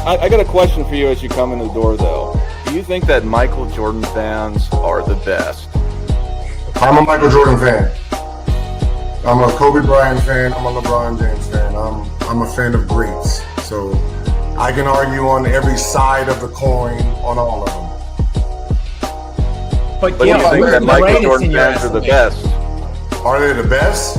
I got a question for you as you come in the door, though. Do you think that Michael Jordan fans are the best? I'm a Michael Jordan fan. I'm a Kobe Bryant fan. I'm a LeBron James fan. I'm a fan of greats. So I can argue on every side of the coin on all of them. But do you think that Michael Jordan fans are the best? Are they the best?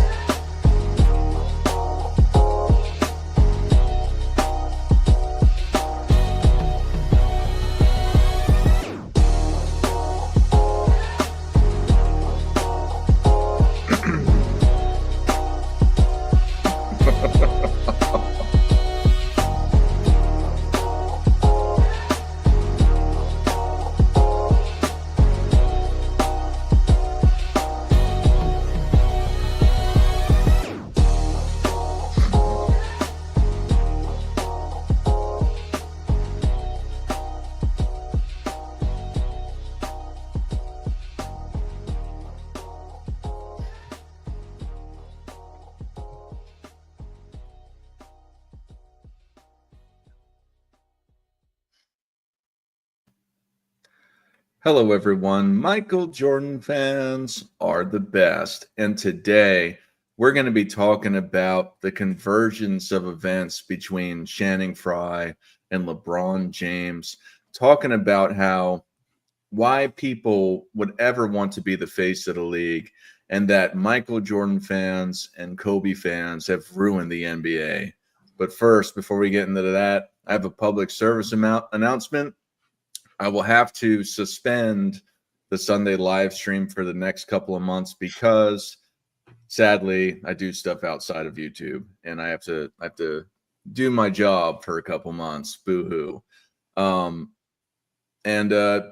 Hello, everyone. Michael Jordan fans are the best. And today we're going to be talking about the convergence of events between Channing Frye and LeBron James, talking about why people would ever want to be the face of the league, and that Michael Jordan fans and Kobe fans have ruined the NBA. But first, before we get into that, I have a public service announcement. I will have to suspend the Sunday live stream for the next couple of months because, sadly, I do stuff outside of YouTube, and I have to do my job for a couple months. Boo-hoo. But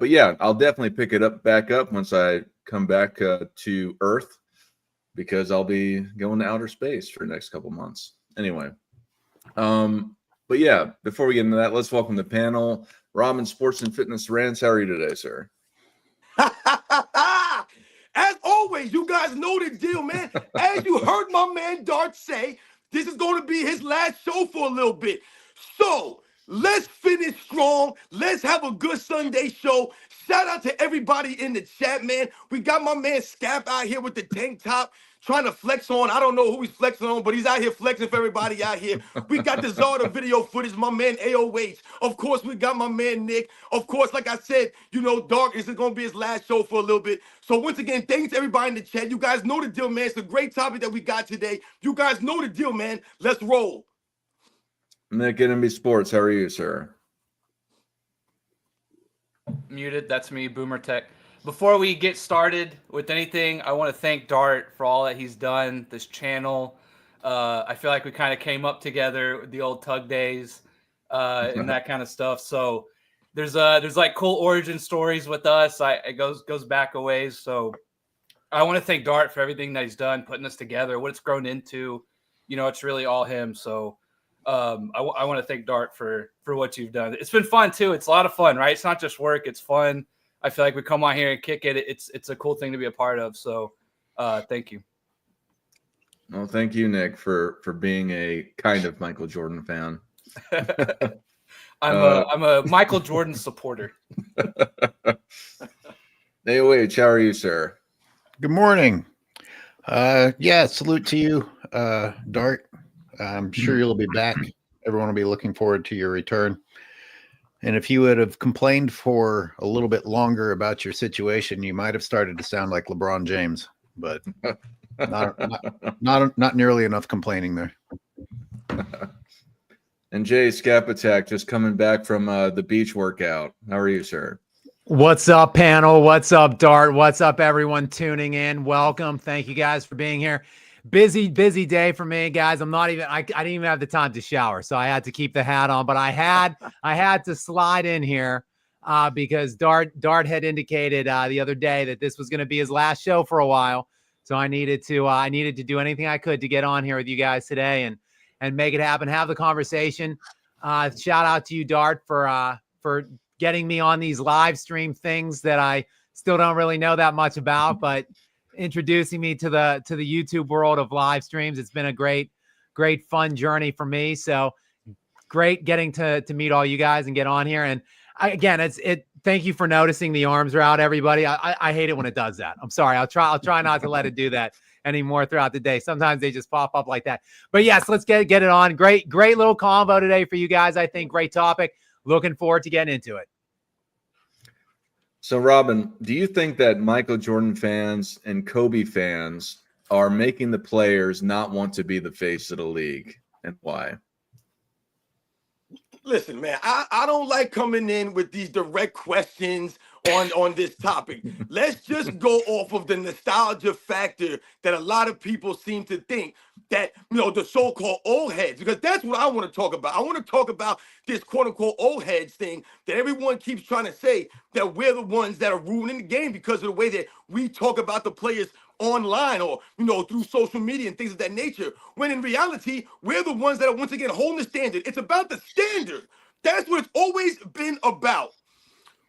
yeah, I'll definitely pick it back up once I come back to Earth, because I'll be going to outer space for the next couple months. Anyway, but yeah, before we get into that, let's welcome the panel. Robin Sports and Fitness Rants, how are you today, sir? As always, you guys know the deal, man. As you heard my man Dart say, this is going to be his last show for a little bit. So let's finish strong. Let's have a good Sunday show. Shout out to everybody in the chat, man. We got my man Scap out here with the tank top, trying to flex on. I don't know who he's flexing on, but he's out here flexing for everybody out here. We got the Zarda video footage, my man AOH. Of course, we got my man Nick. Of course, like I said, Dark is going to be his last show for a little bit. So once again, thanks to everybody in the chat. You guys know the deal, man. It's a great topic that we got today. You guys know the deal, man. Let's roll. Nick, NMB Sports, how are you, sir? Muted, that's me, Boomer Tech. Before we get started with anything, I want to thank Dart for all that he's done, this channel. I feel like we kind of came up together with the old Tug days and that kind of stuff. So there's like cool origin stories with us. It goes back a ways. So I want to thank Dart for everything that he's done, putting us together, what it's grown into. It's really all him. So I want to thank Dart for what you've done. It's been fun too. It's a lot of fun, right? It's not just work. It's fun. I feel like we come on here and kick it. It's a cool thing to be a part of. So thank you. Well, thank you, Nick, for being a kind of Michael Jordan fan. I'm a Michael Jordan supporter. AOH, how are you, sir? Good morning. Salute to you, Dart. I'm sure you'll be back. Everyone will be looking forward to your return. And if you would have complained for a little bit longer about your you might have started to sound like LeBron James, but not nearly enough complaining there. And Jay Scap Attack just coming back from the beach workout. How are you, sir? What's up, panel? What's up, Dart? What's up, everyone tuning in? Welcome. Thank you guys for being here. Busy day for me, guys. I didn't even have the time to shower, so I had to keep the hat on, but I had to slide in here because Dart had indicated the other day that this was going to be his last show for a while. So I needed to do anything I could to get on here with you guys today and make it happen, have the conversation. Shout out to you, Dart, for getting me on these live stream things that I still don't really know that much about, but introducing me to the YouTube world of live streams. It's been a great fun journey for me. So great getting to meet all you guys and get on here. And thank you for noticing the arms are out, everybody. I hate it when it does that. I'm sorry. I'll try not to let it do that anymore throughout the day. Sometimes they just pop up like that. But yes, let's get it on. Great little convo today for you guys. I think great topic. Looking forward to getting into it. So, Robin, do you think that Michael Jordan fans and Kobe fans are making the players not want to be the face of the league, and why? Listen, man, I don't like coming in with these direct questions on this topic. Let's just go off of the nostalgia factor that a lot of people seem to think that, the so-called old heads, because that's what I want to talk about. I want to talk about this quote-unquote old heads thing that everyone keeps trying to say that we're the ones that are ruining the game because of the way that we talk about the players online or, through social media and things of that nature, when in reality, we're the ones that are once again holding the standard. It's about the standard. That's what it's always been about.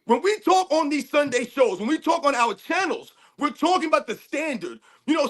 When we talk on these Sunday shows, when we talk on our channels, we're talking about the standard.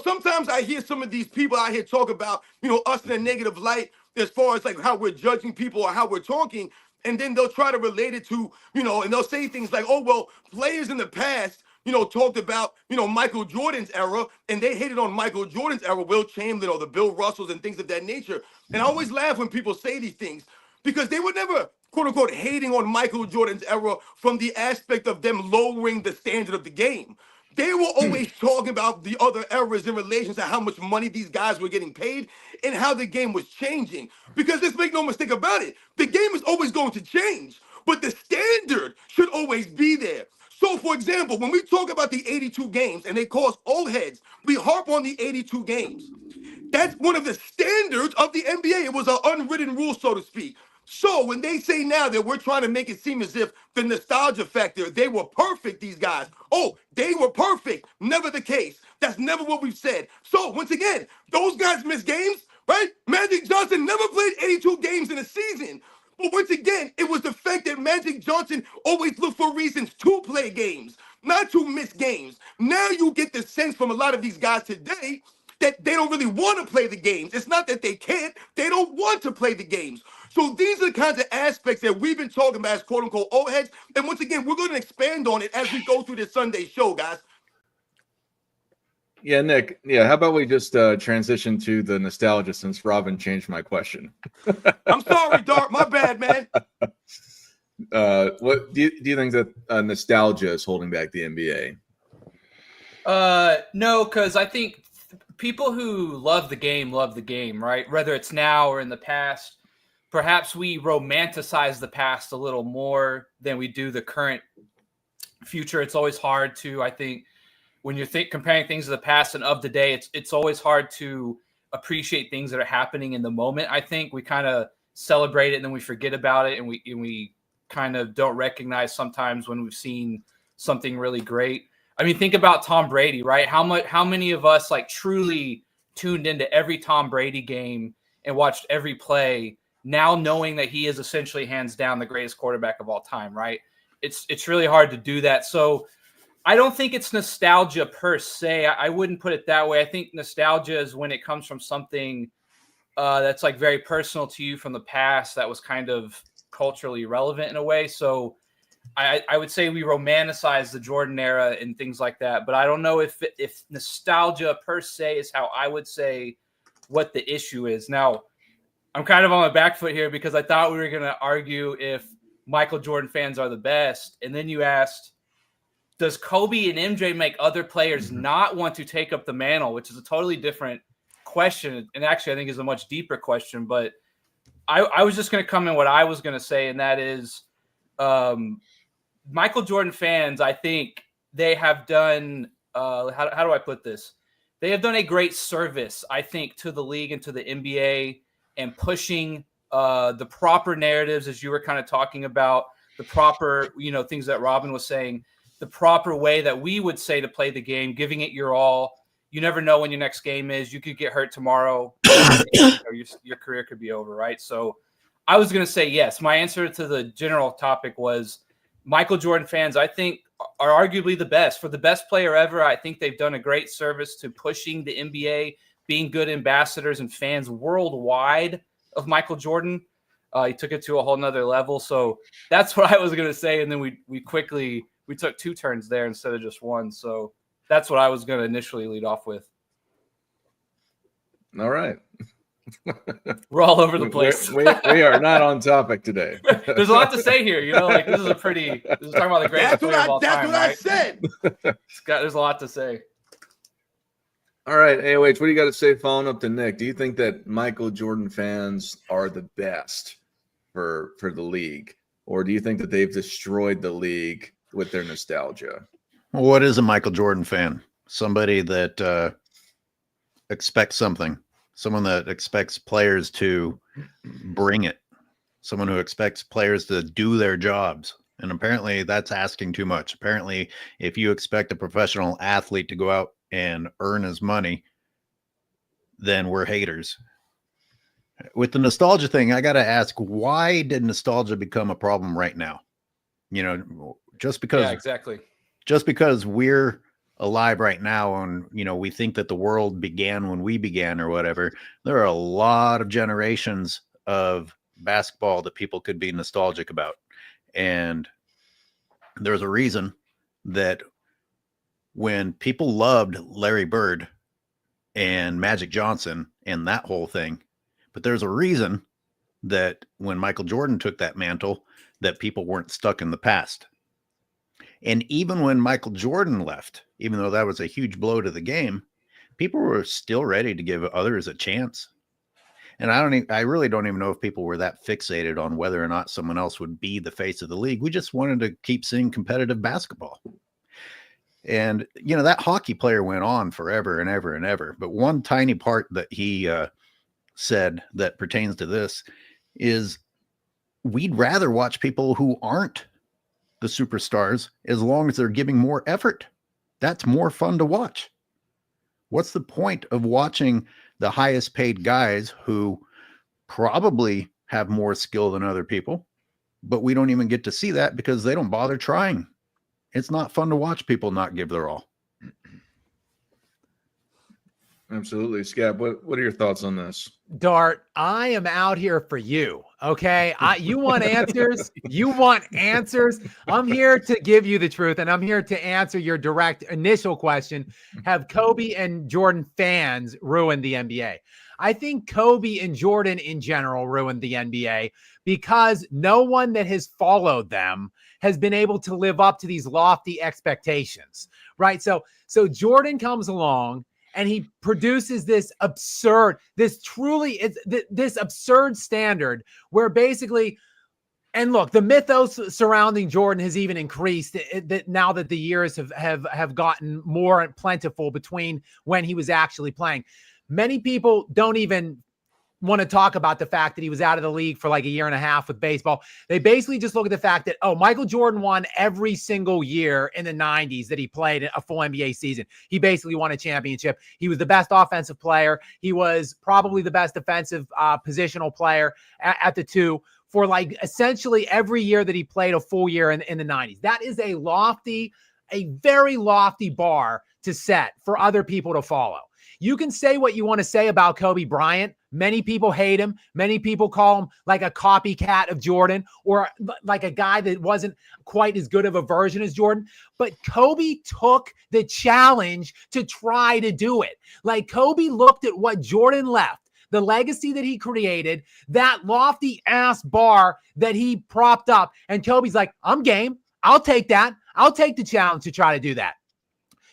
Sometimes I hear some of these people out here talk about, us in a negative light as far as like how we're judging people or how we're talking. And then they'll try to relate it to, and they'll say things like, oh, well, players in the past, talked about, Michael Jordan's era, and they hated on Michael Jordan's era, Will Chamberlain or the Bill Russells and things of that nature. And I always laugh when people say these things because they were never, quote unquote, hating on Michael Jordan's era from the aspect of them lowering the standard of the game. They were always talking about the other eras in relation to how much money these guys were getting paid and how the game was changing. Because let's make no mistake about it, the game is always going to change, but the standard should always be there. So, for example, when we talk about the 82 games and they call us old heads, we harp on the 82 games. That's one of the standards of the NBA. It was an unwritten rule, so to speak. So when they say now that we're trying to make it seem as if the nostalgia factor, they were perfect, these guys. Oh, they were perfect. Never the case. That's never what we've said. So once again, those guys miss games, right? Magic Johnson never played 82 games in a season. But once again, it was the fact that Magic Johnson always looked for reasons to play games, not to miss games. Now you get the sense from a lot of these guys today that they don't really want to play the games. It's not that they can't, they don't want to play the games. So these are the kinds of aspects that we've been talking about as quote unquote old heads. And once again, we're going to expand on it as we go through this Sunday show, guys. Yeah, Nick. Yeah, how about we just transition to the nostalgia since Robin changed my question? I'm sorry, Dart. My bad, man. What do you think that nostalgia is holding back the NBA? No, because I think people who love the game, right? Whether it's now or in the past, perhaps we romanticize the past a little more than we do the current future. It's always hard to, I think, when you're comparing things to the past and of the day, it's always hard to appreciate things that are happening in the moment. I think we kind of celebrate it and then we forget about it, and we kind of don't recognize sometimes when we've seen something really great. I mean, think about Tom Brady, right? How many of us like truly tuned into every Tom Brady game and watched every play, now knowing that he is essentially hands down the greatest quarterback of all time, right? It's really hard to do that. So I don't think it's nostalgia per se. I wouldn't put it that way. I think nostalgia is when it comes from something that's like very personal to you from the past that was kind of culturally relevant in a way. So I would say we romanticize the Jordan era and things like that. But I don't know if nostalgia per se is how I would say what the issue is. Now, I'm kind of on my back foot here because I thought we were going to argue if Michael Jordan fans are the best. And then you asked, does Kobe and MJ make other players not want to take up the mantle, which is a totally different question. And actually, I think is a much deeper question. But I was just going to come in what I was going to say, and that is Michael Jordan fans, I think they have done, how do I put this? They have done a great service, I think, to the league and to the NBA and pushing the proper narratives, as you were kind of talking about, the proper, things that Robin was saying, the proper way that we would say to play the game, giving it your all. You never know when your next game is. You could get hurt tomorrow, or your career could be over, right? So I was going to say yes. My answer to the general topic was Michael Jordan fans, I think, are arguably the best. For the best player ever, I think they've done a great service to pushing the NBA, being good ambassadors and fans worldwide of Michael Jordan. He took it to a whole nother level. So that's what I was going to say. And then we took 2 turns there instead of just 1. So that's what I was going to initially lead off with. All right. We're all over the place. We are not on topic today. There's a lot to say here. Like this is talking about the greatest player of all time. I said. There's a lot to say. All right, AOH, what do you got to say following up to Nick? Do you think that Michael Jordan fans are the best for the league? Or do you think that they've destroyed the league with their nostalgia? Well, what is a Michael Jordan fan? Somebody that expects something. Someone that expects players to bring it. Someone who expects players to do their jobs. And apparently that's asking too much. Apparently, if you expect a professional athlete to go out and earn his money, then we're haters. With the nostalgia thing, I got to ask, why did nostalgia become a problem right now? Just because. Yeah, exactly. Just because we're alive right now and, we think that the world began when we began or whatever, there are a lot of generations of basketball that people could be nostalgic about. And there's a reason that when people loved Larry Bird and Magic Johnson and that whole thing, but there's a reason that when Michael Jordan took that mantle, that people weren't stuck in the past. And even when Michael Jordan left, even though that was a huge blow to the game, people were still ready to give others a chance. And I really don't even know if people were that fixated on whether or not someone else would be the face of the league. We just wanted to keep seeing competitive basketball. And, that hockey player went on forever and ever and ever. But one tiny part that he said that pertains to this is we'd rather watch people who aren't the superstars as long as they're giving more effort. That's more fun to watch. What's the point of watching the highest paid guys who probably have more skill than other people, but we don't even get to see that because they don't bother trying? It's not fun to watch people not give their all. Absolutely. Scab, what are your thoughts on this? Dart, I am out here for you. Okay. You want answers? You want answers? I'm here to give you the truth, and I'm here to answer your direct initial question. Have Kobe and Jordan fans ruined the NBA? I think Kobe and Jordan in general ruined the NBA because no one that has followed them has been able to live up to these lofty expectations, right? So Jordan comes along and he produces this absurd standard where basically, and look, the mythos surrounding Jordan has even increased that now that the years have gotten more plentiful between when he was actually playing. Many people don't even want to talk about the fact that he was out of the league for like a year and a half with baseball. They basically just look at the fact that, Michael Jordan won every single year in the 90s that he played a full NBA season. He basically won a championship. He was the best offensive player. He was probably the best defensive positional player at the 2 for like essentially every year that he played a full year in the 90s. That is a very lofty bar to set for other people to follow. You can say what you want to say about Kobe Bryant. Many people hate him. Many people call him like a copycat of Jordan or like a guy that wasn't quite as good of a version as Jordan. But Kobe took the challenge to try to do it. Like Kobe looked at what Jordan left, the legacy that he created, that lofty ass bar that he propped up. And Kobe's like, I'm game. I'll take that. I'll take the challenge to try to do that.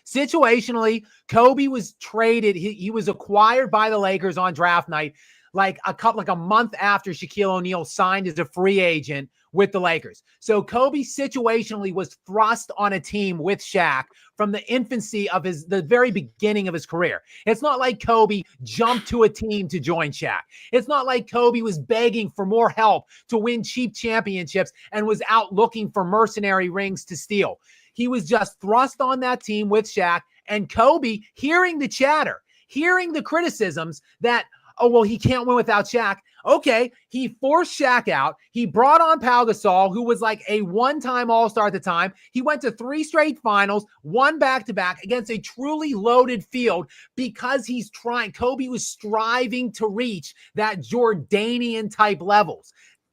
Situationally, Kobe was traded. He was acquired by the Lakers on draft night, like a month after Shaquille O'Neal signed as a free agent with the Lakers. So Kobe situationally was thrust on a team with Shaq from the infancy of the very beginning of his career. It's not like Kobe jumped to a team to join Shaq. It's not like Kobe was begging for more help to win cheap championships and was out looking for mercenary rings to steal. He was just thrust on that team with Shaq, and Kobe, hearing the chatter, hearing the criticisms that, he can't win without Shaq. Okay, he forced Shaq out. He brought on Pau Gasol, who was like a one-time All-Star at the time. He went to 3 straight finals, won back-to-back against a truly loaded field because he's trying. Kobe was striving to reach that Jordanian-type levels.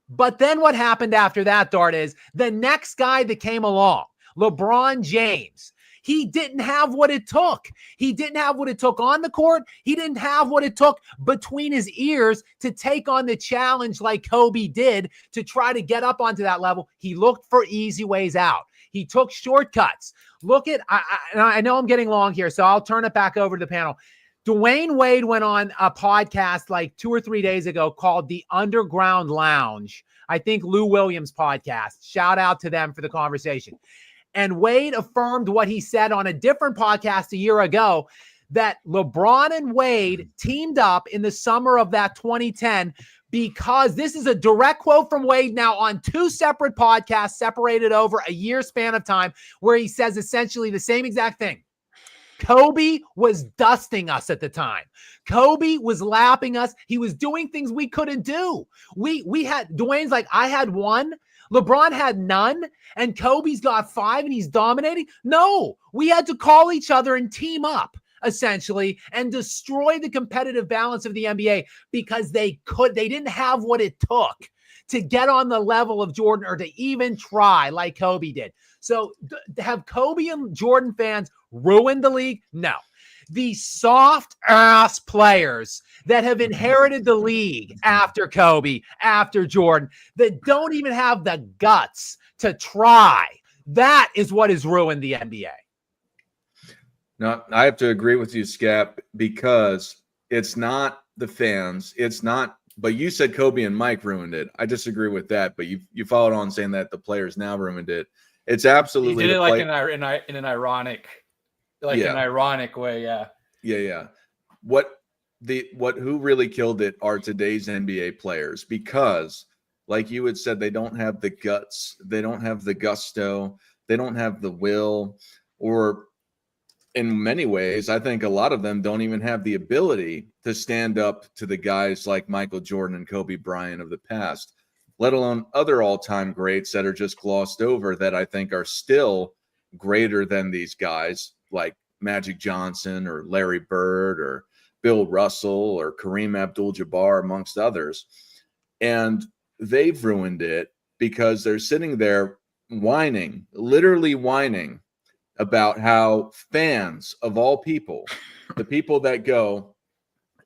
But then what happened after that, Dart, is the next guy that came along, LeBron James, he didn't have what it took. He didn't have what it took on the court. He didn't have what it took between his ears to take on the challenge like Kobe did to try to get up onto that level. He looked for easy ways out. He took shortcuts. Look at, I know I'm getting long here, so I'll turn it back over to the panel. Dwayne Wade went on a podcast like 2 or 3 days ago called The Underground Lounge. I think Lou Williams' podcast. Shout out to them for the conversation. And Wade affirmed what he said on a different podcast a year ago, that LeBron and Wade teamed up in the summer of that 2010 because this is a direct quote from Wade now on 2 separate podcasts separated over a year span of time, where he says essentially the same exact thing. Kobe was dusting us at the time. Kobe was lapping us. He was doing things we couldn't do. We had, Dwayne's like, I had 1. LeBron had none, and Kobe's got 5 and he's dominating. No, we had to call each other and team up essentially and destroy the competitive balance of the NBA because they didn't have what it took to get on the level of Jordan or to even try like Kobe did. So have Kobe and Jordan fans ruined the league? No. The soft ass players that have inherited the league after Kobe, after Jordan, that don't even have the guts to try, that is what has ruined the NBA. No, I have to agree with you, Scap, because it's not the fans. It's not, but you said Kobe and Mike ruined it. I disagree with that, but you followed on saying that the players now ruined it. It's absolutely. He did it like in an ironic, like yeah. an ironic way. Yeah. Yeah. Who really killed it are today's NBA players, because like you had said, they don't have the guts. They don't have the gusto. They don't have the will, or in many ways, I think a lot of them don't even have the ability to stand up to the guys like Michael Jordan and Kobe Bryant of the past, let alone other all-time greats that are just glossed over that I think are still greater than these guys like Magic Johnson or Larry Bird or Bill Russell or Kareem Abdul-Jabbar, amongst others. And they've ruined it because they're sitting there whining, literally whining about how fans of all people, the people that go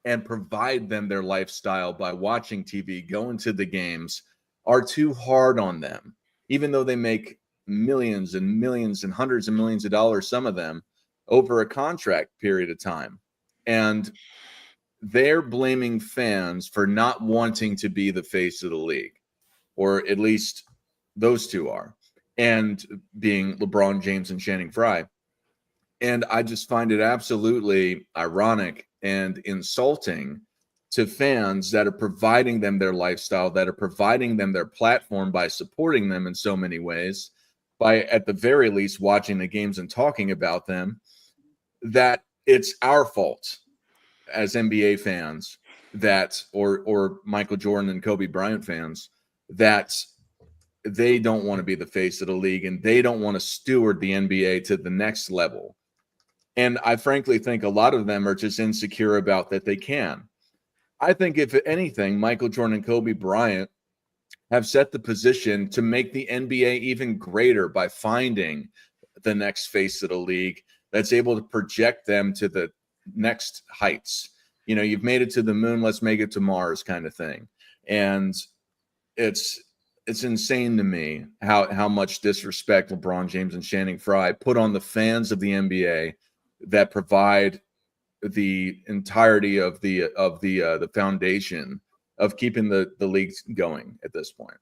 and provide them their lifestyle by watching TV, going to the games, are too hard on them, even though they make millions and millions and hundreds of millions of dollars, some of them, over a contract period of time. And they're blaming fans for not wanting to be the face of the league, or at least those two are, and being LeBron James and Channing Frye. And I just find it absolutely ironic and insulting to fans that are providing them their lifestyle, that are providing them their platform by supporting them in so many ways, by at the very least watching the games and talking about them, that it's our fault as NBA fans that, or Michael Jordan and Kobe Bryant fans, that they don't want to be the face of the league and they don't want to steward the NBA to the next level. And I frankly think a lot of them are just insecure about that they can. I think if anything, Michael Jordan and Kobe Bryant have set the position to make the NBA even greater by finding the next face of the league that's able to project them to the next heights. You know, you've made it to the moon, let's make it to Mars kind of thing. And it's insane to me how much disrespect LeBron James and Channing Frye put on the fans of the NBA that provide the entirety of the foundation of keeping the league going at this point.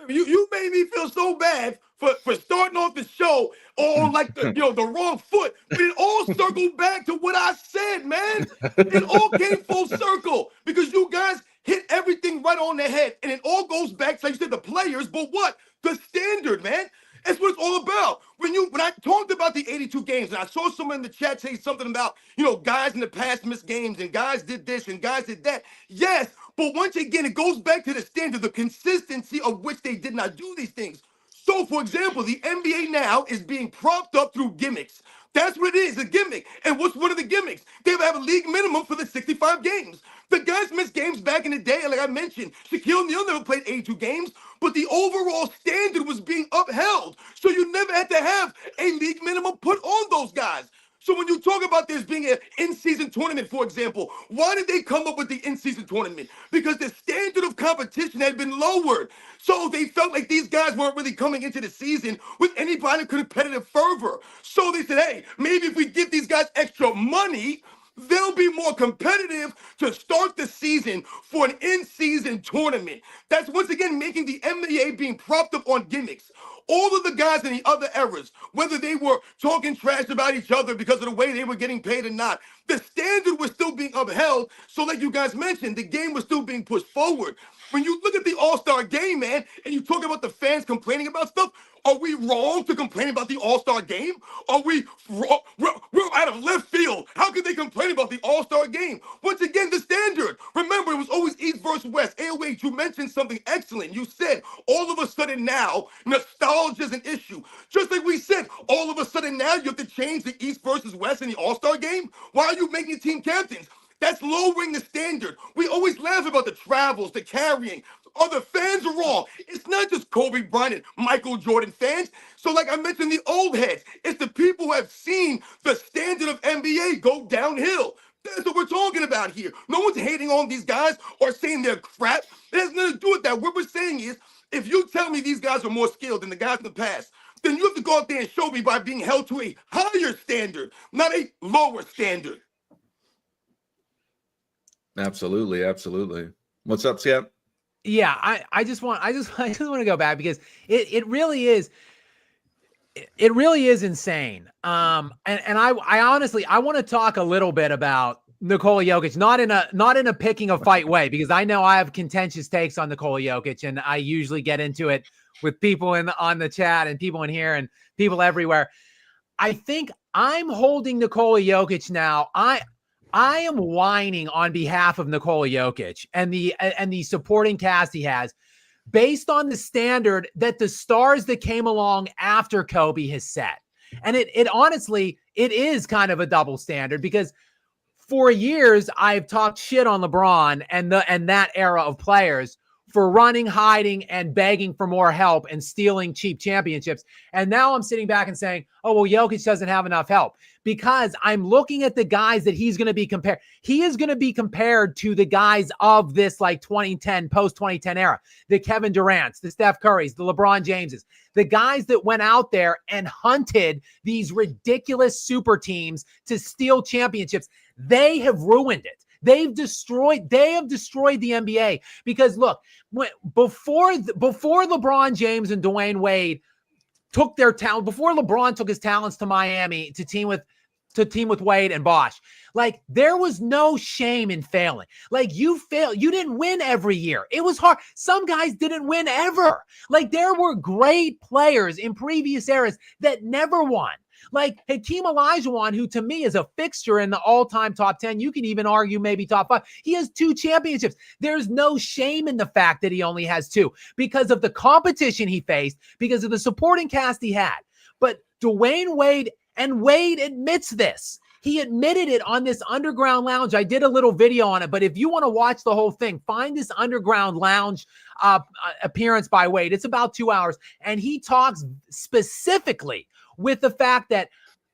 You made me feel so bad for starting off the show on like the wrong foot. But it all circled back to what I said, man. It all came full circle because you guys hit everything right on the head. And it all goes back to, like you said, the players, but what? The standard, man. That's what it's all about. When I talked about the 82 games, and I saw someone in the chat say something about, guys in the past missed games, and guys did this, and guys did that. Yes, but once again, it goes back to the standard, the consistency of which they did not do these things. So, for example, the NBA now is being propped up through gimmicks, That's what it is, a gimmick. And what's one of the gimmicks? They have a league minimum for the 65 games. The guys missed games back in the day, and like I mentioned, Shaquille O'Neal never played 82 games, but the overall standard was being upheld. So you never had to have a league minimum put on those guys. So when you talk about this being an in-season tournament, for example, why did they come up with the in-season tournament? Because the standard of competition had been lowered. So they felt like these guys weren't really coming into the season with any kind of competitive fervor. So they said, hey, maybe if we give these guys extra money, they'll be more competitive to start the season for an in-season tournament. That's once again making the NBA being propped up on gimmicks. All of the guys in the other eras, whether they were talking trash about each other because of the way they were getting paid or not, the standard was still being upheld. So like you guys mentioned, the game was still being pushed forward. When you look at the All-Star game, man, and you talk about the fans complaining about stuff, are we wrong to complain about the All-Star game? Are we wrong? We're out of left field. How could they complain about the All-Star game? Once again, the standard. Remember, it was always East versus West. AOH, you mentioned something excellent. You said, all of a sudden now, nostalgia is an issue. Just like we said, all of a sudden now you have to change the East versus West in the All-Star game? Why are you making team captains? That's lowering the standard. We always laugh about the travels, the carrying. Oh, the fans are wrong. It's not just Kobe Bryant and Michael Jordan fans. So like I mentioned, the old heads, it's the people who have seen the standard of NBA go downhill. That's what we're talking about here. No one's hating on these guys or saying they're crap. It has nothing to do with that. What we're saying is, if you tell me these guys are more skilled than the guys in the past, then you have to go out there and show me by being held to a higher standard, not a lower standard. Absolutely, absolutely. What's up, Skip? Yeah, I just want to go back because it really is insane. And I honestly want to talk a little bit about Nikola Jokic, not in a picking a fight way, because I know I have contentious takes on Nikola Jokic, and I usually get into it with people on the chat and people in here and people everywhere. I think I'm holding Nikola Jokic now. I am whining on behalf of Nikola Jokic and the supporting cast he has, based on the standard that the stars that came along after Kobe has set. And it honestly, it is kind of a double standard, because for years I've talked shit on LeBron and that era of players for running, hiding, and begging for more help and stealing cheap championships. And now I'm sitting back and saying, oh, well, Jokic doesn't have enough help, because I'm looking at the guys that he's going to be compared. He is going to be compared to the guys of this like 2010, post-2010 era, the Kevin Durant's, the Steph Curry's, the LeBron James's, the guys that went out there and hunted these ridiculous super teams to steal championships. They have ruined it. They have destroyed the NBA, because look, before LeBron James and Dwayne Wade took their talent, before LeBron took his talents to Miami to team with Wade and Bosh, like, there was no shame in failing. Like, you failed. You didn't win every year. It was hard. Some guys didn't win ever. Like, there were great players in previous eras that never won. Like Hakeem Olajuwon, who to me is a fixture in the all-time top 10. You can even argue maybe top 5. He has 2 championships. There's no shame in the fact that he only has 2, because of the competition he faced, because of the supporting cast he had. But Dwayne Wade, and Wade admits this. He admitted it on this Underground Lounge. I did a little video on it, but if you want to watch the whole thing, find this Underground Lounge appearance by Wade. It's about 2 hours, and he talks specifically with the fact that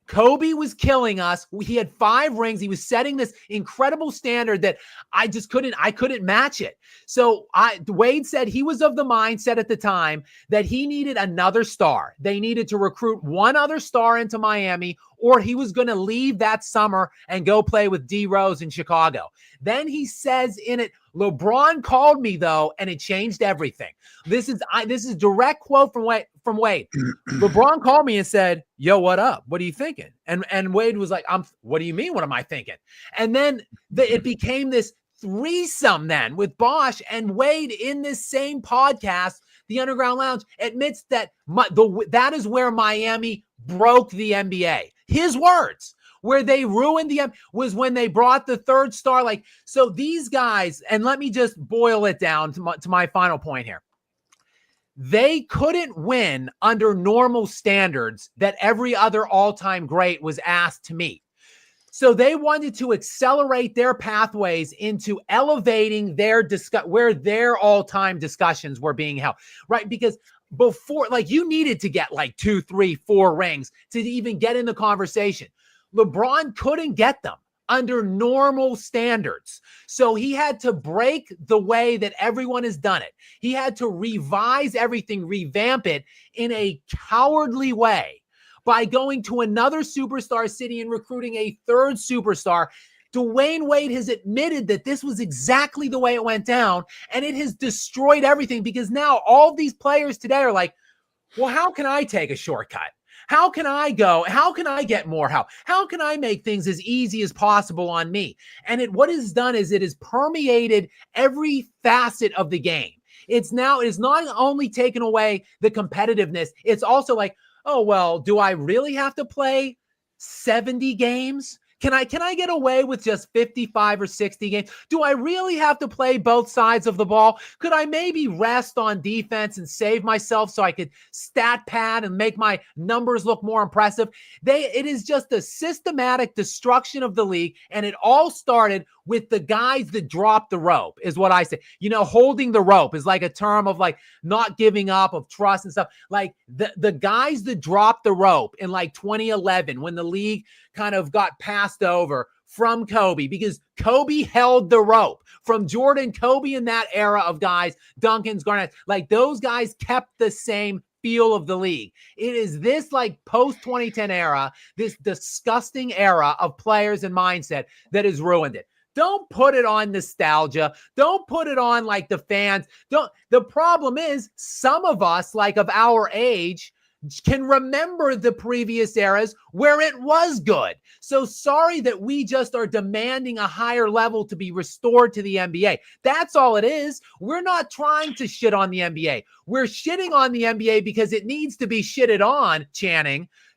Kobe was killing us. He had 5 rings. He was setting this incredible standard that I couldn't match it. So Wade said he was of the mindset at the time that he needed another star. They needed to recruit one other star into Miami, or he was going to leave that summer and go play with D Rose in Chicago. Then he says in it, LeBron called me though, and it changed everything. This is direct quote from Wade. LeBron called me and said, yo, what up? What are you thinking? And Wade was like, what do you mean? What am I thinking? And then it became this threesome then with Bosh, and Wade in this same podcast, the Underground Lounge, admits that that is where Miami broke the NBA. His words. Where they ruined was when they brought the third star. Like, so these guys, and let me just boil it down to my final point here. They couldn't win under normal standards that every other all-time great was asked to meet. So they wanted to accelerate their pathways into elevating their where their all-time discussions were being held, right? Because before, like, you needed to get like 2, 3, 4 rings to even get in the conversation. LeBron couldn't get them under normal standards. So he had to break the way that everyone has done it. He had to revise everything, revamp it in a cowardly way by going to another superstar city and recruiting a third superstar. Dwayne Wade has admitted that this was exactly the way it went down, and it has destroyed everything, because now all these players today are like, well, how can I take a shortcut? How can I go? How can I get more help? How can I make things as easy as possible on me? And what it's done is it has permeated every facet of the game. It is not only taken away the competitiveness, it's also like, oh, well, do I really have to play 70 games? Can I get away with just 55 or 60 games? Do I really have to play both sides of the ball? Could I maybe rest on defense and save myself so I could stat pad and make my numbers look more impressive? It is just a systematic destruction of the league, and it all started with the guys that dropped the rope, is what I say. You know, holding the rope is like a term of like not giving up, of trust and stuff. Like the guys that dropped the rope in like 2011, when the league kind of got passed over from Kobe, because Kobe held the rope from Jordan, Kobe in that era of guys, Duncan's, Garnett, like those guys kept the same feel of the league. It is this like post 2010 era, this disgusting era of players and mindset that has ruined it. Don't put it on nostalgia. Don't put it on like the fans. The problem is some of us, like of our age, can remember the previous eras where it was good. So sorry that we just are demanding a higher level to be restored to the NBA. That's all it is. We're not trying to shit on the NBA. We're shitting on the NBA because it needs to be shitted on,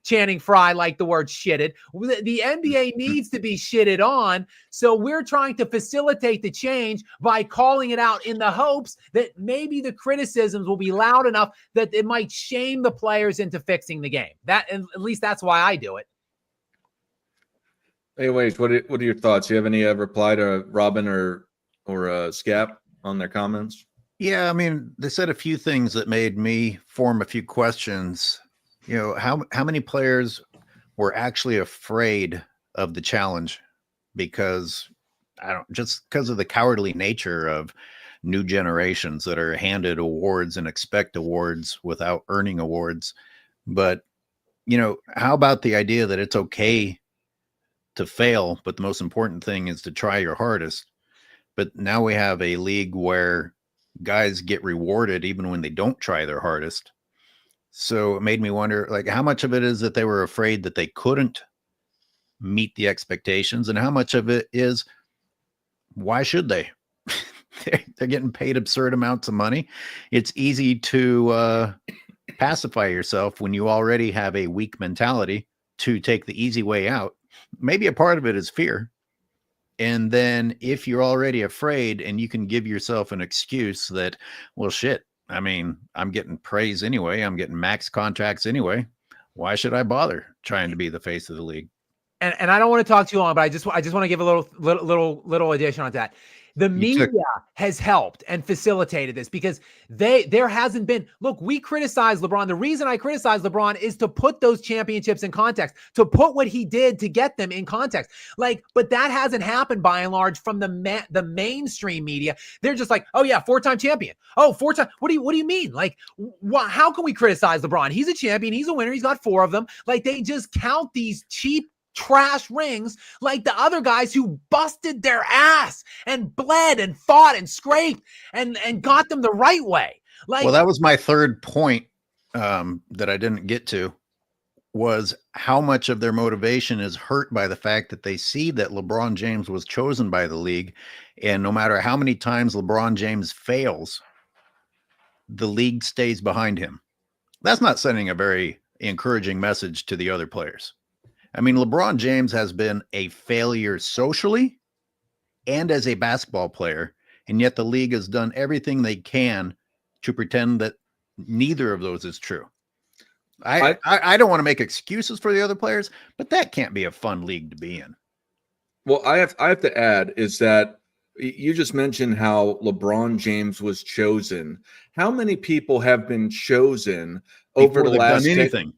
Channing Frye like the word shitted. The NBA needs to be shitted on. So we're trying to facilitate the change by calling it out in the hopes that maybe the criticisms will be loud enough that it might shame the players into fixing the game. At least that's why I do it. Anyways, what are your thoughts? You have any reply to Robin or Scap on their comments? Yeah, I mean, they said a few things that made me form a few questions. You know, how many players were actually afraid of the challenge because of the cowardly nature of new generations that are handed awards and expect awards without earning awards. But, you know, how about the idea that it's okay to fail, but the most important thing is to try your hardest? But now we have a league where guys get rewarded even when they don't try their hardest. So it made me wonder, like, how much of it is that they were afraid that they couldn't meet the expectations, and how much of it is, why should they? They're getting paid absurd amounts of money. It's easy to pacify yourself when you already have a weak mentality to take the easy way out. Maybe a part of it is fear. And then if you're already afraid and you can give yourself an excuse that, well, shit, I mean, I'm getting praise anyway. I'm getting max contracts anyway. Why should I bother trying to be the face of the league? And I don't want to talk too long, but I just want to give a little addition on that. The media has helped and facilitated this because there hasn't been, look, we criticize LeBron. The reason I criticize LeBron is to put those championships in context, to put what he did to get them in context. Like, but that hasn't happened by and large from the mainstream media. They're just like, oh yeah, 4-time champion. Oh, 4-time. What do you mean? Like, how can we criticize LeBron? He's a champion. He's a winner. He's got 4 of them. Like, they just count these cheap trash rings like the other guys who busted their ass and bled and fought and scraped and got them the right way. Like, well, that was my third point that I didn't get to, was how much of their motivation is hurt by the fact that they see that LeBron James was chosen by the league, and no matter how many times LeBron James fails, the league stays behind him. That's not sending a very encouraging message to the other players. I mean, LeBron James has been a failure socially and as a basketball player, and yet the league has done everything they can to pretend that neither of those is true. I don't want to make excuses for the other players, but that can't be a fun league to be in. Well, I have to add is that you just mentioned how LeBron James was chosen. How many people have been chosen over Before the they've last done anything?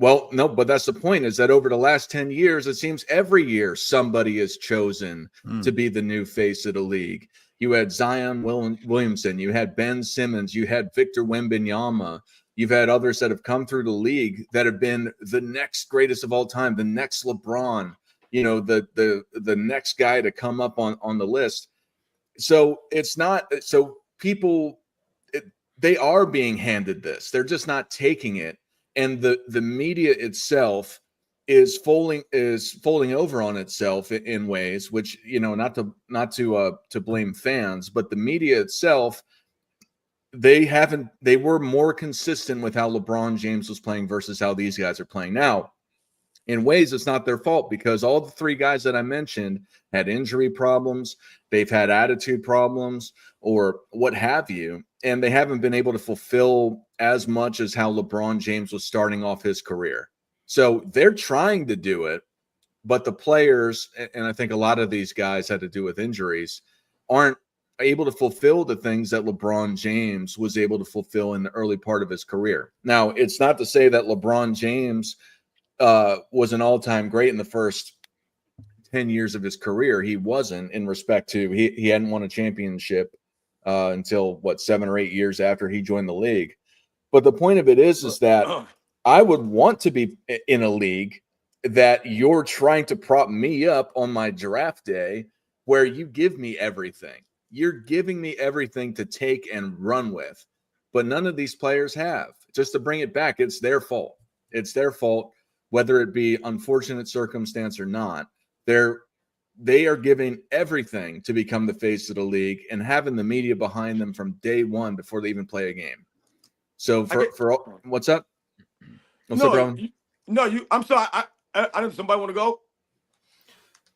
Well, no, but that's the point, is that over the last 10 years, it seems every year somebody is chosen to be the new face of the league. You had Zion Williamson, you had Ben Simmons, you had Victor Wembanyama, you've had others that have come through the league that have been the next greatest of all time, the next LeBron, you know, the next guy to come up on the list. So it's not, so people, they are being handed this. They're just not taking it. And the media itself is folding over on itself in ways which, you know, not to blame fans, but the media itself, they were more consistent with how LeBron James was playing versus how these guys are playing now. In ways, it's not their fault, because all the three guys that I mentioned had injury problems, they've had attitude problems, or what have you, and they haven't been able to fulfill as much as how LeBron James was starting off his career. So they're trying to do it, but the players, and I think a lot of these guys had to do with injuries, aren't able to fulfill the things that LeBron James was able to fulfill in the early part of his career. Now, it's not to say that LeBron James was an all-time great in the first 10 years of his career. He wasn't, in respect to he hadn't won a championship until 7 or 8 years after he joined the league. But the point of it is that I would want to be in a league that you're trying to prop me up on my draft day, where you give me everything. You're giving me everything to take and run with, but none of these players have. Just to bring it back, it's their fault. It's their fault. Whether it be unfortunate circumstance or not, they are giving everything to become the face of the league and having the media behind them from day one before they even play a game. So what's up? What's up, bro? I'm sorry. I don't. Somebody want to go?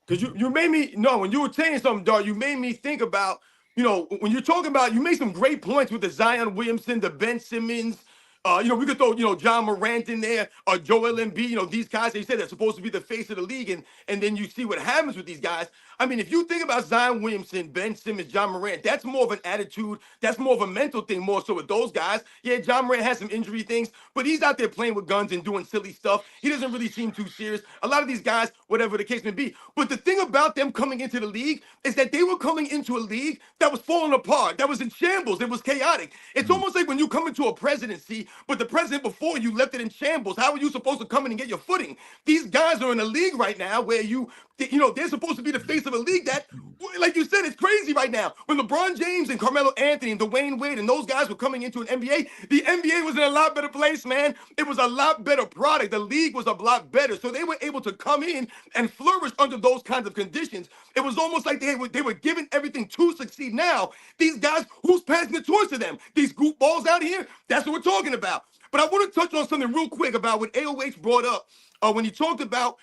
Because you made me when you were saying something, Dart, you made me think about, when you're talking about, you made some great points with the Zion Williamson, the Ben Simmons. We could throw, John Morant in there, Joel Embiid, these guys, they said they're supposed to be the face of the league, and then you see what happens with these guys. I mean, if you think about Zion Williamson, Ben Simmons, John Morant, that's more of an attitude, that's more of a mental thing, more so with those guys. Yeah, John Morant has some injury things, but he's out there playing with guns and doing silly stuff. He doesn't really seem too serious. A lot of these guys, whatever the case may be. But the thing about them coming into the league is that they were coming into a league that was falling apart, that was in shambles, it was chaotic. It's almost like when you come into a presidency, but the president before you left it in shambles. How are you supposed to come in and get your footing? These guys are in a league right now where they're supposed to be the face of a league that, like you said, it's crazy right now. When LeBron James and Carmelo Anthony and Dwayne Wade and those guys were coming into an NBA, the NBA was in a lot better place, man. It was a lot better product. The league was a lot better. So they were able to come in and flourish under those kinds of conditions. It was almost like they were given everything to succeed. Now, these guys, who's passing the torch to them? These goofballs out here? That's what we're talking about. But I want to touch on something real quick about what AOH brought up when he talked about,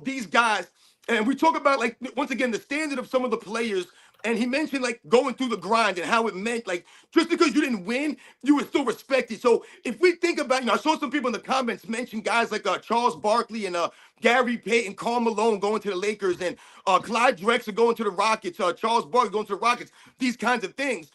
these guys. And we talk about, like, once again, the standard of some of the players. And he mentioned, like, going through the grind and how it meant, like, just because you didn't win, you were still respected. So if we think about, I saw some people in the comments mention guys like Charles Barkley and Gary Payton, Karl Malone going to the Lakers, and Clyde Drexler going to the Rockets, Charles Barkley going to the Rockets, these kinds of things.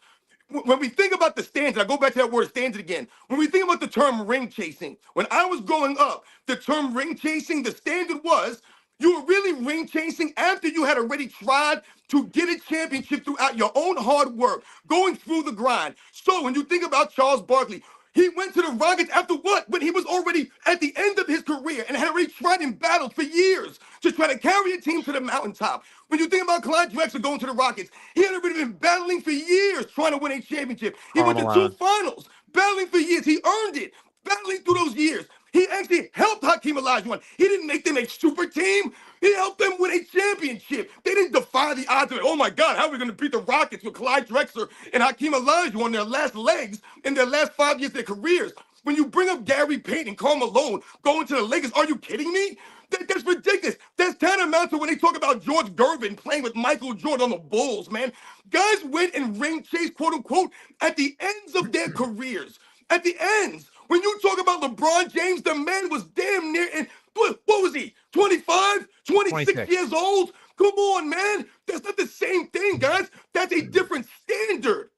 When we think about the standard, I go back to that word standard again. When we think about the term ring chasing, when I was growing up, the term ring chasing, the standard was you were really ring chasing after you had already tried to get a championship throughout your own hard work, going through the grind. So when you think about Charles Barkley, he went to the Rockets after what? When he was already at the end of his career and had already tried and battled for years to try to carry a team to the mountaintop. When you think about Clyde Drexler going to the Rockets, he had already been battling for years trying to win a championship. He went to 2 finals, battling for years. He earned it, battling through those years. He actually helped Hakeem Olajuwon. He didn't make them a super team. He helped them win a championship. They didn't defy the odds of it. Oh, my God, how are we going to beat the Rockets with Clyde Drexler and Hakeem Olajuwon on their last legs in their last 5 years of their careers? When you bring up Gary Payton and Karl Malone going to the Lakers, are you kidding me? That's ridiculous. That's tantamount to when they talk about George Gervin playing with Michael Jordan on the Bulls, man. Guys went and ring chase, quote unquote, at the ends of their careers. At the ends. When you talk about LeBron James, the man was damn near in, what was he? 25, 26 years old? Come on, man. That's not the same thing, guys. That's a different standard.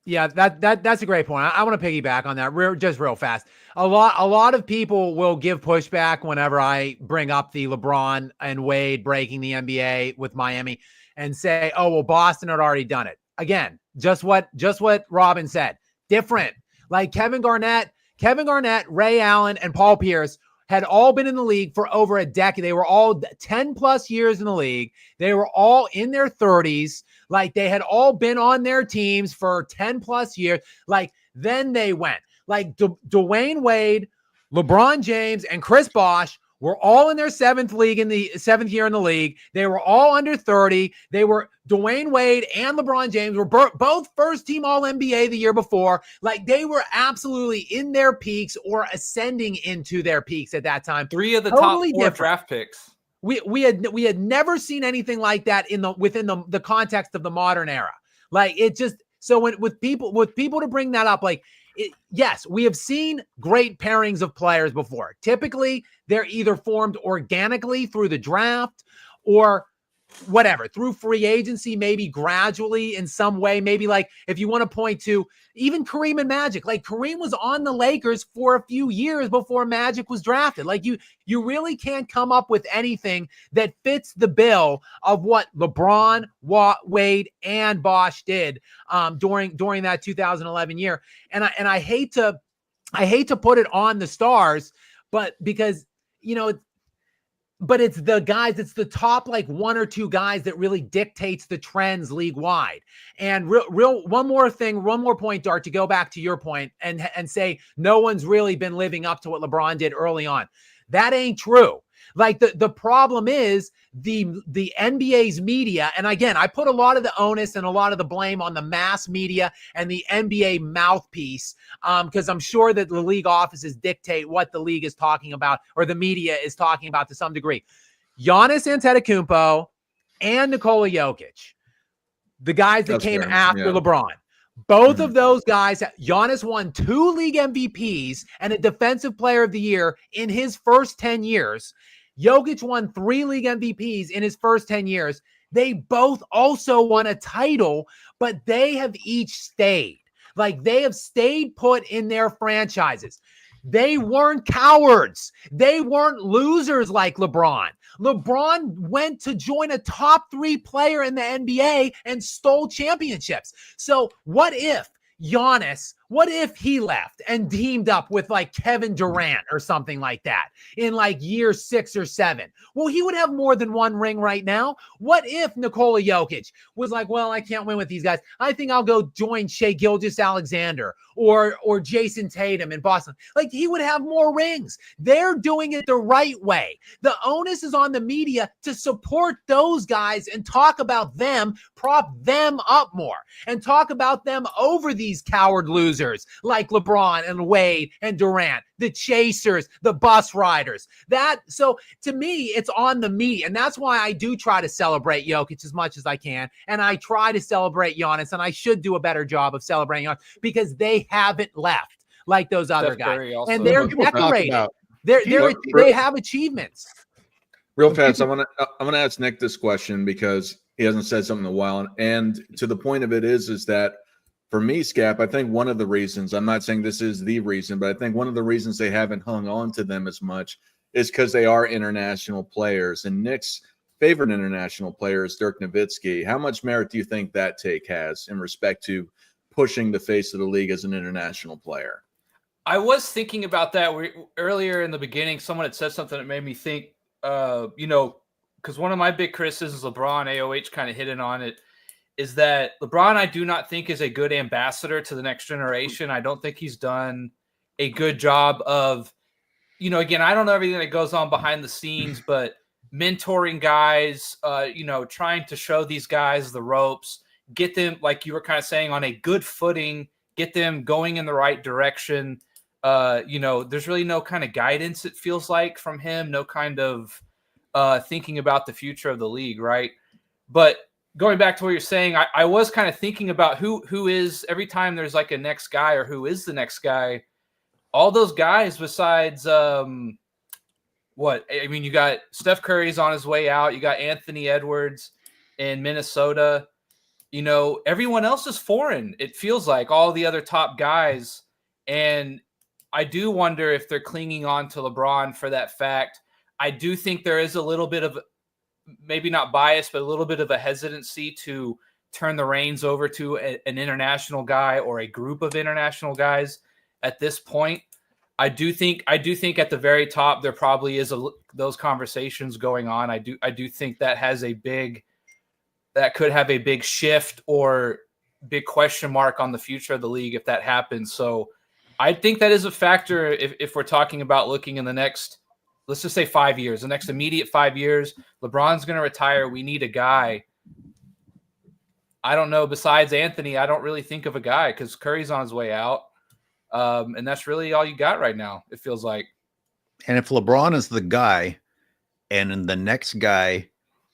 Yeah, that's a great point. I want to piggyback on that just real fast. A lot of people will give pushback whenever I bring up the LeBron and Wade breaking the NBA with Miami and say, "Oh, well, Boston had already done it." Again, just what Robin said. Different. Like Kevin Garnett, Ray Allen, and Paul Pierce had all been in the league for over a decade. They were all 10 plus years in the league. They were all in their 30s. Like they had all been on their teams for 10 plus years. Like then they went. Like Dwayne Wade, LeBron James, and Chris Bosh were all in their seventh year in the league. They were all under 30. They were Dwayne Wade and LeBron James were both first team All NBA the year before. Like they were absolutely in their peaks or ascending into their peaks at that time. 3 of the Totally top 4 different. draft picks. We had never seen anything like that within the context of the modern era. Like it just with people to bring that up, like yes, we have seen great pairings of players before. Typically, they're either formed organically through the draft or whatever, through free agency, maybe gradually in some way. Maybe like if you want to point to even Kareem and Magic, like Kareem was on the Lakers for a few years before Magic was drafted. Like you really can't come up with anything that fits the bill of what LeBron, Wade, and Bosh did during that 2011 year. And I hate to put it on the stars, but because but it's the guys, it's the top like 1 or 2 guys that really dictates the trends league wide. And one more point, Dart, to go back to your point and say no one's really been living up to what LeBron did early on. That ain't true. Like the problem is the NBA's media. And again, I put a lot of the onus and a lot of the blame on the mass media and the NBA mouthpiece because I'm sure that the league offices dictate what the league is talking about or the media is talking about to some degree. Giannis Antetokounmpo and Nikola Jokic, the guys that came after LeBron. Both of those guys, Giannis won 2 league MVPs and a defensive player of the year in his first 10 years. Jokic won 3 league MVPs in his first 10 years. They both also won a title, but they have each stayed. Like they have stayed put in their franchises. They weren't cowards. They weren't losers like LeBron. LeBron went to join a top 3 player in the NBA and stole championships. So what if Giannis, what if he left and teamed up with like Kevin Durant or something like that in like year 6 or 7? Well, he would have more than 1 ring right now. What if Nikola Jokic was like, well, I can't win with these guys. I think I'll go join Shai Gilgeous-Alexander or Jason Tatum in Boston. Like he would have more rings. They're doing it the right way. The onus is on the media to support those guys and talk about them, prop them up more and talk about them over these coward losers like LeBron and Wade and Durant, the chasers, the bus riders. So to me, it's on the media. And that's why I do try to celebrate Jokic as much as I can. And I try to celebrate Giannis, and I should do a better job of celebrating Giannis because they haven't left like those other guys. And they're decorated. They have achievements. Real fast, I'm gonna ask Nick this question because he hasn't said something in a while. And to the point of it is that for me, Scap, I think one of the reasons, I'm not saying this is the reason, but I think one of the reasons they haven't hung on to them as much is because they are international players. And Nick's favorite international player is Dirk Nowitzki. How much merit do you think that take has in respect to pushing the face of the league as an international player? I was thinking about that earlier in the beginning. Someone had said something that made me think, because one of my big criticisms, LeBron, AOH kind of hitting on it, is that LeBron, I do not think is a good ambassador to the next generation. I don't think he's done a good job of, again, I don't know everything that goes on behind the scenes, but mentoring guys, trying to show these guys the ropes, get them, like you were kind of saying, on a good footing, get them going in the right direction. There's really no kind of guidance, it feels like, from him, no kind of thinking about the future of the league, right? But going back to what you're saying, I was kind of thinking about who is, every time there's like a next guy or who is the next guy, all those guys besides you got Steph Curry's on his way out, you got Anthony Edwards in Minnesota, everyone else is foreign, it feels like, all the other top guys. And I do wonder if they're clinging on to LeBron for that fact. I do think there is a little bit of, maybe not bias, but a little bit of a hesitancy to turn the reins over to an international guy or a group of international guys at this point. I do think at the very top there probably is those conversations going on. I do think that could have a big shift or big question mark on the future of the league if that happens. So I think that is a factor if we're talking about looking in the next, let's just say 5 years, the next immediate 5 years. LeBron's going to retire. We need a guy. I don't know. Besides Anthony, I don't really think of a guy because Curry's on his way out. And that's really all you got right now, it feels like. And if LeBron is the guy and the next guy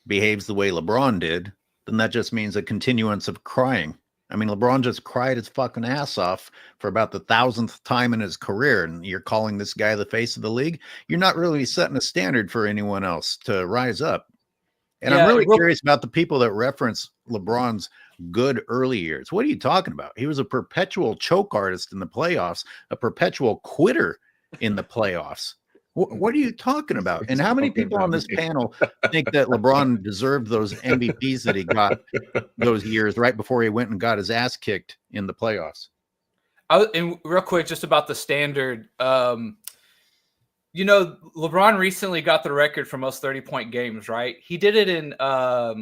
behaves the way LeBron did, then that just means a continuance of crying. I mean, LeBron just cried his fucking ass off for about the 1,000th time in his career, and you're calling this guy the face of the league. You're not really setting a standard for anyone else to rise up. And I'm really curious about the people that reference LeBron's good early years. What are you talking about? He was a perpetual choke artist in the playoffs, a perpetual quitter in the playoffs. What are you talking about? And how many people on this panel think that LeBron deserved those MVPs that he got those years right before he went and got his ass kicked in the playoffs? And real quick, just about the standard, LeBron recently got the record for most 30-point games, right? He did it in how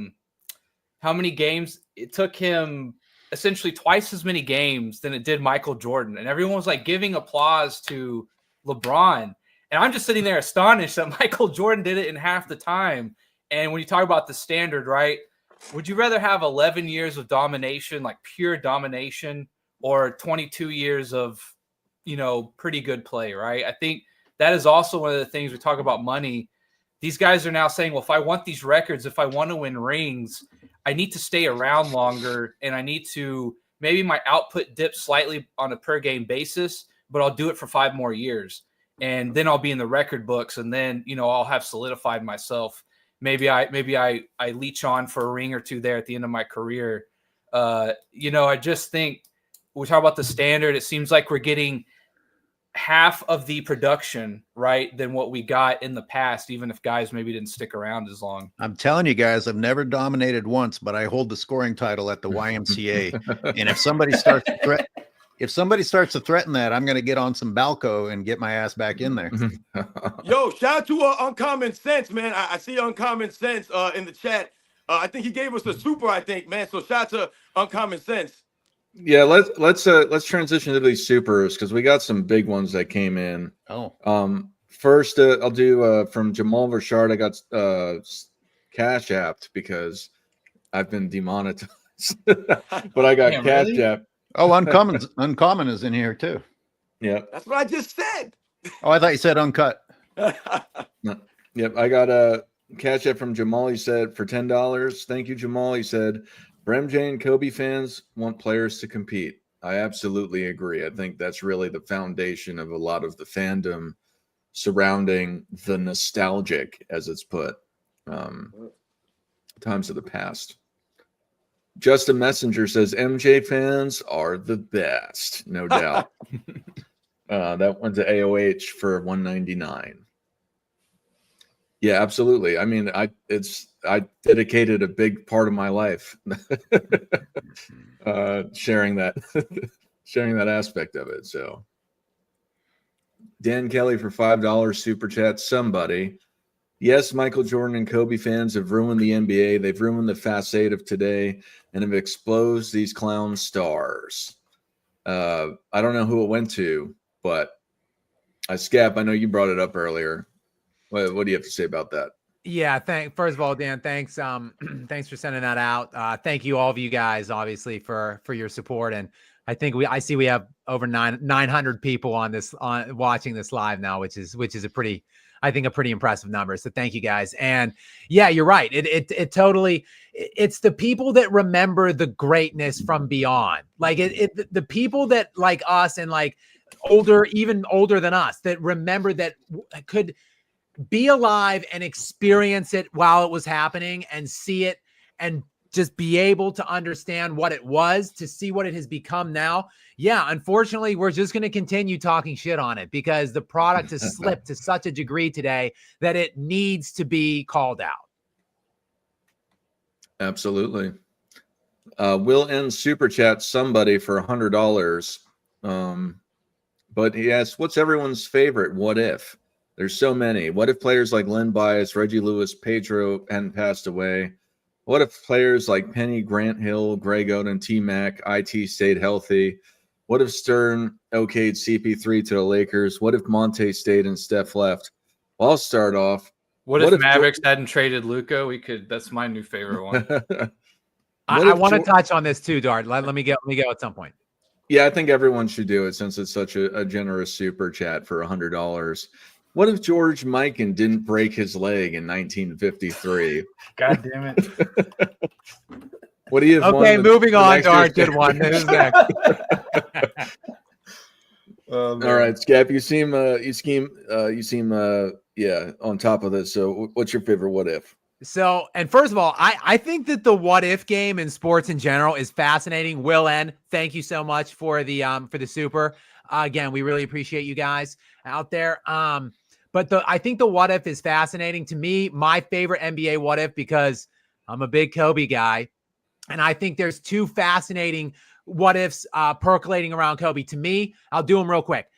many games? It took him essentially twice as many games than it did Michael Jordan. And everyone was like giving applause to LeBron. And I'm just sitting there astonished that Michael Jordan did it in half the time. And when you talk about the standard, right, would you rather have 11 years of domination, like pure domination, or 22 years of, pretty good play, right? I think that is also one of the things we talk about money. These guys are now saying, well, if I want these records, if I want to win rings, I need to stay around longer, and I need to, maybe my output dips slightly on a per game basis, but I'll do it for 5 more years. And then I'll be in the record books, and then, I'll have solidified myself. Maybe I leech on for a ring or two there at the end of my career. I just think we talk about the standard. It seems like we're getting half of the production, right, than what we got in the past, even if guys maybe didn't stick around as long. I'm telling you guys, I've never dominated once, but I hold the scoring title at the YMCA. And if somebody starts to threaten that, I'm going to get on some Balco and get my ass back in there. Yo, shout out to Uncommon Sense, man. I see Uncommon Sense in the chat. I think he gave us a super, man. So shout out to Uncommon Sense. Yeah, let's transition to these supers because we got some big ones that came in. First, I'll do from Jamal Rashard. I got Cash Apped because I've been demonetized, but I got Cash Apped. Oh, Uncommon is in here too. Yeah, that's what I just said. Oh, I thought you said uncut. No. Yep, I got a Cash App from Jamal. He said for $10. Thank you, Jamal. He said, "BremJ and Kobe fans want players to compete." I absolutely agree. I think that's really the foundation of a lot of the fandom surrounding the nostalgic, as it's put, times of the past. Justin Messenger says MJ fans are the best, no doubt. That went to AOH for $199. Yeah, absolutely. I mean, I dedicated a big part of my life sharing that aspect of it. So Dan Kelly for $5 super chat. Somebody. Yes, Michael Jordan and Kobe fans have ruined the NBA. They've ruined the Fast 8 of today and have exposed these clown stars. I don't know who it went to, but Scap, I know you brought it up earlier. What do you have to say about that? Yeah, first of all, Dan, thanks. Thanks for sending that out. Thank you, all of you guys, obviously, for your support. And I see we have over 900 people on watching this live now, which is a pretty impressive number. So thank you guys. And yeah, you're right. It totally, it's the people that remember the greatness from beyond. Like the people that like us and like even older than us that remember that could be alive and experience it while it was happening and see it and just be able to understand what it was, to see what it has become now. Yeah, unfortunately, we're just going to continue talking shit on it because the product has slipped to such a degree today that it needs to be called out. Absolutely. We'll end super chat somebody for $100. But he asks, what's everyone's favorite what if? There's so many. What if players like Len Bias, Reggie Lewis, Pedro hadn't passed away? What if players like Penny, Grant Hill, Greg Oden, T-Mac, IT stayed healthy? What if Stern okayed CP3 to the Lakers? What if Monte stayed and Steph left? Well, I'll start off. What if Mavericks hadn't traded Luca? That's my new favorite one. I want to touch on this too, Dart. Let me go at some point. Yeah, I think everyone should do it since it's such a generous super chat for $100. What if George Mikan didn't break his leg in 1953? God damn it. What do you have? Okay, moving on, Dart. Good one. Who's next? All right, Scap, you seem on top of this. So what's your favorite what if? So, and first of all, I think that the what if game in sports in general is fascinating. Will N, thank you so much for the super. Again, we really appreciate you guys out there. But I think the what if is fascinating to me. My favorite NBA what if, because I'm a big Kobe guy, and I think there's two fascinating what ifs percolating around Kobe. To me, I'll do them real quick.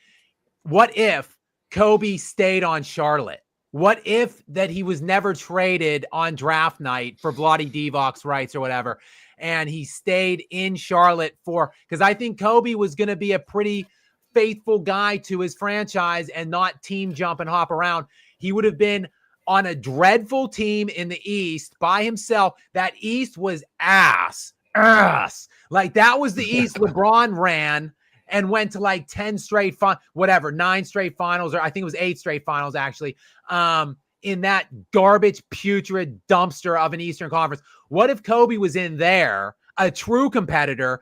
What if Kobe stayed on Charlotte? What if that he was never traded on draft night for Vlade Divac's rights or whatever, and he stayed in Charlotte because I think Kobe was going to be a pretty faithful guy to his franchise and not team jump and hop around. He would have been on a dreadful team in the East by himself. That East was ass. Like that was the East LeBron ran and went to like 10 straight 9 straight finals, or I think it was 8 straight finals actually, in that garbage, putrid dumpster of an Eastern Conference. What if Kobe was in there, a true competitor?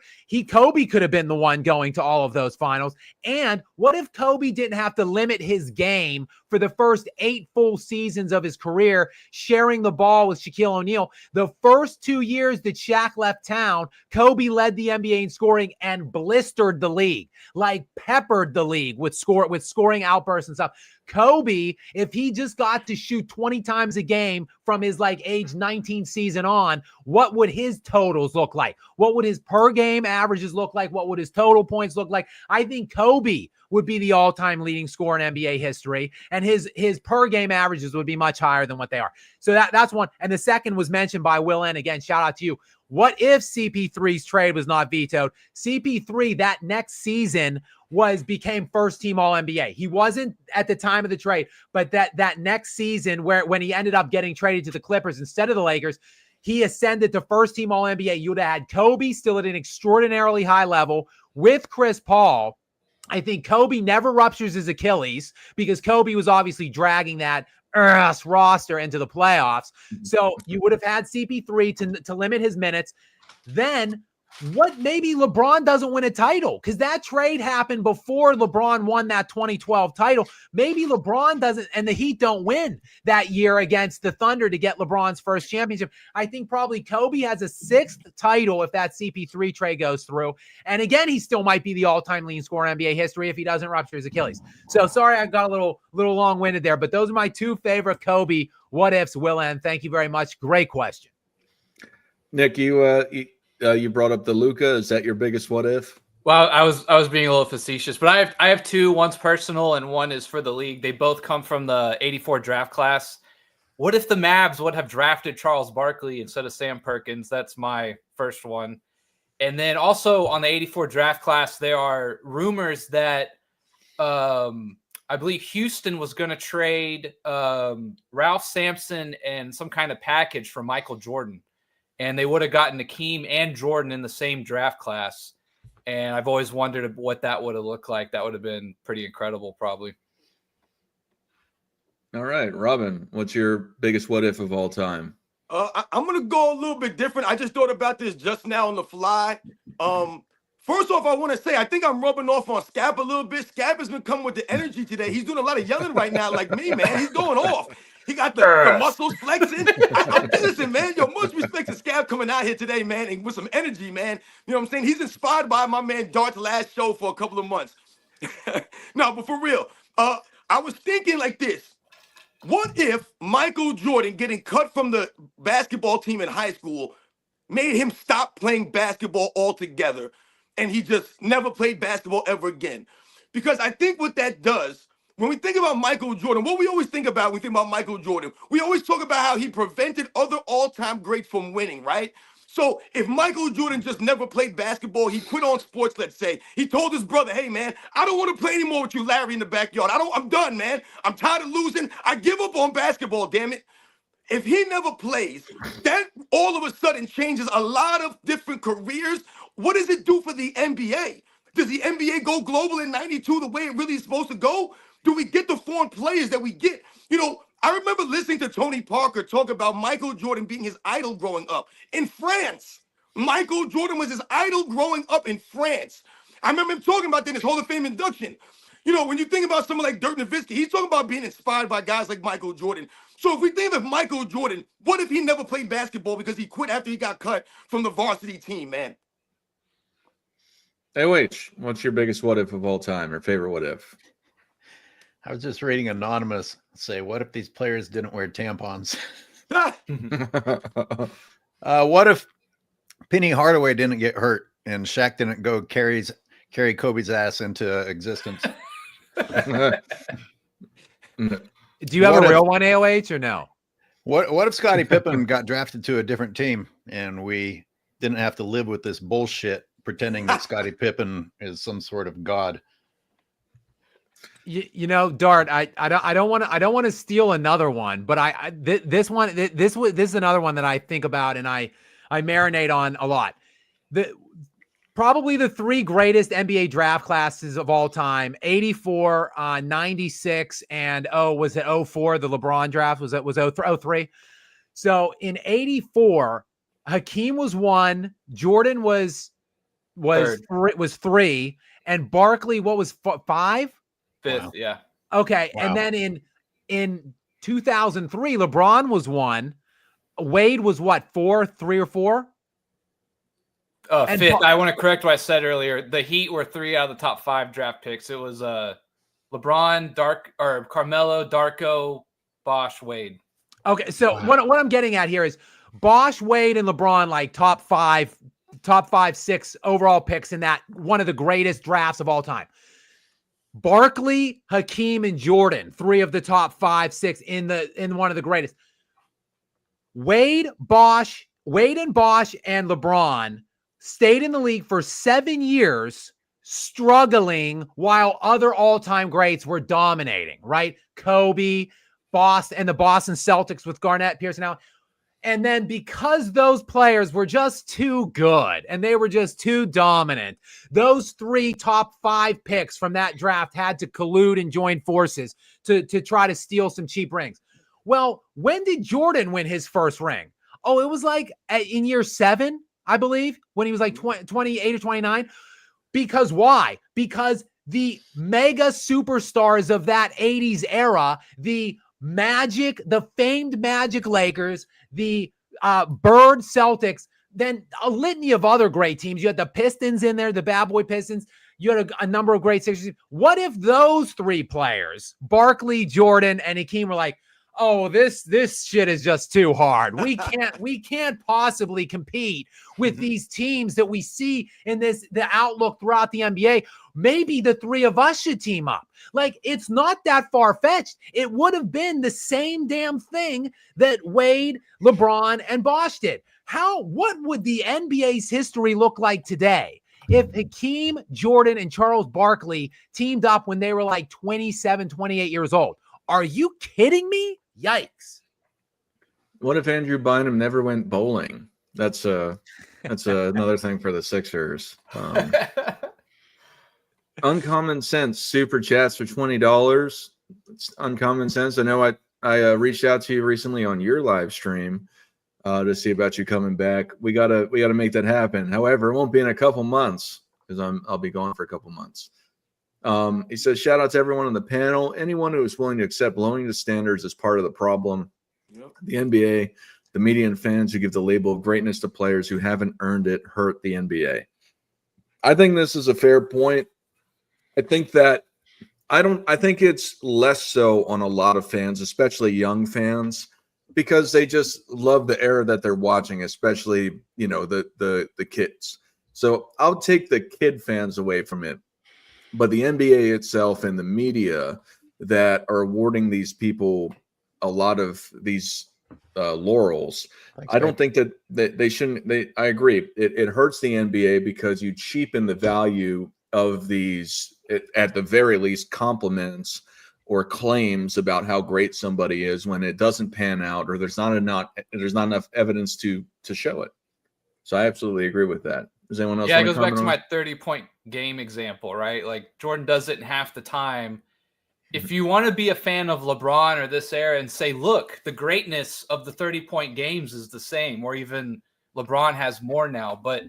Kobe could have been the one going to all of those finals. And what if Kobe didn't have to limit his game for the first 8 full seasons of his career, sharing the ball with Shaquille O'Neal? The first 2 years that Shaq left town, Kobe led the NBA in scoring and blistered the league, like peppered the league with scoring outbursts and stuff. Kobe, if he just got to shoot 20 times a game from his like age 19 season on, what would his totals look like? What would his per game averages look like? What would his total points look like? I think Kobe would be the all-time leading scorer in NBA history, and his per game averages would be much higher than what they are. So that's one. And the second was mentioned by Will N. Again, shout out to you. What if CP3's trade was not vetoed? CP3 that next season became first team All NBA. He wasn't at the time of the trade, but that next season when he ended up getting traded to the Clippers instead of the Lakers, he ascended to first team All NBA. You'd have had Kobe still at an extraordinarily high level with Chris Paul. I think Kobe never ruptures his Achilles because Kobe was obviously dragging that roster into the playoffs. So you would have had CP3 to limit his minutes. Then maybe LeBron doesn't win a title because that trade happened before LeBron won that 2012 title. Maybe LeBron doesn't, and the Heat don't win that year against the Thunder to get LeBron's first championship. I think probably Kobe has a 6th title if that CP3 trade goes through. And again, he still might be the all-time leading scorer in NBA history if he doesn't rupture his Achilles. So sorry, I got a little long-winded there, but those are my 2 favorite Kobe what ifs. Will N, thank you very much. Great question. Nick, you brought up the Luca. Is that your biggest what if? Well, I was being a little facetious, but I have 2. One's personal and one is for the league. They both come from the '84 draft class. What if the Mavs would have drafted Charles Barkley instead of Sam Perkins? That's my first one. And then also on the '84 draft class, there are rumors that I believe Houston was going to trade Ralph Sampson and some kind of package for Michael Jordan. And they would have gotten Akeem and Jordan in the same draft class. And I've always wondered what that would have looked like. That would have been pretty incredible, probably. All right, Robin, what's your biggest what if of all time? I'm gonna go a little bit different. I just thought about this just now on the fly. First off, I want to say I think I'm rubbing off on Scap a little bit. Scap has been coming with the energy today. He's doing a lot of yelling right now, like me, man. He's going off. He got the muscles flexing. Listen, man, yo, much respect to Scap coming out here today, man, and with some energy, man. You know what I'm saying? He's inspired by my man Dart's last show for a couple of months. No, but for real, I was thinking like this. What if Michael Jordan getting cut from the basketball team in high school made him stop playing basketball altogether and he just never played basketball ever again? Because I think what that does, when we think about Michael Jordan, what we always think about when we think about Michael Jordan, we always talk about how he prevented other all-time greats from winning, right? So if Michael Jordan just never played basketball, he quit on sports, let's say. He told his brother, hey, man, I don't want to play anymore with you, Larry, in the backyard. I'm done, man. I'm tired of losing. I give up on basketball, damn it. If he never plays, that all of a sudden changes a lot of different careers. What does it do for the NBA? Does the NBA go global in 92 the way it really is supposed to go? Do we get the foreign players that we get? You know, I remember listening to Tony Parker talk about Michael Jordan being his idol growing up in France. Michael Jordan was his idol growing up in France. I remember him talking about that in his Hall of Fame induction. You know, when you think about someone like Dirk Nowitzki, he's talking about being inspired by guys like Michael Jordan. So if we think of Michael Jordan, what if he never played basketball because he quit after he got cut from the varsity team, man? AOH, what's your biggest what if of all time or favorite what if? I was just reading Anonymous say, what if these players didn't wear tampons? What if Penny Hardaway didn't get hurt and Shaq didn't go carry Kobe's ass into existence? Do you have a real one, AOH, or no? What if Scottie Pippen got drafted to a different team and we didn't have to live with this bullshit pretending that Scottie Pippen is some sort of god? You know, Dart, I don't want to steal another one, but this is another one that I think about and I marinate on a lot. Probably the three greatest NBA draft classes of all time: 84, 96, and was it 04? The LeBron draft was 03. So in 84, Hakeem was 1, Jordan was 3, and Barkley was 5. 5th, Wow. yeah. Okay, Wow. and then in 2003, LeBron was 1. Wade was what, 3 or 4? And 5th. I want to correct what I said earlier. The Heat were 3 out of the top 5 draft picks. It was LeBron, Carmelo, Darko, Bosh, Wade. Okay, so what I'm getting at here is Bosh, Wade, and LeBron, like top 5, 6 overall picks in that one of the greatest drafts of all time. Barkley, Hakeem, and Jordan, 3 of the top 5, 6 in one of the greatest. Wade, and Bosh, and LeBron stayed in the league for 7 years, struggling while other all-time greats were dominating, right? Kobe, Boston, and the Boston Celtics with Garnett, Pierce, and Allen. And then because those players were just too good and they were just too dominant, those 3 top 5 picks from that draft had to collude and join forces to try to steal some cheap rings. Well, when did Jordan win his first ring? Oh, it was like in year 7, I believe, when he was like 28 or 29. Because why? Because the mega superstars of that 80s era, the Magic, the famed Magic Lakers, the Bird Celtics, then a litany of other great teams. You had the Pistons in there, the Bad Boy Pistons. You had a number of great Sixers. What if those 3 players, Barkley, Jordan, and Hakeem, were like, oh, this shit is just too hard. We can't possibly compete with these teams that we see in the outlook throughout the NBA. Maybe the 3 of us should team up. Like, it's not that far-fetched. It would have been the same damn thing that Wade, LeBron, and Bosh did. What would the NBA's history look like today if Hakeem, Jordan, and Charles Barkley teamed up when they were like 27, 28 years old? Are you kidding me? Yikes. What if Andrew Bynum never went bowling? That's That's another thing for the Sixers. Uncommon Sense super chats for $20. It's Uncommon Sense. I know I reached out to you recently on your live stream to see about you coming back. We gotta make that happen. However, it won't be in a couple months because I'll be gone for a couple months. He says, shout out to everyone on the panel. Anyone who is willing to accept lowering the standards is part of the problem. Yep. The NBA, the media and fans who give the label of greatness to players who haven't earned it hurt the NBA. I think this is a fair point. I think it's less so on a lot of fans, especially young fans, because they just love the era that they're watching, especially, the kids. So I'll take the kid fans away from it. But the NBA itself and the media that are awarding these people a lot of these laurels, I don't think that they shouldn't. I agree. It hurts the NBA because you cheapen the value of these, at the very least, compliments or claims about how great somebody is when it doesn't pan out or there's not enough evidence to show it. So I absolutely agree with that. Does anyone else? Yeah, it goes back to my 30-point game example, right? Like Jordan does it in half the time. If you want to be a fan of LeBron or this era and say, look, the greatness of the 30-point games is the same, or even LeBron has more now. But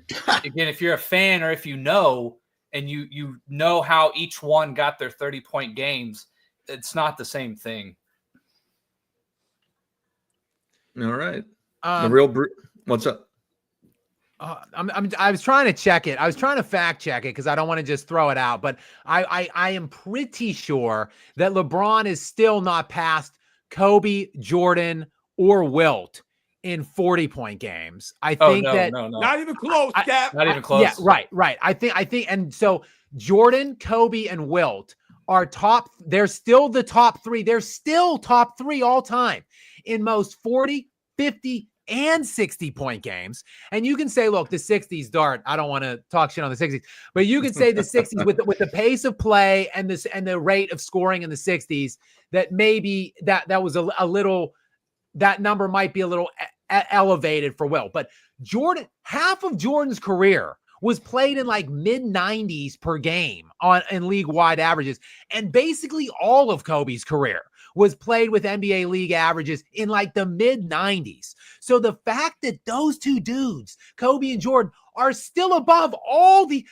again, if you're a fan or if you know, and you know how each one got their 30-point games, it's not the same thing. All right. What's up? I was trying to check it. I was trying to fact check it because I don't want to just throw it out. But I am pretty sure that LeBron is still not past Kobe, Jordan, or Wilt in 40-point games. I think no. Not even close, Cap. Not even close. Yeah, right. I think, and so Jordan, Kobe, and Wilt are top. They're still the top three. They're still top three all time in most 40, 50, and 60-point games. And you can say, look, the 60s, Dart, I don't want to talk shit on the 60s, but you can say the 60s with the pace of play and the rate of scoring in the 60s, that maybe that was a little, that number might be a little elevated for Will. But Jordan, half of Jordan's career was played in like mid-90s per game in league-wide averages. And basically all of Kobe's career was played with NBA league averages in like the mid-90s. So the fact that those two dudes, Kobe and Jordan, are still above all the...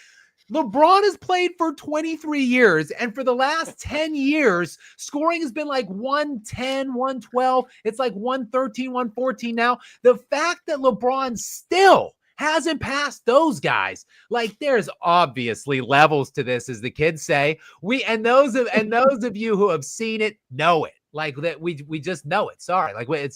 LeBron has played for 23 years, and for the last 10 years, scoring has been like 110, 112. It's like 113, 114 now. The fact that LeBron still hasn't passed those guys, like there's obviously levels to this, as the kids say. Those of you who have seen it know it. Like that, we just know it. Sorry, like we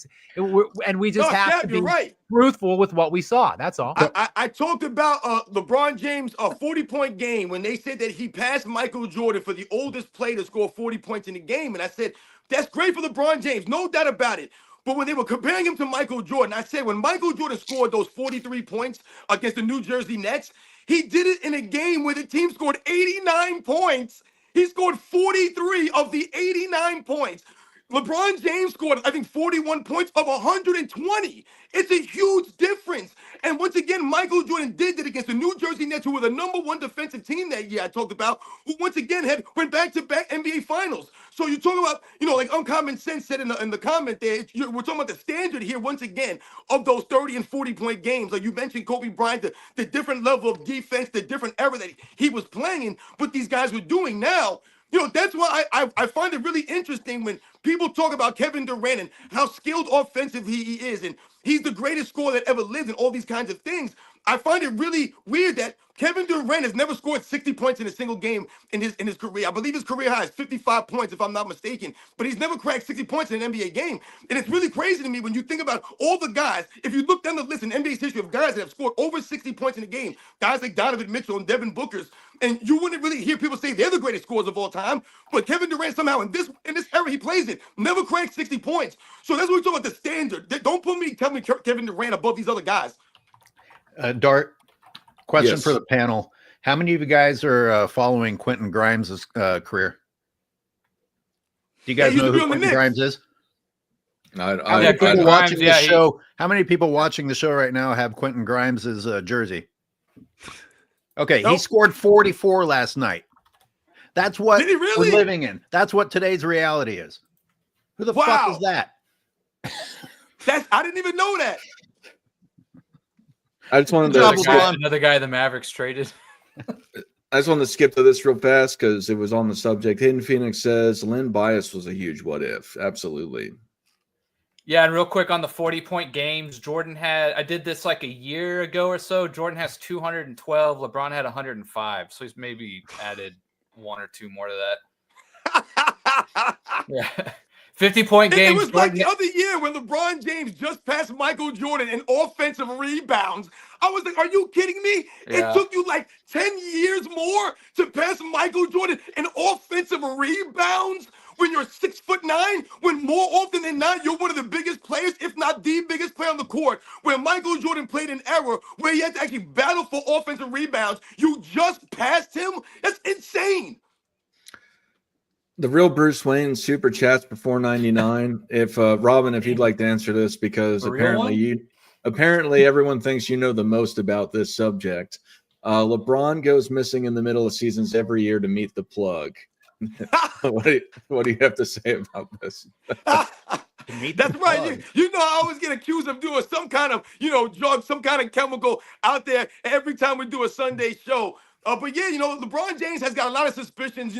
just have to be truthful with what we saw. That's all. I talked about LeBron James' 40-point game when they said that he passed Michael Jordan for the oldest player to score 40 points in a game, and I said that's great for LeBron James, no doubt about it. But when they were comparing him to Michael Jordan, I said when Michael Jordan scored those 43 points against the New Jersey Nets, he did it in a game where the team scored 89 points. He scored 43 of the 89 points. LeBron James scored, I think, 41 points of 120. It's a huge difference. And once again, Michael Jordan did that against the New Jersey Nets, who were the #1 defensive team that year I talked about, who once again went back-to-back NBA Finals. So you talk about, like Uncommon Sense said in the comment there, we're talking about the standard here, once again, of those 30 and 40-point games. Like you mentioned Kobe Bryant, the different level of defense, the different era that he was playing in, what these guys were doing now. That's why I find it really interesting when people talk about Kevin Durant and how skilled offensively he is, and he's the greatest scorer that ever lived, and all these kinds of things. I find it really weird that Kevin Durant has never scored 60 points in a single game in his career. I believe his career high is 55 points, if I'm not mistaken, but he's never cracked 60 points in an NBA game. And it's really crazy to me when you think about all the guys. If you look down the list in NBA's history of guys that have scored over 60 points in a game, guys like Donovan Mitchell and Devin Booker's, and you wouldn't really hear people say they're the greatest scorers of all time, but Kevin Durant somehow in this era he plays it, never cracked 60 points. So that's what we're talking about, the standard. Don't tell me Kevin Durant above these other guys. Dart, question Yes. for the panel. How many of you guys are following Quentin Grimes' career? Do you guys know who Quentin Grimes is? How many people Quentin watching Grimes, the show? How many people watching the show right now have Quentin Grimes' jersey? Okay, Nope. he scored 44 last night. That's what Did he really? we're living in. That's what today's reality is. Who the fuck Wow. is that? I didn't even know that. I just wanted Good job, to LeBron. Another guy the Mavericks traded. I just wanted to skip to this real fast because it was on the subject. Hayden Phoenix says Lynn Bias was a huge what if. Absolutely. Yeah, and real quick on the 40-point games, Jordan had, I did this like a year ago or so. Jordan has 212. LeBron had 105. So he's maybe added one or two more to that. Yeah. 50-point It games. was like the other year when LeBron James just passed Michael Jordan in offensive rebounds. I was like, are you kidding me? Yeah. It took you like 10 years more to pass Michael Jordan in offensive rebounds when you're 6'9", when more often than not, you're one of the biggest players, if not the biggest player on the court. When Michael Jordan played an era where he had to actually battle for offensive rebounds, you just passed him? That's insane. The real Bruce Wayne super chats for $4.99. If Robin, if you'd like to answer this, because apparently everyone thinks you know the most about this subject. LeBron goes missing in the middle of seasons every year to meet the plug. What do you have to say about this? That's right. You know, I always get accused of doing some kind of, drug, some kind of chemical out there every time we do a Sunday show. But yeah, LeBron James has got a lot of suspicions,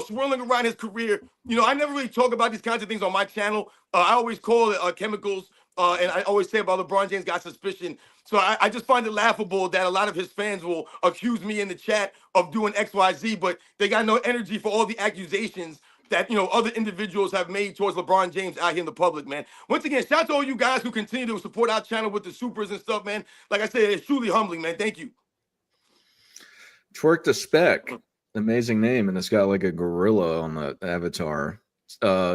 swirling around his career. I never really talk about these kinds of things on my channel. I always call it chemicals. And I always say about LeBron James got suspicion. So I just find it laughable that a lot of his fans will accuse me in the chat of doing X, Y, Z, but they got no energy for all the accusations that, other individuals have made towards LeBron James out here in the public, man. Once again, shout out to all you guys who continue to support our channel with the supers and stuff, man. Like I said, it's truly humbling, man. Thank you. Twerk the Spec, amazing name, and it's got like a gorilla on the avatar.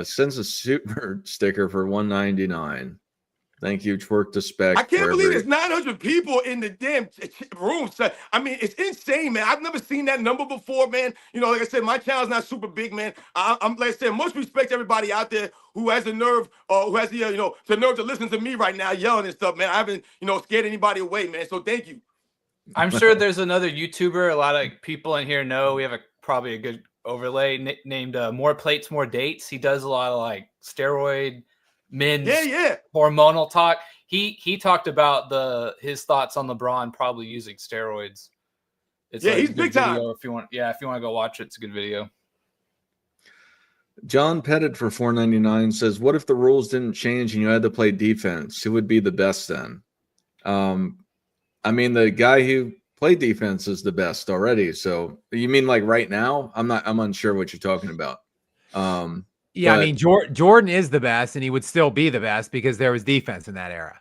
Sends a super sticker for $1.99. Thank you, Twerk the Spec. I can't believe there's 900 people in the damn room. So, I mean, it's insane, man. I've never seen that number before, man. Like I said, my channel's not super big, man. I'm like I said, much respect to everybody out there who has the nerve, who has the the nerve to listen to me right now yelling and stuff, man. I haven't scared anybody away, man. So thank you. I'm sure there's another YouTuber. A lot of people in here know we have probably a good overlay named More Plates, More Dates. He does a lot of like steroid men's hormonal talk. He talked about his thoughts on LeBron probably using steroids. He's big time. If you want to go watch it, it's a good video. John Pettit for $4.99 says, "What if the rules didn't change and you had to play defense? Who would be the best then?" I mean, the guy who played defense is the best already. So you mean like right now? I'm unsure what you're talking about. Yeah, I mean, Jordan is the best, and he would still be the best because there was defense in that era.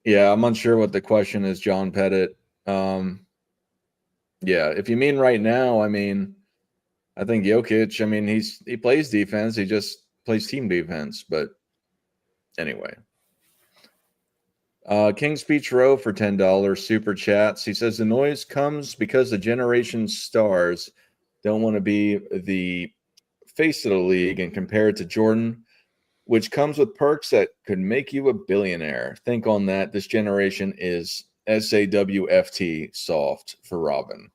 Yeah, I'm unsure what the question is, John Pettit. Yeah, if you mean right now, I mean, I think Jokic, I mean, he plays defense. He just plays team defense. But anyway. King's Beach Row for $10 super chats. He says the noise comes because the generation stars don't want to be the face of the league and compare it to Jordan, which comes with perks that could make you a billionaire. Think on that. This generation is SAWFT soft for Robin.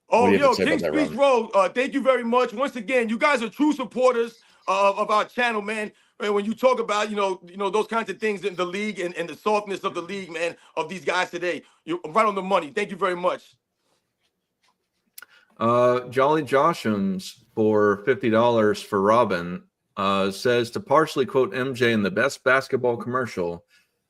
Oh, yo, King's Beach Row, thank you very much. Once again, you guys are true supporters of our channel, man. And when you talk about, those kinds of things in the league and the softness of the league, man, of these guys today, you're right on the money. Thank you very much. Jolly Joshams for $50 for Robin says, to partially quote MJ in the best basketball commercial,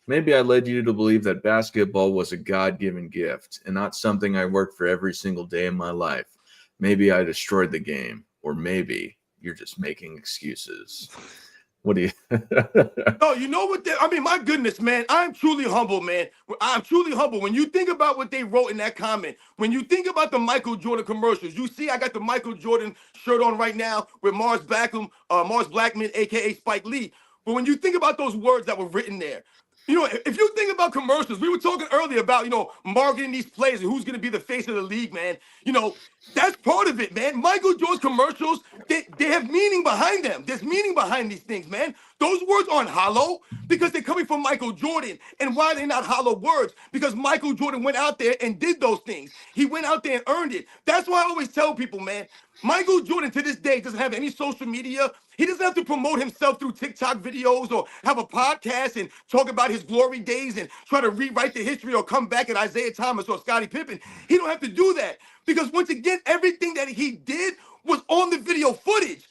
maybe I led you to believe that basketball was a God-given gift and not something I worked for every single day of my life. Maybe I destroyed the game, or maybe you're just making excuses. What do you? No, you know what? I mean, my goodness, man, I'm truly humble, man. I'm truly humble. When you think about what they wrote in that comment, when you think about the Michael Jordan commercials, you see I got the Michael Jordan shirt on right now with Mars Blackman, aka Spike Lee. But when you think about those words that were written there, if you think about commercials, we were talking earlier about, marketing these players and who's going to be the face of the league, man. That's part of it, man. Michael Jordan's commercials, they have meaning behind them. There's meaning behind these things, man. Those words aren't hollow because they're coming from Michael Jordan. And why are they not hollow words? Because Michael Jordan went out there and did those things. He went out there and earned it. That's why I always tell people, man, Michael Jordan to this day doesn't have any social media. He doesn't have to promote himself through TikTok videos or have a podcast and talk about his glory days and try to rewrite the history or come back at Isaiah Thomas or Scottie Pippen. He don't have to do that because once again, everything that he did was on the video footage.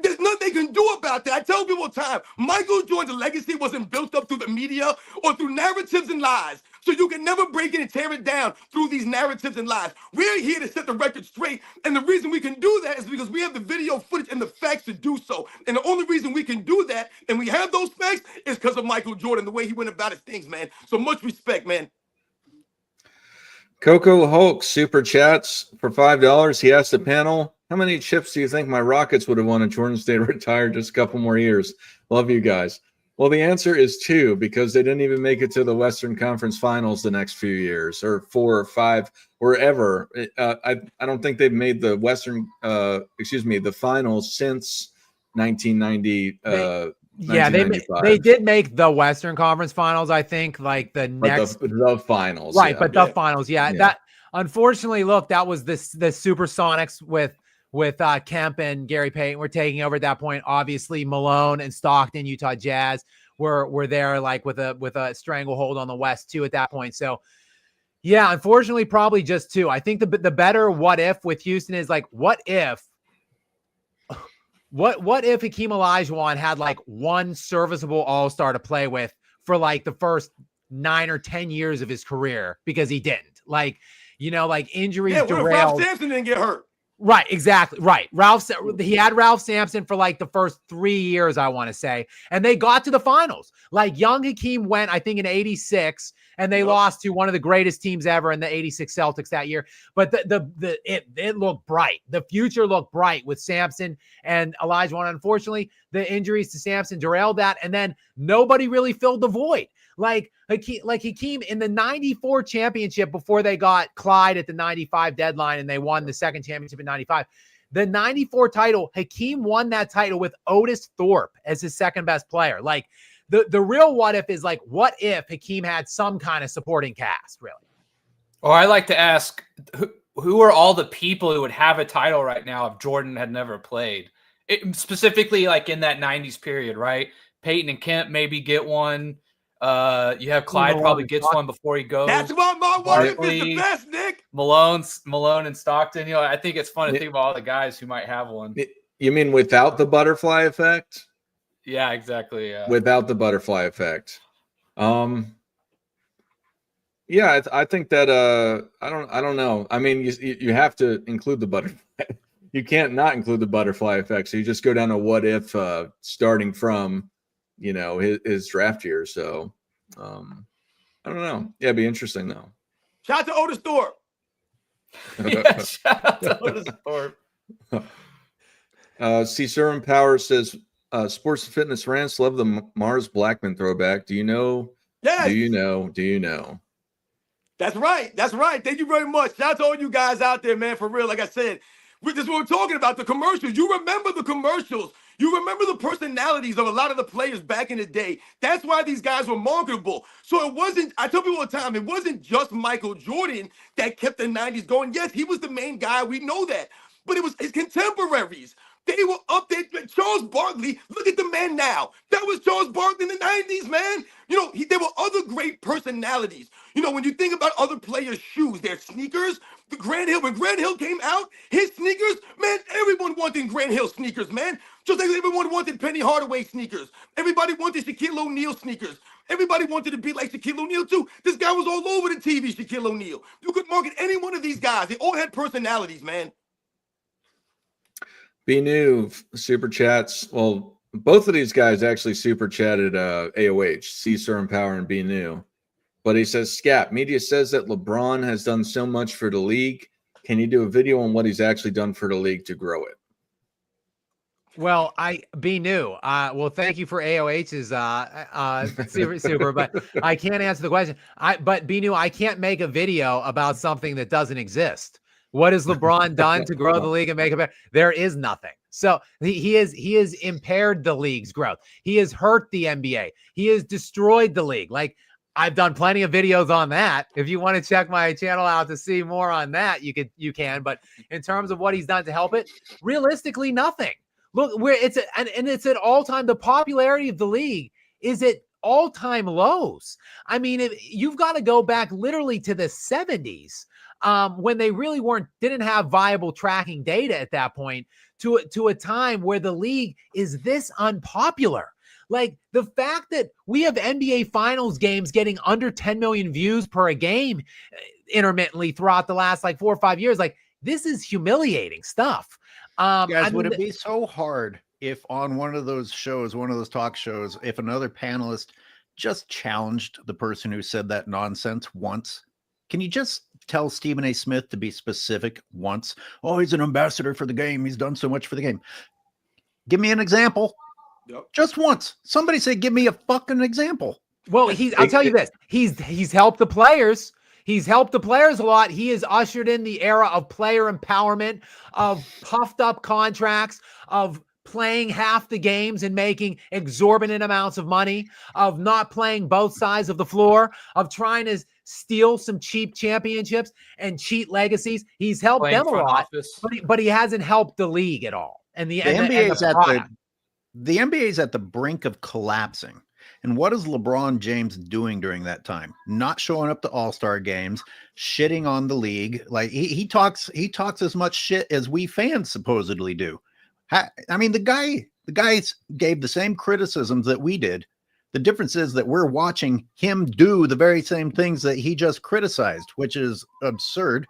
There's nothing they can do about that. I tell people all the time, Michael Jordan's legacy wasn't built up through the media or through narratives and lies. So you can never break it and tear it down through these narratives and lies. We're here to set the record straight. And the reason we can do that is because we have the video footage and the facts to do so. And the only reason we can do that and we have those facts is because of Michael Jordan, the way he went about his things, man. So much respect, man. Coco Hulk super chats for $5. He asked the panel, how many chips do you think my Rockets would have won if Jordan stayed retired just a couple more years? Love you guys. Well, the answer is 2 because they didn't even make it to the Western Conference Finals the next few years, or 4 or 5, wherever. I don't think they've made the the finals since 1990. They did make the Western Conference Finals, I think, like the next the finals, right? yeah. But the finals, that unfortunately, look, that was the Supersonics with Kemp and Gary Payton were taking over at that point. Obviously, Malone and Stockton, Utah Jazz were there, like with a stranglehold on the West too at that point. So, yeah, unfortunately, probably just 2. I think the better what if with Houston is like, what if Hakeem Olajuwon had like one serviceable all-star to play with for like the first 9 or 10 years of his career, because he didn't. Like injuries derailed. What if Ralph Sampson didn't get hurt? Right, exactly. Right. He had Ralph Sampson for like the first 3 years, I want to say. And they got to the finals. Like young Hakeem went, I think, in 86, and they lost to one of the greatest teams ever in the 86 Celtics that year. But it looked bright. The future looked bright with Sampson and Olajuwon. Unfortunately, the injuries to Sampson derailed that. And then nobody really filled the void. Like Hakeem in the 94 championship before they got Clyde at the 95 deadline and they won the second championship in 95. The 94 title, Hakeem won that title with Otis Thorpe as his second best player. Like the real what if is like, what if Hakeem had some kind of supporting cast, really? Or I like to ask, who are all the people who would have a title right now if Jordan had never played? Specifically like in that 90s period, right? Peyton and Kemp maybe get one. You have Clyde probably gets one before he goes. That's why my wife is the best, Nick. Malone and Stockton. I think it's fun to think about all the guys who might have one. You mean without the butterfly effect? Yeah, exactly. Yeah. Without the butterfly effect. Yeah, I think that I don't know. I mean, you have to include the butterfly. You can't not include the butterfly effect. So you just go down to what if starting from his draft year. So I don't know. Yeah, it'd be interesting though. Shout out to Otis Thorpe. Yeah, shout out to Otis Thorpe. Serum Power says sports and fitness rants, love the Mars Blackman throwback. Do you know? Yes. Do you know? That's right. Thank you very much. Shout out to all you guys out there, man, for real. Like I said, this is what we're talking about, the commercials. You remember the commercials. You remember the personalities of a lot of the players back in the day. That's why these guys were marketable. So it wasn't, I tell people all the time, it wasn't just Michael Jordan that kept the 90s going. Yes, he was the main guy. We know that. But it was his contemporaries. They were up there. Charles Barkley, look at the man now. That was Charles Barkley in the 90s, man. There were other great personalities. When you think about other players' shoes, their sneakers, when Grant Hill came out, his sneakers, man, everyone wanted Grant Hill sneakers, man. Just like everyone wanted Penny Hardaway sneakers. Everybody wanted Shaquille O'Neal sneakers. Everybody wanted to be like Shaquille O'Neal too. This guy was all over the TV, Shaquille O'Neal. You could market any one of these guys. They all had personalities, man. Be new super chats. Well, both of these guys actually super chatted AOH, Caesar and Power and Be New. But he says, Scap, media says that LeBron has done so much for the league. Can you do a video on what he's actually done for the league to grow it? Well, be new. Well, thank you for AOH's super, but I can't answer the question. But be new. I can't make a video about something that doesn't exist. What has LeBron done to grow the league and make it better? There is nothing. So he has impaired the league's growth. He has hurt the NBA. He has destroyed the league. Like, I've done plenty of videos on that. If you want to check my channel out to see more on that, you can. But in terms of what he's done to help it, realistically, nothing. Look, it's at all-time. The popularity of the league is at all-time lows. I mean, you've got to go back literally to the 70s when they really didn't have viable tracking data at that point to a time where the league is this unpopular. Like, the fact that we have NBA Finals games getting under 10 million views per game intermittently throughout the last 4 or 5 years, this is humiliating stuff. Guys, would it be so hard if on one of those shows, one of those talk shows, if another panelist just challenged the person who said that nonsense once? Can you just tell Stephen A. Smith to be specific once? Oh, he's an ambassador for the game. He's done so much for the game. Give me an example. Yep. Just once. Somebody say, give me a fucking example. Well, I'll tell you this. He's helped the players. He's helped the players a lot. He has ushered in the era of player empowerment, of puffed up contracts, of playing half the games and making exorbitant amounts of money, of not playing both sides of the floor, of trying to steal some cheap championships and cheat legacies. He's helped them a lot, but he hasn't helped the league at all. And the NBA is at the brink of collapsing. And what is LeBron James doing during that time? Not showing up to All-Star games, shitting on the league. Like, he talks as much shit as we fans supposedly do. I mean, the guy gave the same criticisms that we did. The difference is that we're watching him do the very same things that he just criticized, which is absurd.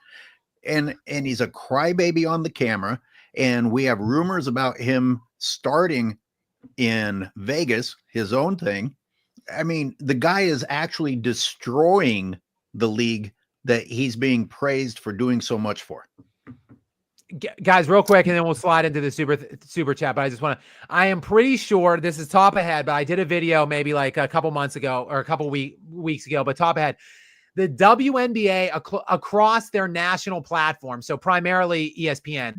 And he's a crybaby on the camera. And we have rumors about him starting in Vegas, his own thing. I mean, the guy is actually destroying the league that he's being praised for doing so much for. Guys, real quick, and then we'll slide into the super chat. But I am pretty sure this is top ahead, but I did a video maybe a couple months ago or a couple weeks ago, but top ahead. The WNBA across their national platform, so primarily ESPN,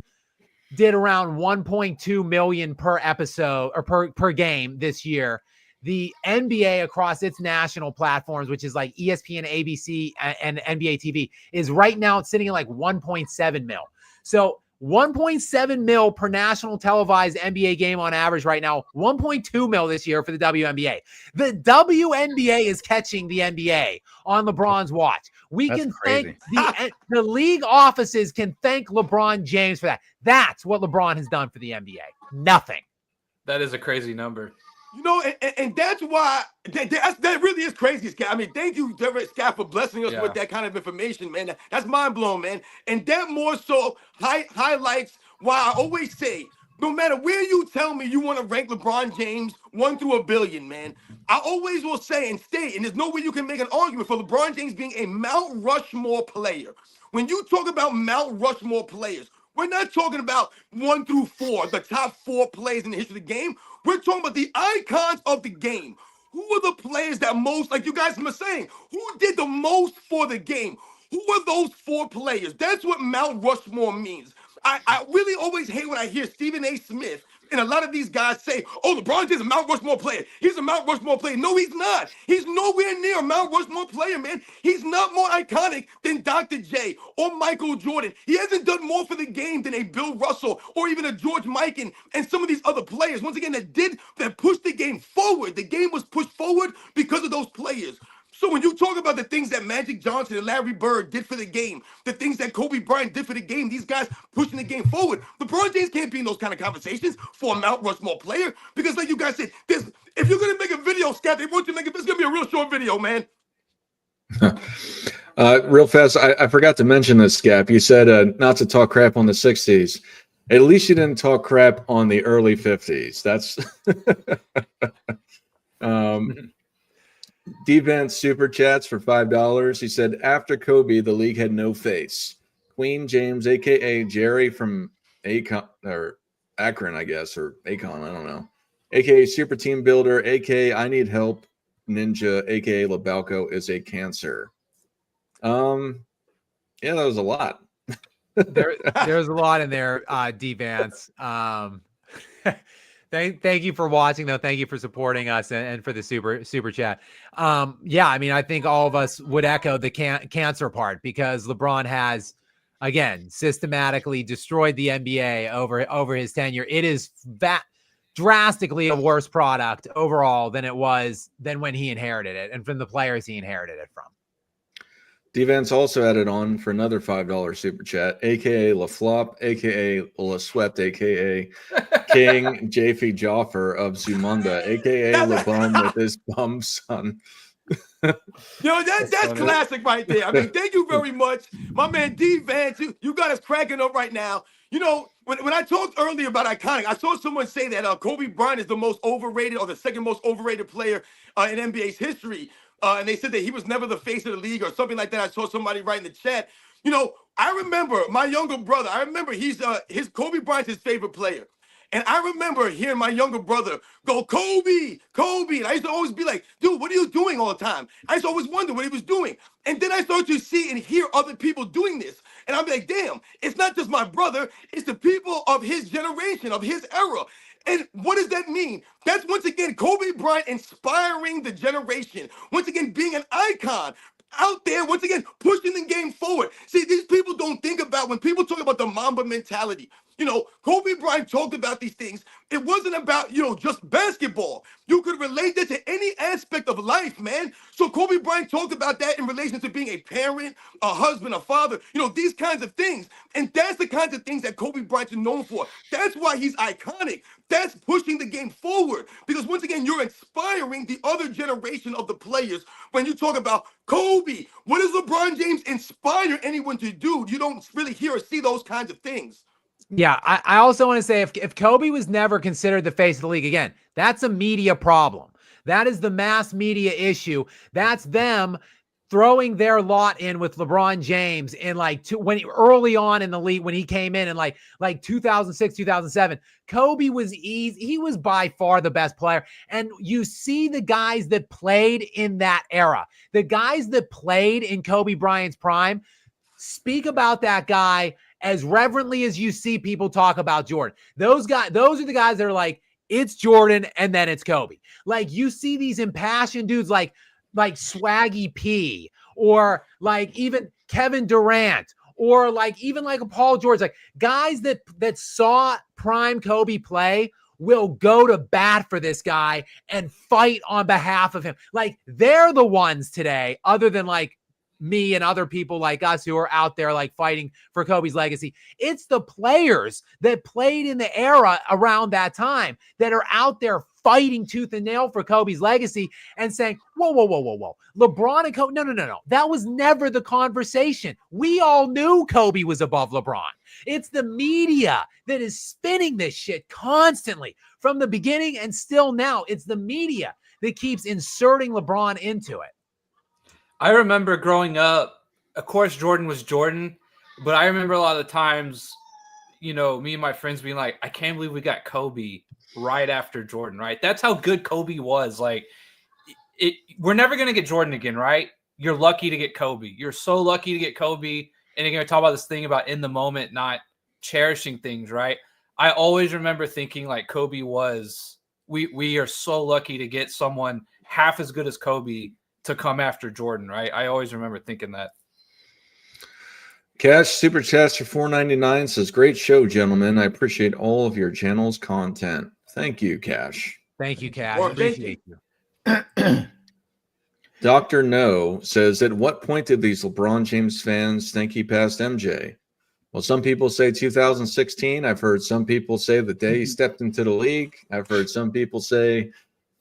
did around 1.2 million per episode or per game this year. The NBA across its national platforms, which is like ESPN, ABC, and NBA TV, is right now sitting at 1.7 mil. So 1.7 mil per national televised NBA game on average right now, 1.2 mil this year for the WNBA. The WNBA is catching the NBA on LeBron's watch. That's crazy. Thank the league offices can thank LeBron James for that. That's what LeBron has done for the NBA. Nothing. That is a crazy number. You know, and that's why that really is crazy, Scott. I mean, thank you, Scott, for blessing us with that kind of information, man. That's mind blowing, man. And that more so highlights why I always say, no matter where you tell me you want to rank LeBron James 1 through a billion, man, I always will say and state, and there's no way you can make an argument for LeBron James being a Mount Rushmore player. When you talk about Mount Rushmore players, we're not talking about 1 through 4, the top 4 players in the history of the game. We're talking about the icons of the game. Who are the players that most, like you guys were saying, who did the most for the game? Who are those 4 players? That's what Mount Rushmore means. I really always hate when I hear Stephen A. Smith and a lot of these guys say, oh, LeBron James is a Mount Rushmore player. He's a Mount Rushmore player. No, he's not. He's nowhere near a Mount Rushmore player, man. He's not more iconic than Dr. J or Michael Jordan. He hasn't done more for the game than a Bill Russell or even a George Mikan and some of these other players. Once again, that pushed the game forward. The game was pushed forward because of those players. So when you talk about the things that Magic Johnson and Larry Bird did for the game, the things that Kobe Bryant did for the game, these guys pushing the game forward, LeBron James can't be in those kind of conversations for a Mount Rushmore player because, like you guys said, if you're going to make a video, Scott, they want you to make it. It's going to be a real short video, man. Real fast, I forgot to mention this, Scap. You said not to talk crap on the 60s. At least you didn't talk crap on the early 50s. That's D-Vance super chats for $5. He said, after Kobe, the league had no face. Queen James, a.k.a. Jerry from Akron, I guess, or Akon, I don't know. AKA Super Team Builder, AKA I Need Help Ninja, AKA Labalco is a cancer. Yeah, that was a lot. There's a lot in there, D Vance. Thank you for watching, though. Thank you for supporting us and for the super chat. Yeah, I mean, I think all of us would echo the cancer part, because LeBron has, again, systematically destroyed the NBA over his tenure. It is that drastically a worse product overall than when he inherited it, and from the players he inherited it from. D-Vance also added on for another $5 super chat, aka LaFlop, aka LaSwept, aka King Jafi Joffer of Zumunda, aka LeBum with his bum son. Yo, that's classic right there. I mean, thank you very much. My man D Vance, you got us cracking up right now. You know, when I talked earlier about iconic, I saw someone say that Kobe Bryant is the most overrated, or the second most overrated player in NBA's history. And they said that he was never the face of the league or something like that. I saw somebody write in the chat. You know, I remember my younger brother. I remember his Kobe Bryant's his favorite player. And I remember hearing my younger brother go, Kobe, Kobe. And I used to always be like, dude, what are you doing all the time? I used to always wonder what he was doing. And then I started to see and hear other people doing this. And I'm like, damn, it's not just my brother. It's the people of his generation, of his era. And what does that mean? That's, once again, Kobe Bryant inspiring the generation. Once again, being an icon out there, once again, pushing the game forward. See, these people don't think about, when people talk about the Mamba mentality, you know, Kobe Bryant talked about these things. It wasn't about, you know, just basketball. You could relate that to any aspect of life, man. So Kobe Bryant talked about that in relation to being a parent, a husband, a father, you know, these kinds of things. And that's the kinds of things that Kobe Bryant is known for. That's why he's iconic. That's pushing the game forward. Because once again, you're inspiring the other generation of the players. When you talk about Kobe, what does LeBron James inspire anyone to do? You don't really hear or see those kinds of things. Yeah, I also want to say, if Kobe was never considered the face of the league, again, that's a media problem. That is the mass media issue. That's them throwing their lot in with LeBron James in early on in the league, when he came in like 2006, 2007. Kobe was easy. He was by far the best player. And you see the guys that played in that era, the guys that played in Kobe Bryant's prime, speak about that guy as reverently as you see people talk about Jordan. Those are the guys that are like, it's Jordan and then it's Kobe. Like, you see these impassioned dudes like Swaggy P, or like even Kevin Durant, or like even like a Paul George, like guys that saw prime Kobe play will go to bat for this guy and fight on behalf of him. Like, they're the ones today, other than like me and other people like us who are out there like fighting for Kobe's legacy. It's the players that played in the era around that time that are out there fighting tooth and nail for Kobe's legacy and saying, whoa. LeBron and Kobe, no. That was never the conversation. We all knew Kobe was above LeBron. It's the media that is spinning this shit constantly from the beginning and still now. It's the media that keeps inserting LeBron into it. I remember growing up, of course, Jordan was Jordan, but I remember a lot of the times, you know, me and my friends being like, I can't believe we got Kobe right after Jordan, right? That's how good Kobe was. Like, we're never going to get Jordan again, right? You're lucky to get Kobe. You're so lucky to get Kobe. And you're going to talk about this thing about in the moment, not cherishing things, right? I always remember thinking like Kobe was, we are so lucky to get someone half as good as Kobe to come after Jordan, right? I always remember thinking that. Cash Super Chats for $4.99 says, great show, gentlemen. I appreciate all of your channel's content. Thank you, Cash. Thank you, Cash. Well, Appreciate you. Dr. No says, at what point did these LeBron James fans think he passed MJ? Well, some people say 2016. I've heard some people say the day he stepped into the league. I've heard some people say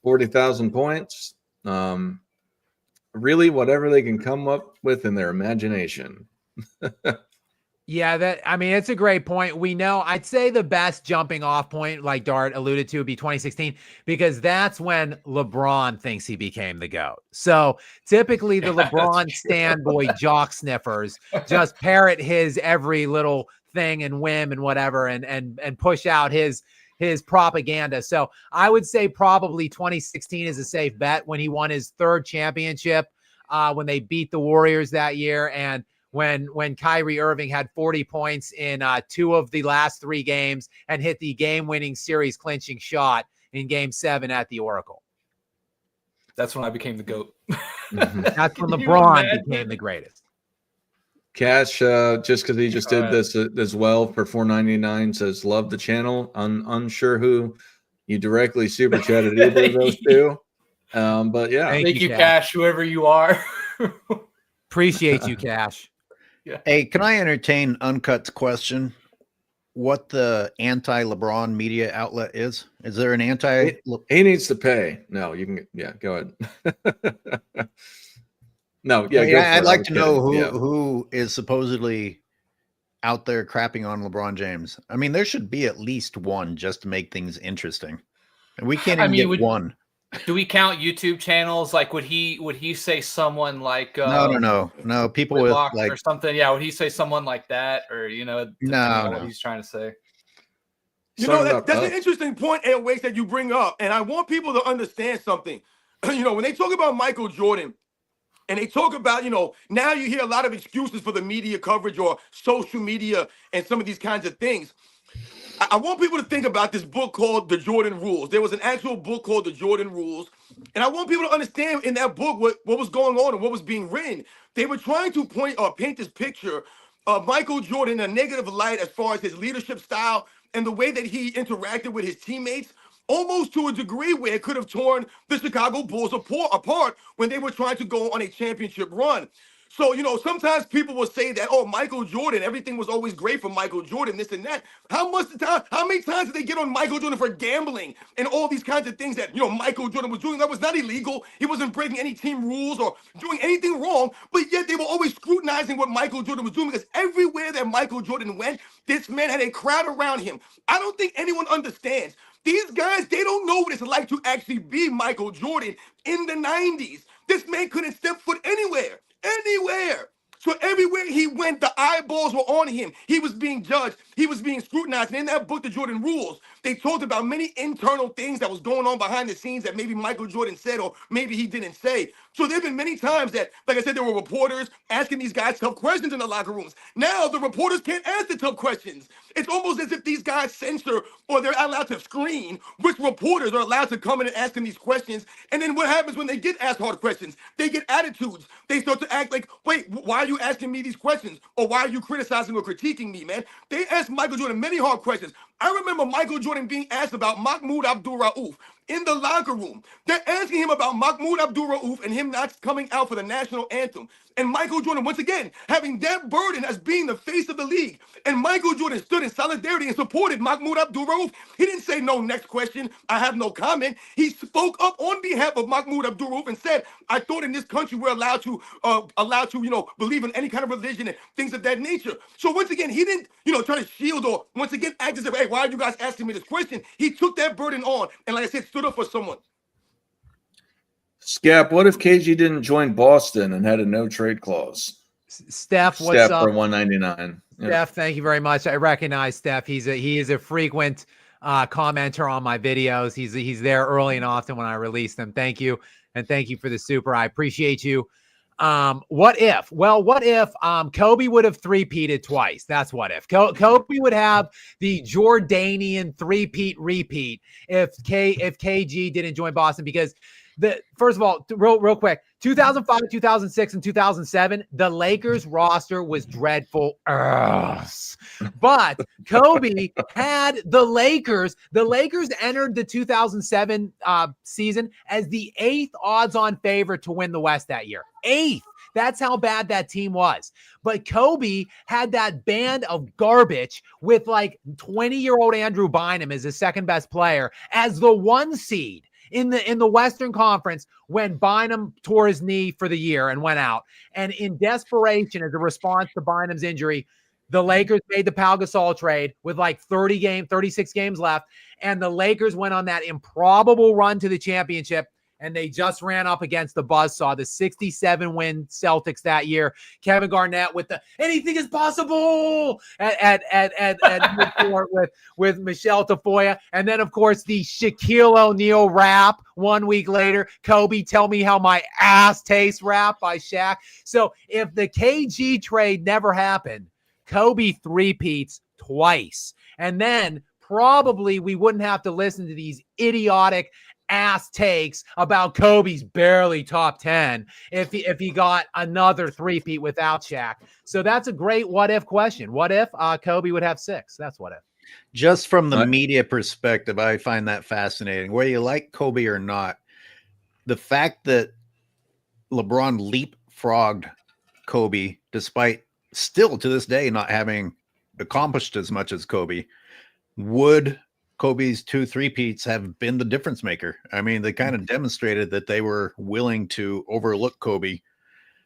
40,000 points. Really, whatever they can come up with in their imagination. Yeah, it's a great point. We know, I'd say the best jumping off point, like Dart alluded to, would be 2016, because that's when LeBron thinks he became the GOAT. So typically the LeBron stand boy jock sniffers just parrot his every little thing and whim and whatever, and push out his propaganda. So I would say probably 2016 is a safe bet when he won his third championship, when they beat the Warriors that year, and when Kyrie Irving had 40 points in 2 of the last 3 games and hit the game-winning series clinching shot in Game 7 at the Oracle. That's when I became the GOAT. That's when LeBron became the greatest. Cash, just because he just did this as well for $4.99, says love the channel. Unsure who you directly super chatted either of those two, but yeah, thank you, Cash, whoever you are. Appreciate you, Cash. Yeah. Hey, can I entertain Uncut's question? What the anti-LeBron media outlet is? Is there an anti? He needs to pay. No, you can. Yeah, go ahead. No, yeah, I'd like to know who is supposedly out there crapping on LeBron James. I mean, there should be at least one just to make things interesting. And we can't even get one. Do we count YouTube channels? Like, would he say someone like no people with like or something? Yeah, would he say someone like that, or what he's trying to say? That's an interesting point, Airways, that you bring up, and I want people to understand something. When they talk about Michael Jordan, and they talk about, now you hear a lot of excuses for the media coverage or social media and some of these kinds of things. I want people to think about this book called The Jordan Rules. There was an actual book called The Jordan Rules. And I want people to understand in that book what was going on and what was being written. They were trying to paint this picture of Michael Jordan in a negative light as far as his leadership style and the way that he interacted with his teammates, almost to a degree where it could have torn the Chicago Bulls apart when they were trying to go on a championship run. So, sometimes people will say that, oh, Michael Jordan, everything was always great for Michael Jordan, this and that. How many times did they get on Michael Jordan for gambling and all these kinds of things that, Michael Jordan was doing? That was not illegal. He wasn't breaking any team rules or doing anything wrong, but yet they were always scrutinizing what Michael Jordan was doing, because everywhere that Michael Jordan went, this man had a crowd around him. I don't think anyone understands. These guys, they don't know what it's like to actually be Michael Jordan in the 90s. This man couldn't step foot anywhere. So everywhere he went, the eyeballs were on him. He was being judged. He was being scrutinized. And in that book, The Jordan Rules, they talked about many internal things that was going on behind the scenes that maybe Michael Jordan said or maybe he didn't say. So there have been many times that, like I said, there were reporters asking these guys tough questions in the locker rooms. Now the reporters can't ask the tough questions. It's almost as if these guys censor, or they're allowed to screen which reporters are allowed to come in and ask them these questions. And then what happens when they get asked hard questions? They get attitudes. They start to act like, wait, why are you asking me these questions? Or why are you criticizing or critiquing me, man? They asked Michael Jordan many hard questions. I remember Michael Jordan being asked about Mahmoud Abdul-Rauf in the locker room. They're asking him about Mahmoud Abdul-Rauf and him not coming out for the national anthem. And Michael Jordan, once again, having that burden as being the face of the league. And Michael Jordan stood in solidarity and supported Mahmoud Abdul-Rauf. He didn't say, no, next question, I have no comment. He spoke up on behalf of Mahmoud Abdul-Rauf and said, I thought in this country we're allowed to believe in any kind of religion and things of that nature. So once again, he didn't, try to shield or once again act as if, hey, why are you guys asking me this question? He took that burden on and, like I said, stood up for someone. Scap, what if KG didn't join Boston and had a no trade clause? Steph, what's up? For $199. Steph, thank you very much. I recognize Steph. He is a frequent commenter on my videos. He's there early and often when I release them. Thank you, and thank you for the super. I appreciate you. What if? Well, what if Kobe would have three-peated twice? That's what if. Kobe would have the Jordanian repeat if KG didn't join Boston, because first of all, real quick, 2005, 2006, and 2007, the Lakers roster was dreadful. But Kobe had the Lakers. The Lakers entered the 2007 season as the 8th odds-on favorite to win the West that year. 8th. That's how bad that team was. But Kobe had that band of garbage with like 20-year-old Andrew Bynum as his second best player as the 1 seed in the Western Conference when Bynum tore his knee for the year and went out. And in desperation, as a response to Bynum's injury, the Lakers made the Pau Gasol trade with like 36 games left. And the Lakers went on that improbable run to the championship. and they just ran up against the buzzsaw, the 67-win Celtics that year. Kevin Garnett with the anything is possible at midcourt with Michelle Tafoya. And then, of course, the Shaquille O'Neal rap 1 week later. Kobe, tell me how my ass tastes rap by Shaq. So if the KG trade never happened, Kobe three-peats twice. And then probably we wouldn't have to listen to these idiotic ass takes about Kobe's barely top 10 if he got another three-peat without Shaq. So that's a great what-if question. What if Kobe would have 6? That's what if. Just from the media perspective, I find that fascinating. Whether you like Kobe or not, the fact that LeBron leapfrogged Kobe, despite still to this day not having accomplished as much as Kobe, would Kobe's 2 three-peats have been the difference maker? I mean, they kind of demonstrated that they were willing to overlook Kobe.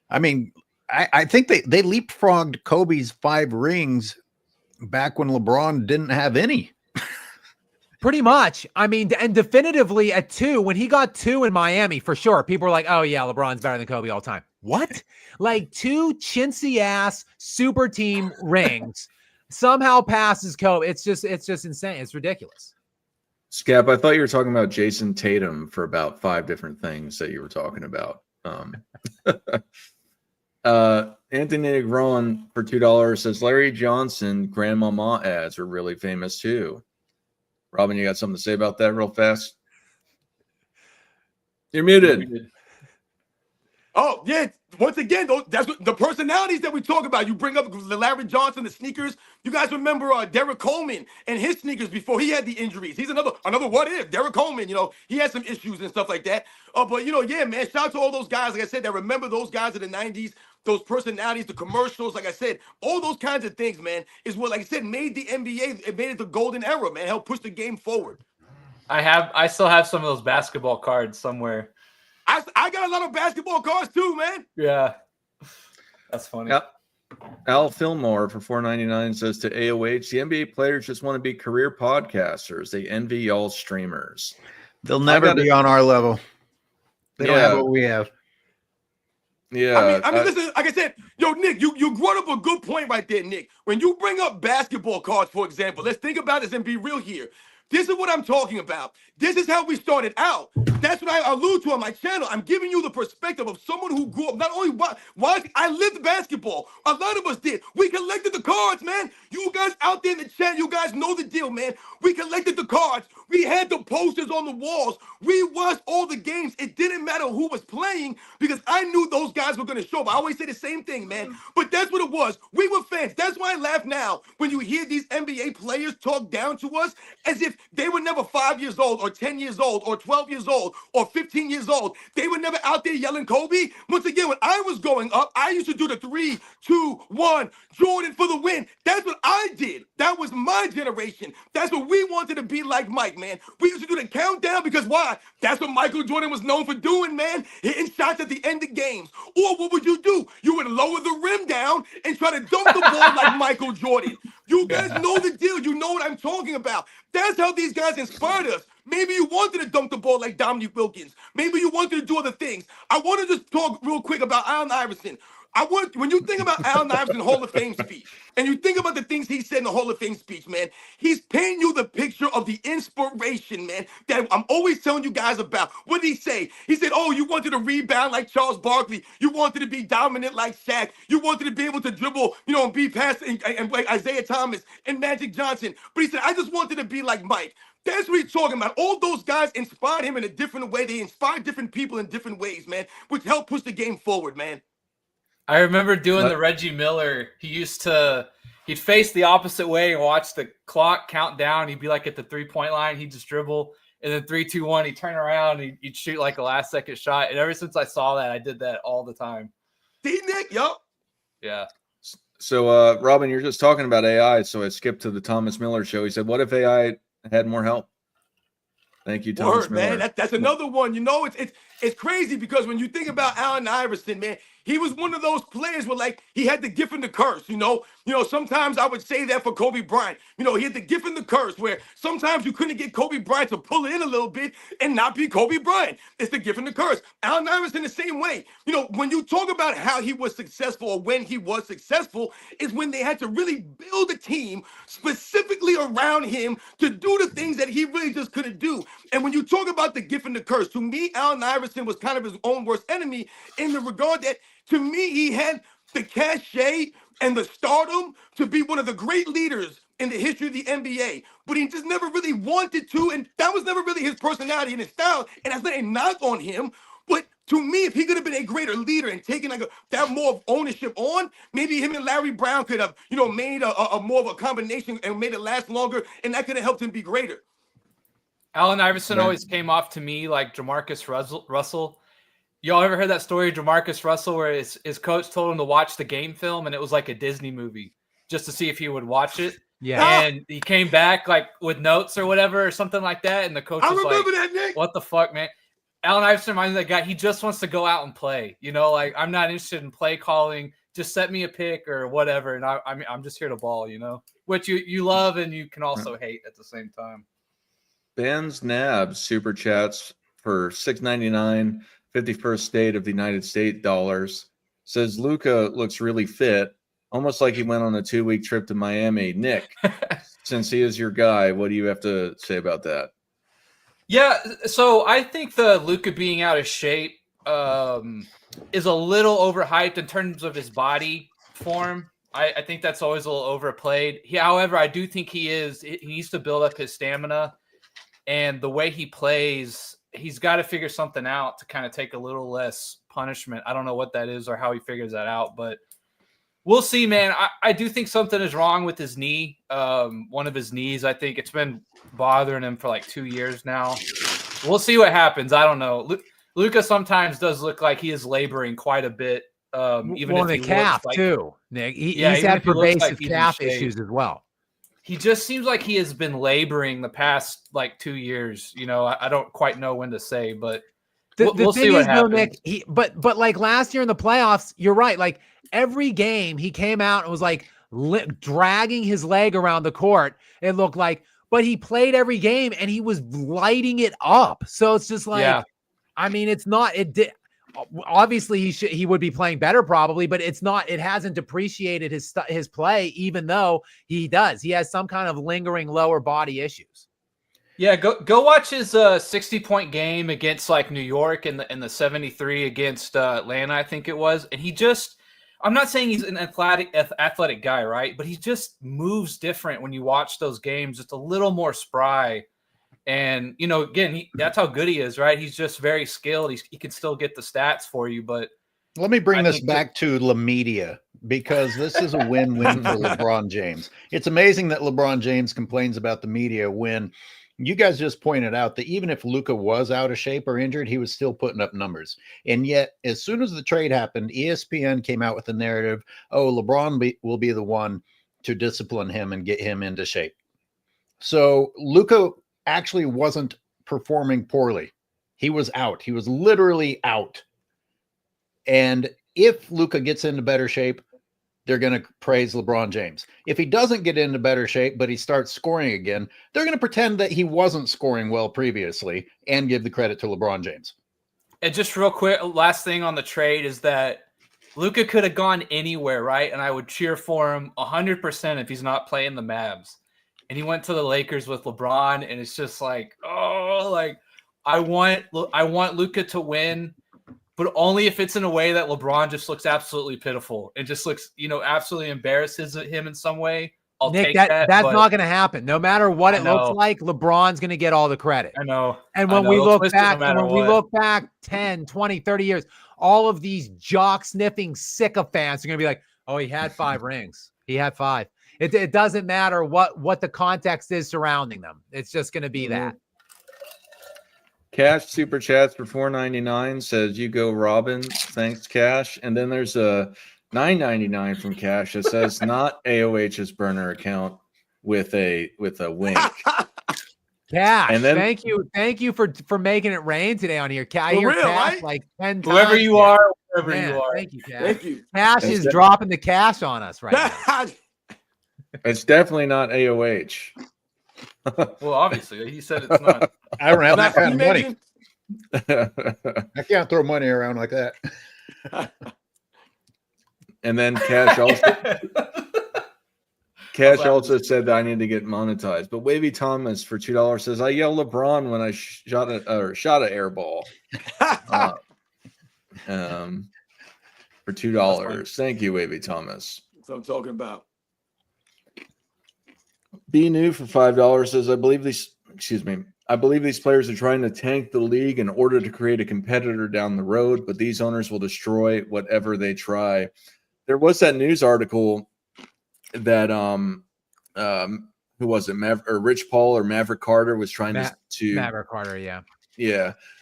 I mean, I think they leapfrogged Kobe's 5 rings back when LeBron didn't have any. Pretty much. I mean, and definitively at 2, when he got 2 in Miami, for sure, people were like, oh yeah, LeBron's better than Kobe all the time. What? Like 2 chintzy ass super team rings somehow passes Kobe. It's just insane. It's ridiculous. Scap, I thought you were talking about Jason Tatum for about 5 different things that you were talking about. Anthony Negron for $2 says Larry Johnson grandmama ads are really famous too. Robin, you got something to say about that real fast? You're muted. Oh, yeah. Once again, that's what, the personalities that we talk about. You bring up Larry Johnson, the sneakers. You guys remember Derek Coleman and his sneakers before he had the injuries. He's another what if. Derek Coleman, he had some issues and stuff like that. But, yeah, man, shout out to all those guys, like I said, that remember those guys in the 90s, those personalities, the commercials, like I said, all those kinds of things, man, is what, like I said, made the NBA, it made it the golden era, man, helped push the game forward. I still have some of those basketball cards somewhere. I got a lot of basketball cards too, man. Yeah. That's funny. Al Fillmore for $4.99 says to AOH, the NBA players just want to be career podcasters. They envy y'all streamers. They'll never be on our level. They don't have what we have. Yeah. I mean, listen, like I said, Nick, you brought up a good point right there, Nick. When you bring up basketball cards, for example, let's think about this and be real here. This is what I'm talking about. This is how we started out. That's what I allude to on my channel. I'm giving you the perspective of someone who grew up not only watching, I lived basketball. A lot of us did. We collected the cards, man. You guys out there in the chat, you guys know the deal, man. We collected the cards. We had the posters on the walls. We watched all the games. It didn't matter who was playing because I knew those guys were going to show up. I always say the same thing, man. But that's what it was. We were fans. That's why I laugh now when you hear these NBA players talk down to us as if they were never 5 years old or 10 years old or 12 years old or 15 years old. They were never out there yelling Kobe. Once again, when I was growing up, I used to do the 3, 2, 1, Jordan for the win. That's what I did. That was my generation. That's what we wanted to be like Mike, man. We used to do the countdown because why? That's what Michael Jordan was known for doing, man. Hitting shots at the end of games. Or what would you do? You would lower the rim down and try to dunk the ball like Michael Jordan. You guys know the deal. You know what I'm talking about. That's how these guys inspired us. Maybe you wanted to dunk the ball like Dominique Wilkins. Maybe you wanted to do other things. I want to just talk real quick about Allen Iverson. When you think about Allen Iverson Hall of Fame speech, and you think about the things he said in the Hall of Fame speech, man, he's painting you the picture of the inspiration, man, that I'm always telling you guys about. What did he say? He said, oh, you wanted to rebound like Charles Barkley. You wanted to be dominant like Shaq. You wanted to be able to dribble, and be past and like Isaiah Thomas and Magic Johnson. But he said, I just wanted to be like Mike. That's what he's talking about. All those guys inspired him in a different way. They inspired different people in different ways, man, which helped push the game forward, man. I remember doing the Reggie Miller. He'd face the opposite way and watch the clock count down. He'd be like at the 3-point line. He'd just dribble. And then 3, 2, 1, he'd turn around. He'd shoot like a last second shot. And ever since I saw that, I did that all the time. See, Nick? Yup. Yeah. So, Robin, you're just talking about AI. So I skipped to the Thomas Miller show. He said, what if AI had more help? Thank you, Thomas Miller. Man. That's another one. it's crazy because when you think about Allen Iverson, man, he was one of those players where like he had the gift and the curse, you know. Sometimes I would say that for Kobe Bryant. He had the gift and the curse where sometimes you couldn't get Kobe Bryant to pull it in a little bit and not be Kobe Bryant. It's the gift and the curse. Allen Iverson the same way. When you talk about how he was successful or when he was successful is when they had to really build a team specifically around him to do the things that he really just couldn't do. And when you talk about the gift and the curse, to me, Allen Iverson was kind of his own worst enemy in the regard that, to me, he had the cachet and the stardom to be one of the great leaders in the history of the NBA, but he just never really wanted to, and that was never really his personality and his style, and that's not a knock on him. But to me, if he could have been a greater leader and taken that more of ownership on, maybe him and Larry Brown could have, made a more of a combination and made it last longer, and that could have helped him be greater. Allen Iverson always came off to me like Jamarcus Russell. Y'all ever heard that story of Jamarcus Russell where his coach told him to watch the game film and it was like a Disney movie just to see if he would watch it? Yeah. And he came back like with notes or whatever or something like that. And the coach was like, that, Nick. What the fuck, man? Allen Iverson reminds me of that guy. He just wants to go out and play. Like I'm not interested in play calling. Just set me a pick or whatever. And I'm just here to ball, which you love and you can also hate at the same time. Ben's Nabs super chats for $6.99, 51st state of the United States dollars. Says Luca looks really fit, almost like he went on a 2-week trip to Miami. Nick, since he is your guy, what do you have to say about that? Yeah, so I think the Luca being out of shape is a little overhyped in terms of his body form. I think that's always a little overplayed. However, I do think he needs to build up his stamina. And the way he plays, he's got to figure something out to kind of take a little less punishment. I don't know what that is or how he figures that out, but we'll see, man. I do think something is wrong with his knee. One of his knees, I think it's been bothering him for like 2 years now. We'll see what happens. I don't know. Luca sometimes does look like he is laboring quite a bit. Even if the he calf looks like, too, Nick. He's even had if he looks like pervasive he's in calf shape. issues as well. He just seems like he has been laboring the past like 2 years. I don't quite know when to say, but we'll see what happens. Nick, but like last year in the playoffs, you're right. Like every game he came out and was like dragging his leg around the court. It looked like, but he played every game and he was lighting it up. So it's just like, I mean, it's not, obviously he would be playing better probably, but it hasn't depreciated his play, even though he has some kind of lingering lower body issues. Yeah, go watch his 60-point game against like New York and the 73 against Atlanta, I think it was. And I'm not saying he's an athletic guy, right? But he just moves different when you watch those games, just a little more spry. And, again, that's how good he is, right? He's just very skilled. He can still get the stats for you, but let me bring this back to La Media, because this is a win-win for LeBron James. It's amazing that LeBron James complains about the media when you guys just pointed out that even if Luca was out of shape or injured, he was still putting up numbers. And yet, as soon as the trade happened, ESPN came out with the narrative, LeBron will be the one to discipline him and get him into shape. So Luca actually wasn't performing poorly. He was out. He was literally out. And if Luca gets into better shape, they're going to praise LeBron James. If he doesn't get into better shape, but he starts scoring again, they're going to pretend that he wasn't scoring well previously and give the credit to LeBron James. And just real quick, last thing on the trade is that Luca could have gone anywhere, right? And I would cheer for him 100% if he's not playing the Mavs. And he went to the Lakers with LeBron, and it's just like, I want Luca to win, but only if it's in a way that LeBron just looks absolutely pitiful and just looks, absolutely embarrasses him in some way. I'll take that. That's not going to happen. No matter what it looks like, LeBron's going to get all the credit. I know. And when we look back 10, 20, 30 years, all of these jock sniffing sycophants are going to be like, oh, he had 5 rings. He had 5. It doesn't matter what the context is surrounding them. It's just going to be that. Cash super chats for $4.99 says, "You go, Robin." Thanks, Cash. And then there's a $9.99 from Cash that says, "Not AOH's burner account," with a wink. Cash. And then Thank you for making it rain today on here. I For hear real, Cash right? like 10 Whoever times. you here. are, wherever Man, you are. thank you, Cash. Thank you. Cash That's is it. dropping the cash on us right now. it's definitely not AOH. Well, obviously, he said it's not. I don't have that Not kind of money. mention. I can't throw money around like that. And then Cash also said that I need to get monetized. But Wavy Thomas for $2 says I yelled LeBron when I shot a air ball. For $2. Thank you, Wavy Thomas. That's what I'm talking about. B New for $5 says I believe these players are trying to tank the league in order to create a competitor down the road, but these owners will destroy whatever they try. There was that news article that who was it? Rich Paul or Maverick Carter was trying to Maverick Carter,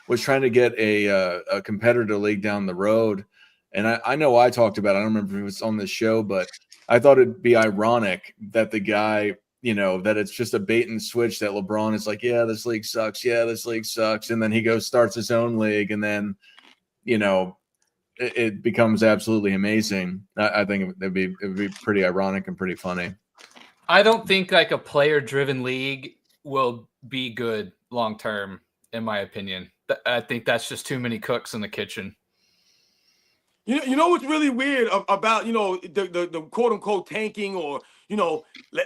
was trying to get a competitor league down the road. And I know I talked about it. I don't remember if it was on this show, but I thought it'd be ironic that the guy, that it's just a bait and switch that LeBron is like, yeah, this league sucks. Yeah, this league sucks. And then he starts his own league. And then, it becomes absolutely amazing. I think it would be pretty ironic and pretty funny. I don't think like a player-driven league will be good long-term, in my opinion. I think that's just too many cooks in the kitchen. You know what's really weird about the quote unquote tanking, or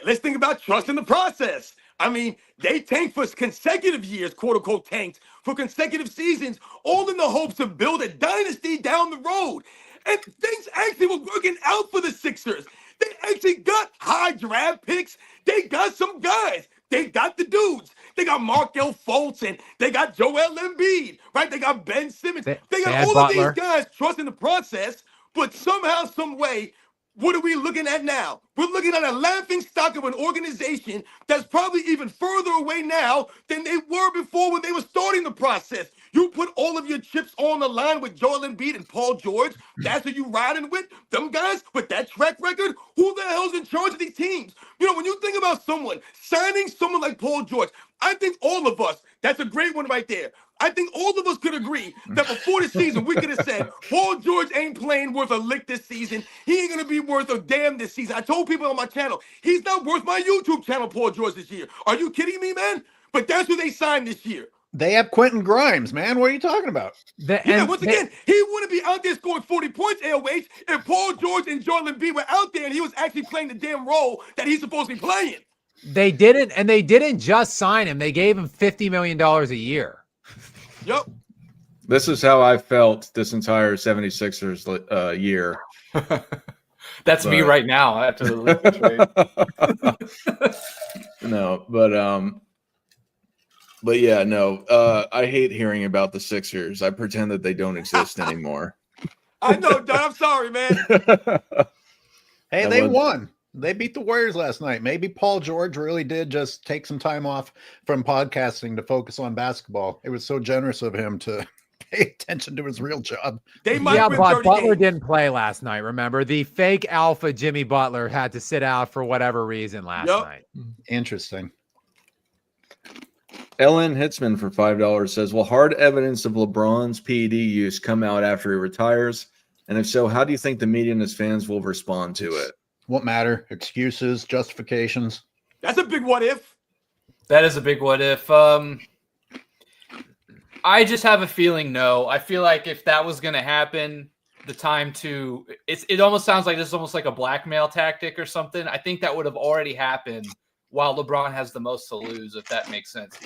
let's think about trust in the process. I mean, they tanked for consecutive years, quote unquote tanked for consecutive seasons, all in the hopes to build a dynasty down the road. And things actually were working out for the Sixers. They actually got high draft picks. They got some guys. They got the dudes. They got Markel Fultz and they got Joel Embiid, right? They got Ben Simmons. They got all Butler. of these guys trusting the process, but somehow, some way, what are we looking at now? We're looking at a laughing stock of an organization that's probably even further away now than they were before when they were starting the process. You put all of your chips on the line with Joel Embiid and Paul George. That's who you riding with? Them guys with that track record? Who the hell's in charge of these teams? When you think about signing someone like Paul George, I think all of us, that's a great one right there. I think all of us could agree that before the season, we could have said, Paul George ain't playing worth a lick this season. He ain't going to be worth a damn this season. I told people on my channel, he's not worth my YouTube channel, Paul George, this year. Are you kidding me, man? But that's who they signed this year. They have Quentin Grimes, man. What are you talking about? Once again, he wouldn't be out there scoring 40 points, AOH, if Paul George and Joel Embiid were out there and he was actually playing the damn role that he's supposed to be playing. They didn't just sign him. They gave him $50 million a year. Yep. This is how I felt this entire 76ers year. That's me right now after the Luca trade. No, but yeah, no. I hate hearing about the Sixers. I pretend that they don't exist anymore. I know, Don. I'm sorry, man. Hey, they won. They beat the Warriors last night. Maybe Paul George really did just take some time off from podcasting to focus on basketball. It was so generous of him to pay attention to his real job. They might win but 30 Butler games. didn't play last night. Remember, the fake alpha Jimmy Butler had to sit out for whatever reason last night. Interesting. Ellen Hitzman for $5 says, will hard evidence of LeBron's PED use come out after he retires? And if so, how do you think the media and his fans will respond to it? Won't matter. Excuses, justifications. That's a big what if. That is a big what if. I just have a feeling no. I feel like if that was going to happen, the time to it almost sounds like this is almost like a blackmail tactic or something. I think that would have already happened while LeBron has the most to lose, if that makes sense.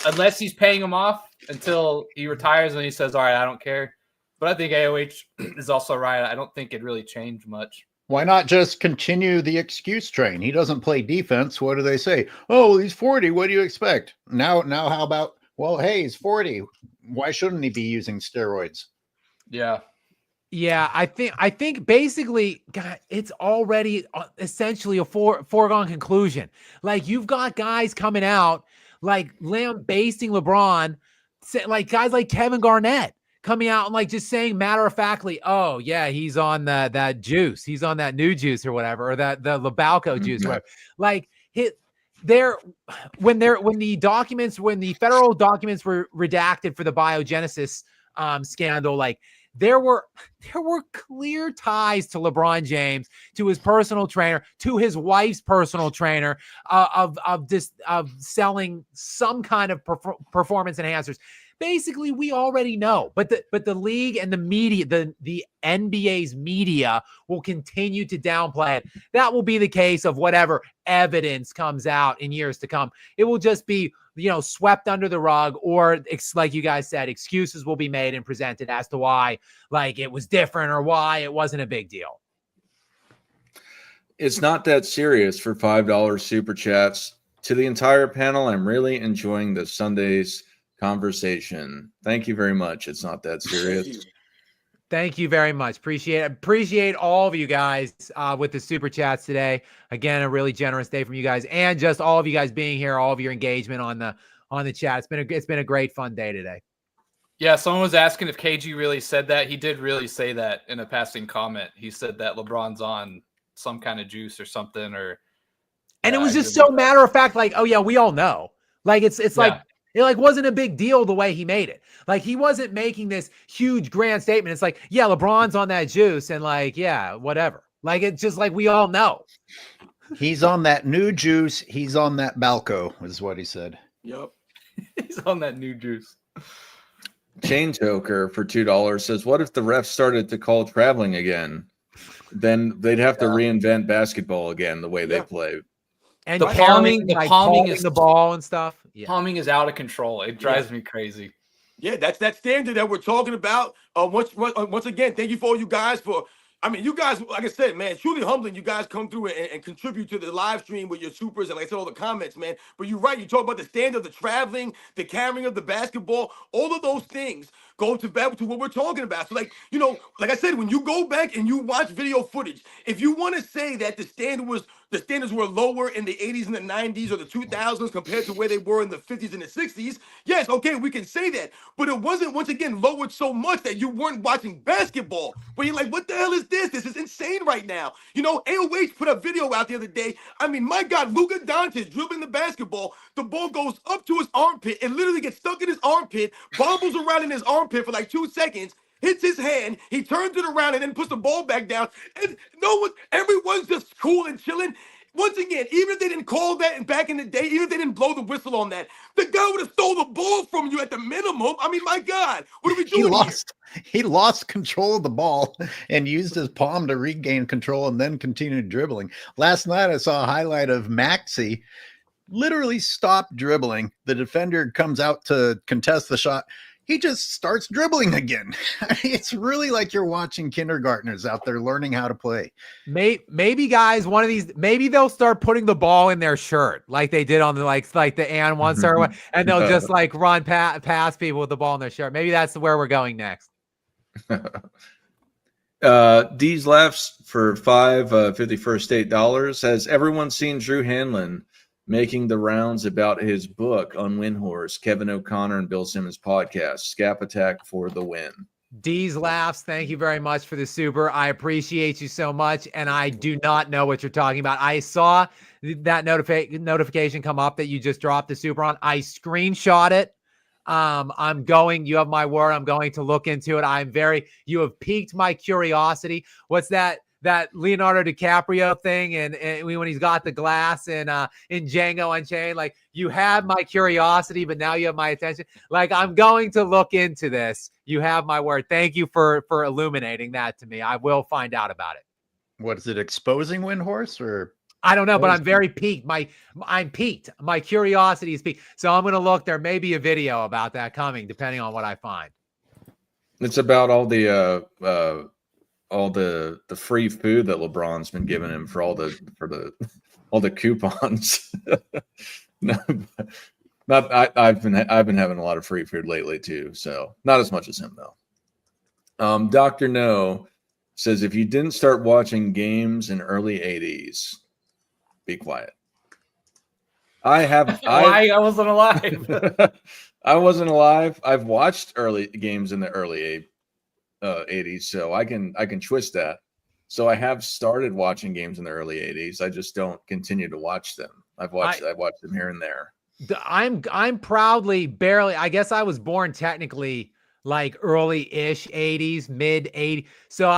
Unless he's paying him off until he retires and he says, all right, I don't care. But I think AOH is also right. I don't think it really changed much. Why not just continue the excuse train? He doesn't play defense. What do they say? Oh, well, he's 40. What do you expect? Now, how about, well, hey, he's 40. Why shouldn't he be using steroids? Yeah. Yeah, I think basically, God, it's already essentially a foregone conclusion. Like, you've got guys coming out like lambasting LeBron, like guys like Kevin Garnett coming out and like just saying matter of factly, oh yeah, he's on that juice, he's on that new juice or whatever, or the Labalco juice, or whatever. Like when the federal documents were redacted for the biogenesis scandal, like there were clear ties to LeBron James, to his personal trainer, to his wife's personal trainer, of selling some kind of performance enhancers. Basically, we already know, but the league and the media, the NBA's media will continue to downplay it. That will be the case of whatever evidence comes out in years to come. It will just be, swept under the rug, or like you guys said, excuses will be made and presented as to why, like, it was different or why it wasn't a big deal. It's not that serious for $5 super chats. To the entire panel, I'm really enjoying the Sunday's conversation. Thank you very much. It's not that serious. Thank you very much. Appreciate all of you guys with the super chats today. Again, a really generous day from you guys, and just all of you guys being here, all of your engagement on the chat. It's been a great fun day today. Yeah, someone was asking if KG really said that. He did really say that in a passing comment. He said that LeBron's on some kind of juice or something, and it was just so matter of fact, like, oh yeah, we all know. Like it's like, it like wasn't a big deal the way he made it. Like he wasn't making this huge grand statement. It's like, yeah, LeBron's on that juice, and like, yeah, whatever. Like it's just like we all know. He's on that new juice. He's on that Balco, is what he said. Yep. He's on that new juice. Chain Joker for $2 says, what if the refs started to call traveling again? Then they'd have to reinvent basketball again the way they play. And the palming is the ball and stuff. Yeah. Palming is out of control. It drives me crazy. Yeah, that's that standard that we're talking about. Once again, thank you for all you guys for. I mean, you guys, like I said, man, truly humbling. You guys come through and contribute to the live stream with your supers and, like I said, all the comments, man. But you're right. You talk about the standard, the traveling, the carrying of the basketball. All of those things go back to what we're talking about. So, like I said, when you go back and you watch video footage, if you want to say that the standards were lower in the 80s and the 90s or the 2000s compared to where they were in the 50s and the 60s, yes, okay, we can say that. But it wasn't, once again, lowered so much that you weren't watching basketball. Where you're like, what the hell is this? This is insane right now. AOH put a video out the other day. I mean, my God, Luca Doncic dribbling the basketball. The ball goes up to his armpit. It literally gets stuck in his armpit, bobbles around in his armpit for like 2 seconds, hits his hand, he turns it around and then puts the ball back down. And everyone's just cool and chilling. Once again, even if they didn't call that back in the day, even if they didn't blow the whistle on that, the guy would have stole the ball from you at the minimum. I mean, my God, what are we doing here? He lost control of the ball and used his palm to regain control and then continued dribbling. Last night, I saw a highlight of Maxey literally stopped dribbling. The defender comes out to contest the shot. He just starts dribbling again. It's really like you're watching kindergartners out there learning how to play. Maybe guys, one of these, maybe they'll start putting the ball in their shirt like they did on the like the and one server, and they'll just like run past people with the ball in their shirt. Maybe that's where we're going next. D's laughs for $51st $8. Has everyone seen Drew Hanlon making the rounds about his book on Windhorse, Kevin O'Connor and Bill Simmons podcast, Scap Attack for the win? D's laughs, thank you very much for the super. I appreciate you so much, and I do not know what you're talking about. I saw that notification come up that you just dropped the super on. I screenshot it. You have my word, I'm going to look into it. You have piqued my curiosity. What's that Leonardo DiCaprio thing and when he's got the glass in Django Unchained? Like, you had my curiosity, but now you have my attention. Like, I'm going to look into this. You have my word. Thank you for illuminating that to me. I will find out about it. What is it, exposing Windhorse, or? I don't know, but I'm very piqued. I'm piqued. My curiosity is piqued. So I'm going to look. There may be a video about that coming, depending on what I find. It's about all the free food that LeBron's been giving him for all the coupons. I've been having a lot of free food lately too, so not as much as him though. Dr. No says, if you didn't start watching games in early 80s, be quiet. I wasn't alive. I wasn't alive. I've watched early games in the early 80s, so I can twist that. So I have started watching games in the early 80s. I just don't continue to watch them. I've watched them here and there. I'm proudly barely. I guess I was born technically like early-ish 80s, mid 80s. So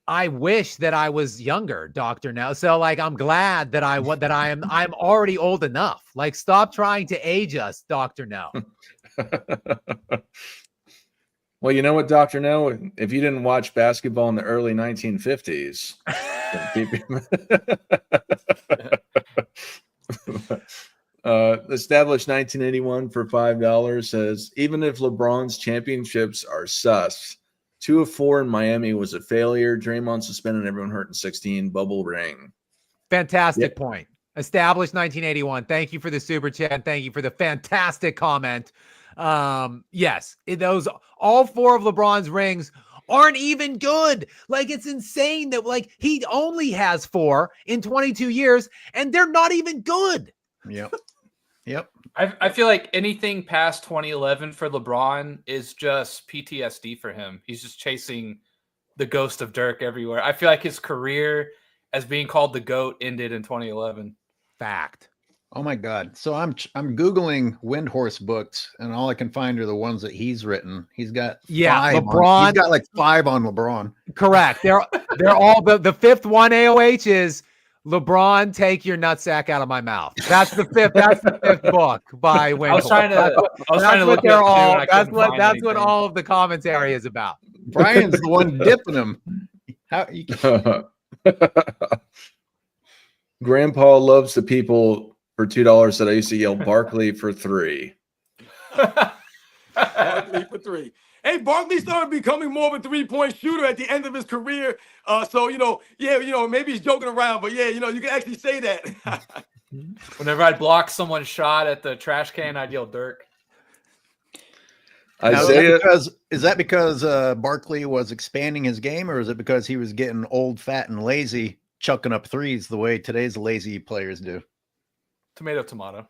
I wish that I was younger, Dr. No. So like I'm glad that I'm already old enough. Like stop trying to age us, Dr. No. Well, you know what, Dr. No? If you didn't watch basketball in the early 1950s, established 1981 for $5 says, even if LeBron's championships are sus, 2 of 4 in Miami was a failure. Draymond suspended, everyone hurt in 16. Bubble ring. Fantastic point. Established 1981. Thank you for the super chat. Thank you for the fantastic comment. Yes, those all 4 of LeBron's rings aren't even good. Like it's insane that like he only has 4 in 22 years and they're not even good. Yep. I feel like anything past 2011 for LeBron is just PTSD for him. He's just chasing the ghost of Dirk everywhere. I feel like his career as being called the GOAT ended in 2011. Fact. Oh my God. So I'm Googling Windhorse books and all I can find are the ones that he's written. He's got 5 LeBron. He's got like 5 on LeBron. Correct. They're all the fifth one AOH is LeBron, take your nutsack out of my mouth. That's the fifth book by Windhorse. I was trying to look they're up all. too, That's what anything. all of the commentary is about. Brian's the one dipping him. How you Grandpa loves the people for $2 that I used to yell Barkley for 3. Barkley for 3. Hey, Barkley started becoming more of a 3-point shooter at the end of his career. So, maybe he's joking around, but you can actually say that. Whenever I'd block someone's shot at the trash can, I'd yell Dirk. Is that because Barkley was expanding his game, or is it because he was getting old, fat, and lazy, chucking up threes the way today's lazy players do? Tomato.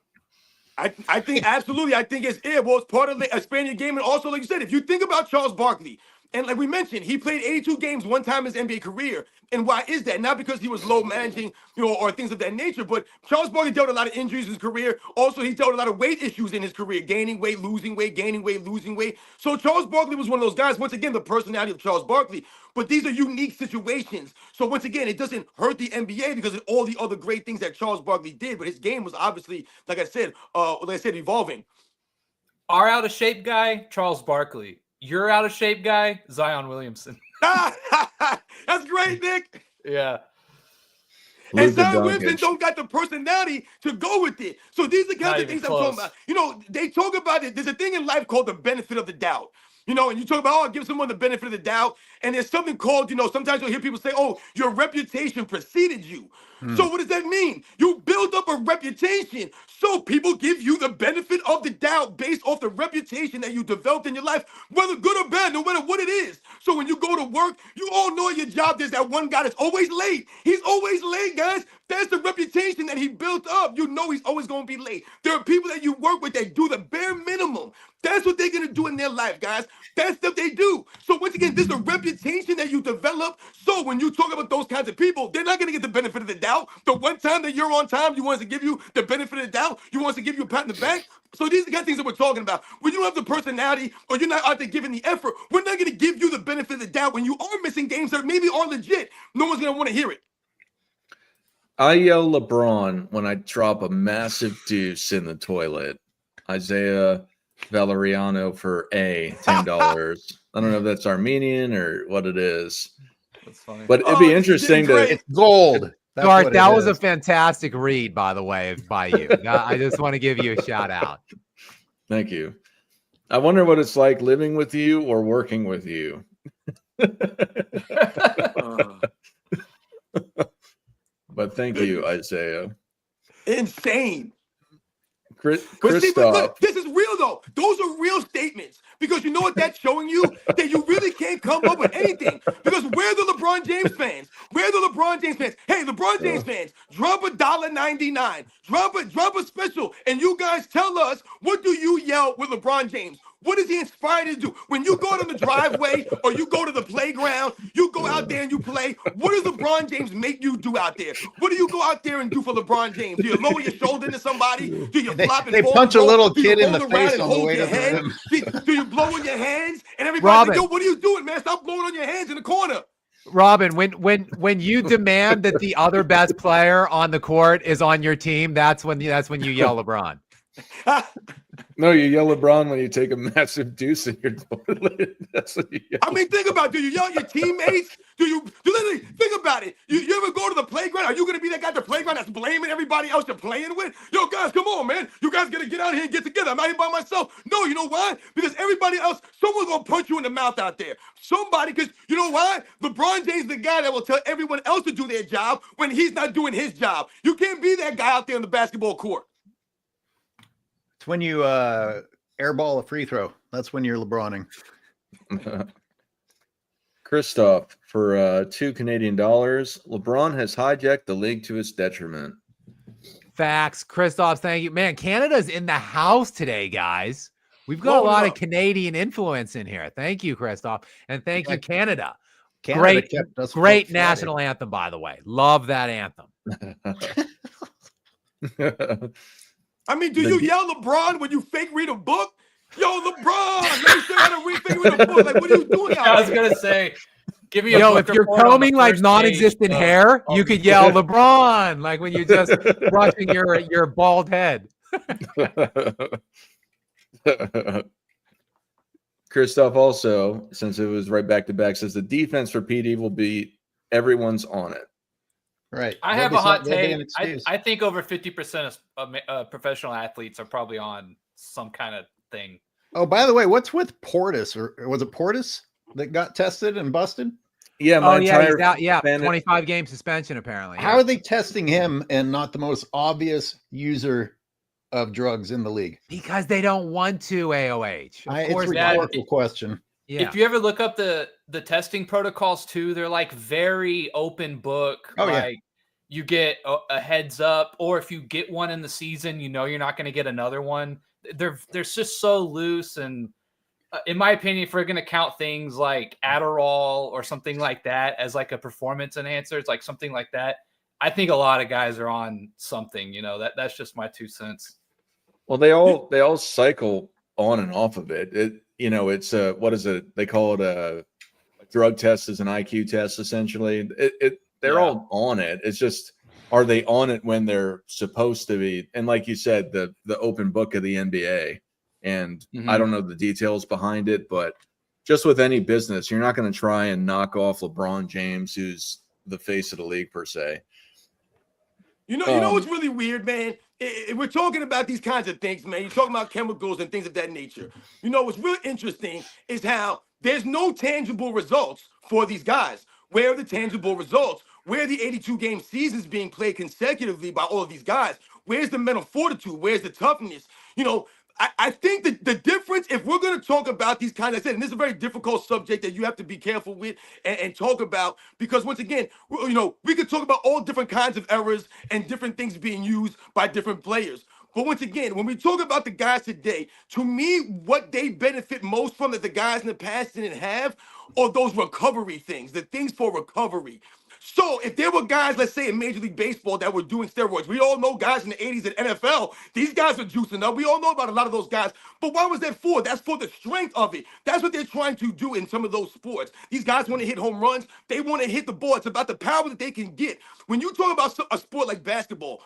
I think absolutely. I think it's part of the expanding game. And also, like you said, if you think about Charles Barkley, and like we mentioned, he played 82 games one time in his NBA career. And why is that? Not because he was low managing, or things of that nature, but Charles Barkley dealt with a lot of injuries in his career. Also, he dealt with a lot of weight issues in his career, gaining weight, losing weight, gaining weight, losing weight. So Charles Barkley was one of those guys, once again, the personality of Charles Barkley. But these are unique situations. So once again, it doesn't hurt the NBA because of all the other great things that Charles Barkley did. But his game was obviously, like I said, evolving. Our out of shape guy, Charles Barkley. Your out of shape guy, Zion Williamson. That's great, Nick. Yeah. And Zion Williamson don't got the personality to go with it. So these are the kinds of things I'm talking about. They talk about it. There's a thing in life called the benefit of the doubt. And you talk about, give someone the benefit of the doubt. And there's something called, sometimes you'll hear people say, your reputation preceded you. So what does that mean? You build up a reputation, so people give you the benefit of the doubt based off the reputation that you developed in your life, whether good or bad, no matter what it is. So when you go to work, you all know your job. There's that one guy that's always late. He's always late, guys. That's the reputation that he built up. You know he's always going to be late. There are people that you work with that do the bare minimum. That's what they're going to do in their life, guys. That's what they do. So once again, this is a reputation that you develop. So when you talk about those kinds of people, they're not going to get the benefit of the doubt. The one time that you're on time, you want us to give you the benefit of the doubt. You want us to give you a pat in the back. So these are the kind of things that we're talking about. When you don't have the personality or you're not out there giving the effort, we're not going to give you the benefit of the doubt. When you are missing games that maybe are legit, no one's going to want to hear it. I yell LeBron when I drop a massive deuce in the toilet. Isaiah Valeriano for $10. I don't know if that's Armenian or what it is. That's funny. But it'd be interesting to. It's gold. Garth, that was a fantastic read, by the way, by you. I just want to give you a shout out. Thank you. I wonder what it's like living with you or working with you. But thank you, Isaiah. Insane. But look, this is real, though. Those are real statements. Because you know what that's showing you? That you really can't come up with anything. Because we're the LeBron James fans. We're the LeBron James fans. Hey, LeBron James fans, Drop $1.99. Drop a special. And you guys tell us, what do you yell with LeBron James? What is he inspired to do? When you go to the driveway or you go to the playground, you go out there and you play, what does LeBron James make you do out there? What do you go out there and do for LeBron James? Do you lower your shoulder into somebody? Do you flop and They fall? punch a little kid in the roll around face and on the hold way your to the head? rim. Do you blow in your hands? And everybody's Robin. like, yo, what are you doing, man? Stop blowing on your hands in the corner. Robin, when you demand that the other best player on the court is on your team, that's when you yell LeBron. No, you yell LeBron when you take a massive deuce in your toilet. That's what you yell. I mean, think about it. Do you yell at your teammates? Do you literally think about it? You ever go to the playground? Are you going to be that guy at the playground that's blaming everybody else you're playing with? Yo, guys, come on, man. You guys got to get out here and get together. I'm out here by myself. No, you know why? Because everybody else, someone's going to punch you in the mouth out there. Somebody, because you know why? LeBron James is the guy that will tell everyone else to do their job when he's not doing his job. You can't be that guy out there on the basketball court. It's when you airball a free throw. That's when you're LeBroning. Christoph, for $2 Canadian, LeBron has hijacked the league to his detriment. Facts. Christoph, thank you. Man, Canada's in the house today, guys. We've got a lot of Canadian influence in here. Thank you, Christoph. And thank you, Canada. Canada Great national anthem, by the way. Love that anthem. I mean, do you yell LeBron when you fake read a book? Yo, LeBron, let me show you how to fake read a book. Like, what are you doing out I was there? gonna say, give me a Yo, book if you're report on the combing like first non-existent page hair, of you could yell LeBron, like when you're just brushing your bald head. Christoph also, since it was right back to back, says the defense for PD will be everyone's on it. Right. I have a hot take. I think over 50% of professional athletes are probably on some kind of thing. Oh, by the way, what's with Portis? Or was it Portis that got tested and busted? Yeah, He's out. Yeah, 25-game suspension apparently. How are they testing him and not the most obvious user of drugs in the league? Because they don't want to, AOH. It's a rhetorical question. Yeah. If you ever look up the testing protocols too, they're like very open book. Oh, like you get a heads up, or if you get one in the season, you know you're not going to get another one. They're just so loose, and in my opinion, if we're going to count things like Adderall or something like that as like a performance enhancer, it's like something like that. I think a lot of guys are on something. You know, that's just my 2 cents. Well, they all cycle on and off of it. It's what is it? They call it a drug test is an IQ test essentially. They're all on it. It's just, are they on it when they're supposed to be? And like you said, the open book of the NBA. And I don't know the details behind it, but just with any business, you're not going to try and knock off LeBron James, who's the face of the league per se. You know what's really weird, man? We're talking about these kinds of things, man. You're talking about chemicals and things of that nature. You know, what's real interesting is how there's no tangible results for these guys. Where are the tangible results? Where are the 82-game seasons being played consecutively by all of these guys? Where's the mental fortitude? Where's the toughness? You know, I think that the difference, if we're going to talk about these kinds of things, and this is a very difficult subject that you have to be careful with and talk about, because once again, you know, we could talk about all different kinds of errors and different things being used by different players. But once again, when we talk about the guys today, to me, what they benefit most from that the guys in the past didn't have are those recovery things, the things for recovery. So if there were guys, let's say in Major League Baseball that were doing steroids, we all know guys in the 80s at NFL, these guys are juicing up. We all know about a lot of those guys. But why was that for? That's for the strength of it. That's what they're trying to do in some of those sports. These guys want to hit home runs. They want to hit the ball. It's about the power that they can get. When you talk about a sport like basketball,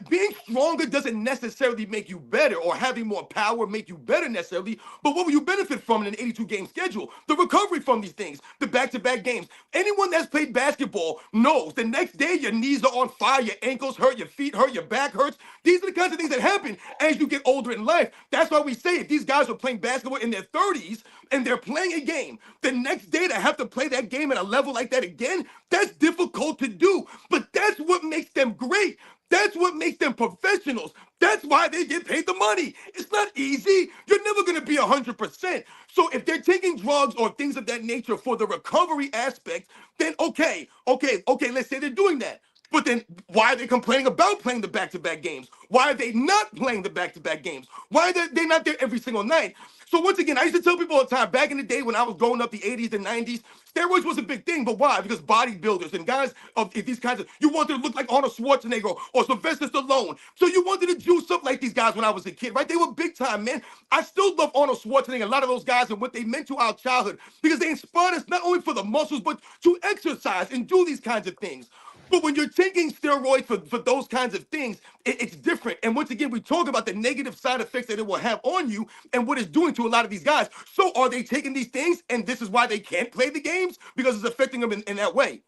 being stronger doesn't necessarily make you better, or having more power make you better necessarily. But what will you benefit from in an 82-game schedule? The recovery from these things, the back-to-back games. Anyone that's played basketball knows the next day your knees are on fire, your ankles hurt, your feet hurt, your back hurts. These are the kinds of things that happen as you get older in life. That's why we say if these guys are playing basketball in their 30s and they're playing a game, the next day to have to play that game at a level like that again, that's difficult to do. But that's what makes them great. That's what makes them professionals. That's why they get paid the money. It's not easy. You're never going to be 100%. So if they're taking drugs or things of that nature for the recovery aspect, then okay, let's say they're doing that. But then why are they complaining about playing the back-to-back games? Why are they not playing the back-to-back games? Why are they not there every single night? So once again, I used to tell people all the time, back in the day when I was growing up, the 80s and 90s, steroids was a big thing. But why? Because bodybuilders and guys of these kinds of, you wanted to look like Arnold Schwarzenegger or Sylvester Stallone. So you wanted to juice up like these guys when I was a kid, right? They were big time, man. I still love Arnold Schwarzenegger, a lot of those guys and what they meant to our childhood because they inspired us not only for the muscles, but to exercise and do these kinds of things. But when you're taking steroids for those kinds of things, it's different. And once again, we talk about the negative side effects that it will have on you and what it's doing to a lot of these guys. So are they taking these things and this is why they can't play the games? Because it's affecting them in that way.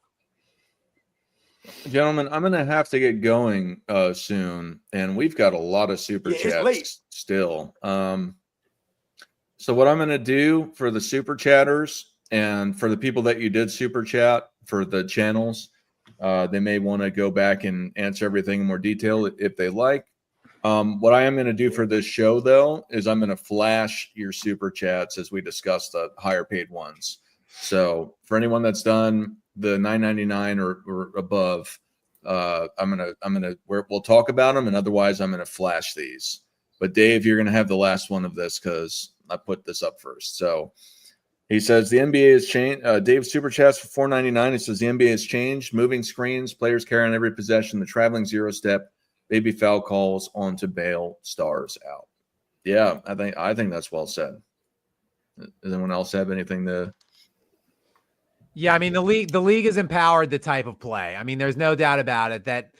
Gentlemen, I'm going to have to get going soon, and we've got a lot of super chats still. So what I'm going to do for the super chatters and for the people that you did super chat for the channels, they may want to go back and answer everything in more detail if they like. What I am going to do for this show, though, is I'm going to flash your super chats as we discuss the higher paid ones. So for anyone that's done the $9.99 or above, we'll talk about them, and otherwise I'm going to flash these. But Dave, you're going to have the last one of this because I put this up first. So he says the NBA has changed. Dave super chats for $4.99. He says the NBA has changed. Moving screens, players carry on every possession. The traveling zero step, baby foul calls on to bail stars out. Yeah, I think that's well said. Does anyone else have anything to? Yeah, I mean the league has empowered the type of play. I mean, there's no doubt about it that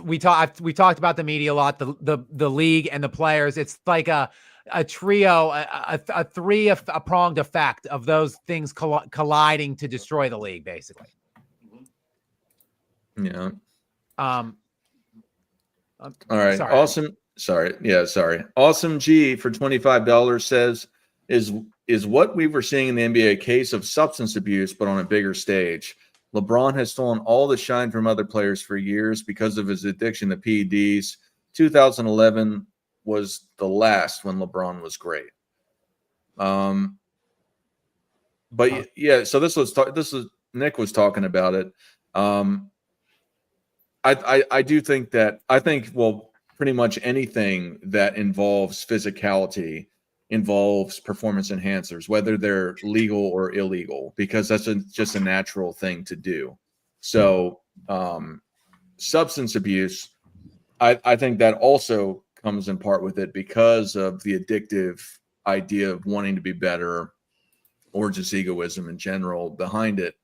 we talked about the media a lot, the league and the players. It's like a trio, a pronged effect of those things colliding to destroy the league, basically. Yeah. All right. Sorry. Awesome. Sorry. Yeah. Sorry. Awesome G for $25 says is what we were seeing in the NBA a case of substance abuse, but on a bigger stage. LeBron has stolen all the shine from other players for years because of his addiction to PEDs. 2011 was the last when LeBron was great. But yeah, so this is Nick was talking about it. I do think that pretty much anything that involves physicality involves performance enhancers, whether they're legal or illegal, because that's just a natural thing to do. So substance abuse, I think that also comes in part with it because of the addictive idea of wanting to be better or just egoism in general behind it.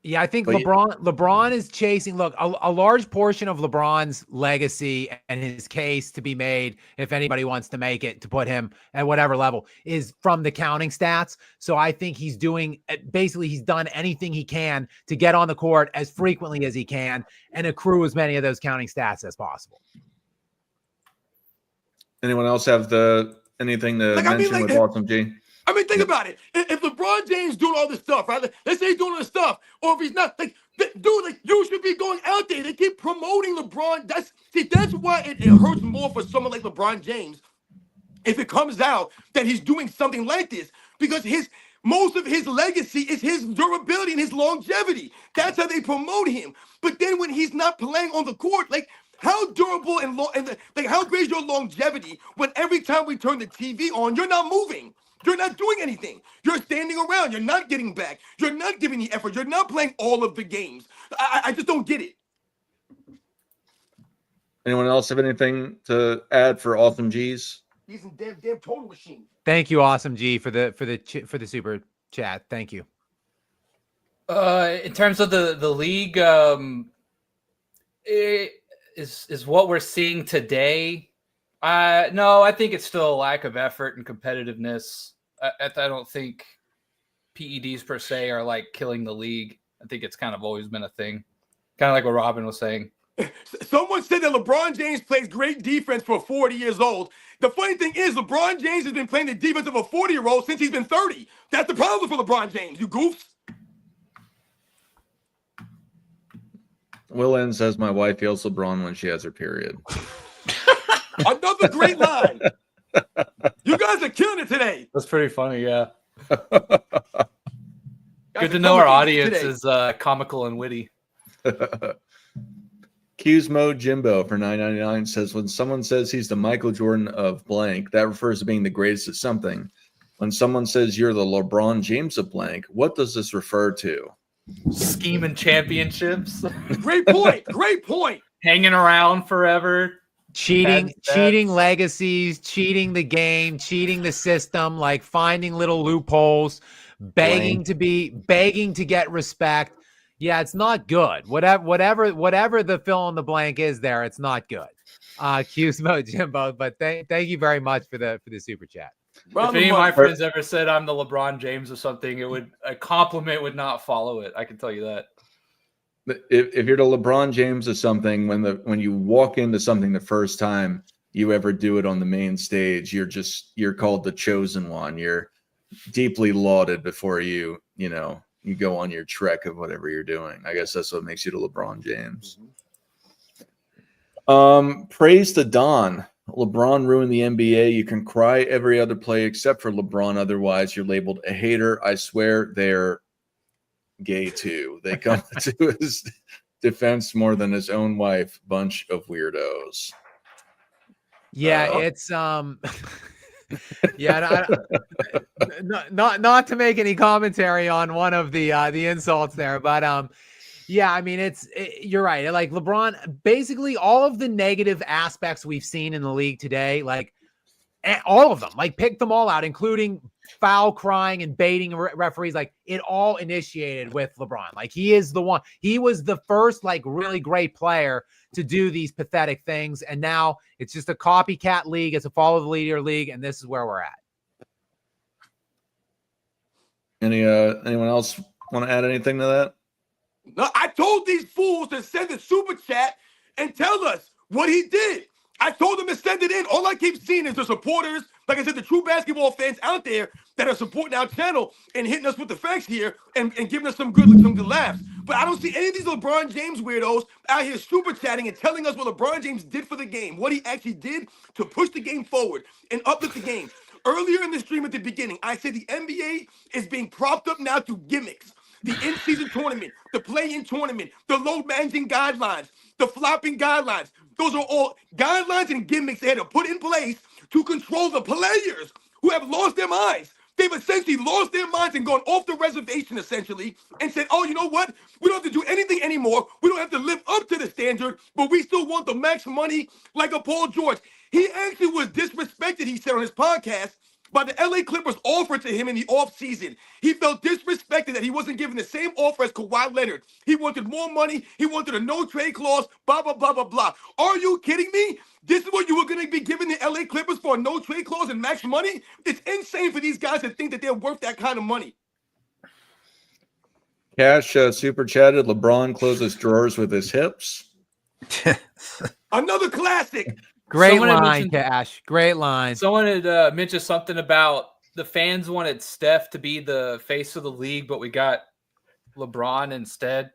Yeah, I think LeBron is chasing. Look, a large portion of LeBron's legacy and his case to be made, if anybody wants to make it, to put him at whatever level, is from the counting stats. So I think he's done anything he can to get on the court as frequently as he can and accrue as many of those counting stats as possible. Anyone else have anything to mention with Awesome G? I mean, think about it. If LeBron James doing all this stuff, right? Let's say he's doing all this stuff, or if he's not, you should be going out there. They keep promoting LeBron. That's why it hurts more for someone like LeBron James if it comes out that he's doing something like this, because most of his legacy is his durability and his longevity. That's how they promote him. But then when he's not playing on the court, how durable and how great is your longevity when every time we turn the TV on, you're not moving? You're not doing anything. You're standing around. You're not getting back. You're not giving the effort. You're not playing all of the games. I just don't get it. Anyone else have anything to add for Awesome G's? He's a damn total machine. Thank you, Awesome G, for the super chat. Thank you. In terms of the league, is what we're seeing today. No, I think it's still a lack of effort and competitiveness. I don't think PEDs per se are like killing the league. I think it's kind of always been a thing. Kind of like what Robin was saying. Someone said that LeBron James plays great defense for 40 years old. The funny thing is, LeBron James has been playing the defense of a 40-year-old since he's been 30. That's the problem for LeBron James, you goofs. Will N says my wife yells LeBron when she has her period. Another great line. You guys are killing it today. That's pretty funny, yeah. Good to know our audience is comical and witty. Qsmo Jimbo for $9.99 says, when someone says he's the Michael Jordan of blank, that refers to being the greatest at something. When someone says you're the LeBron James of blank, what does this refer to? Scheming championships. Great point. Great point. Hanging around forever. Cheating Peds. legacies, cheating the game, cheating the system, like finding little loopholes, begging to get respect. Yeah, it's not good. Whatever the fill in the blank is there, it's not good. Qsmo Jimbo, but thank you very much for the super chat. If any of my friends ever said I'm the LeBron James or something, a compliment would not follow it. I can tell you that. If you're the LeBron James of something, when you walk into something the first time you ever do it on the main stage, you're called the chosen one. You're deeply lauded before you go on your trek of whatever you're doing. I guess that's what makes you the LeBron James. Praise to Don. LeBron ruined the NBA. You can cry every other play except for LeBron. Otherwise, you're labeled a hater. I swear they're gay too. They come to his defense more than his own wife. Bunch of weirdos. Yeah, it's yeah, not to make any commentary on one of the insults there, but yeah, I mean you're right. Like LeBron, basically all of the negative aspects we've seen in the league today, like all of them, like pick them all out, including foul crying and baiting referees. Like it all initiated with LeBron. Like he is the one. He was the first like really great player to do these pathetic things, and now it's just a copycat league. It's a follow the leader league, and this is where we're at. Anyone else want to add anything to that? No, I told these fools to send a super chat and tell us what he did. I told them to send it in. All I keep seeing is the supporters, like I said, the true basketball fans out there that are supporting our channel and hitting us with the facts here and giving us some good laughs. But I don't see any of these LeBron James weirdos out here super chatting and telling us what LeBron James did for the game, what he actually did to push the game forward and uplift the game. Earlier in the stream at the beginning, I said the NBA is being propped up now through gimmicks. The in-season tournament, the play-in tournament, the load managing guidelines, the flopping guidelines. Those are all guidelines and gimmicks they had to put in place to control the players who have lost their minds. They've essentially lost their minds and gone off the reservation, essentially, and said, oh, you know what? We don't have to do anything anymore. We don't have to live up to the standard, but we still want the max money like a Paul George. He actually was disrespected, he said on his podcast, by the LA Clippers offer to him in the offseason. He felt disrespected that he wasn't given the same offer as Kawhi Leonard. He wanted more money. He wanted a no-trade clause, blah, blah, blah, blah, blah. Are you kidding me? This is what you were going to be giving the LA Clippers for a no-trade clause and max money? It's insane for these guys to think that they're worth that kind of money. Cash super chatted. LeBron closes drawers with his hips. Another classic. Great line, Cash. Great line. Someone had mentioned something about the fans wanted Steph to be the face of the league, but we got LeBron instead.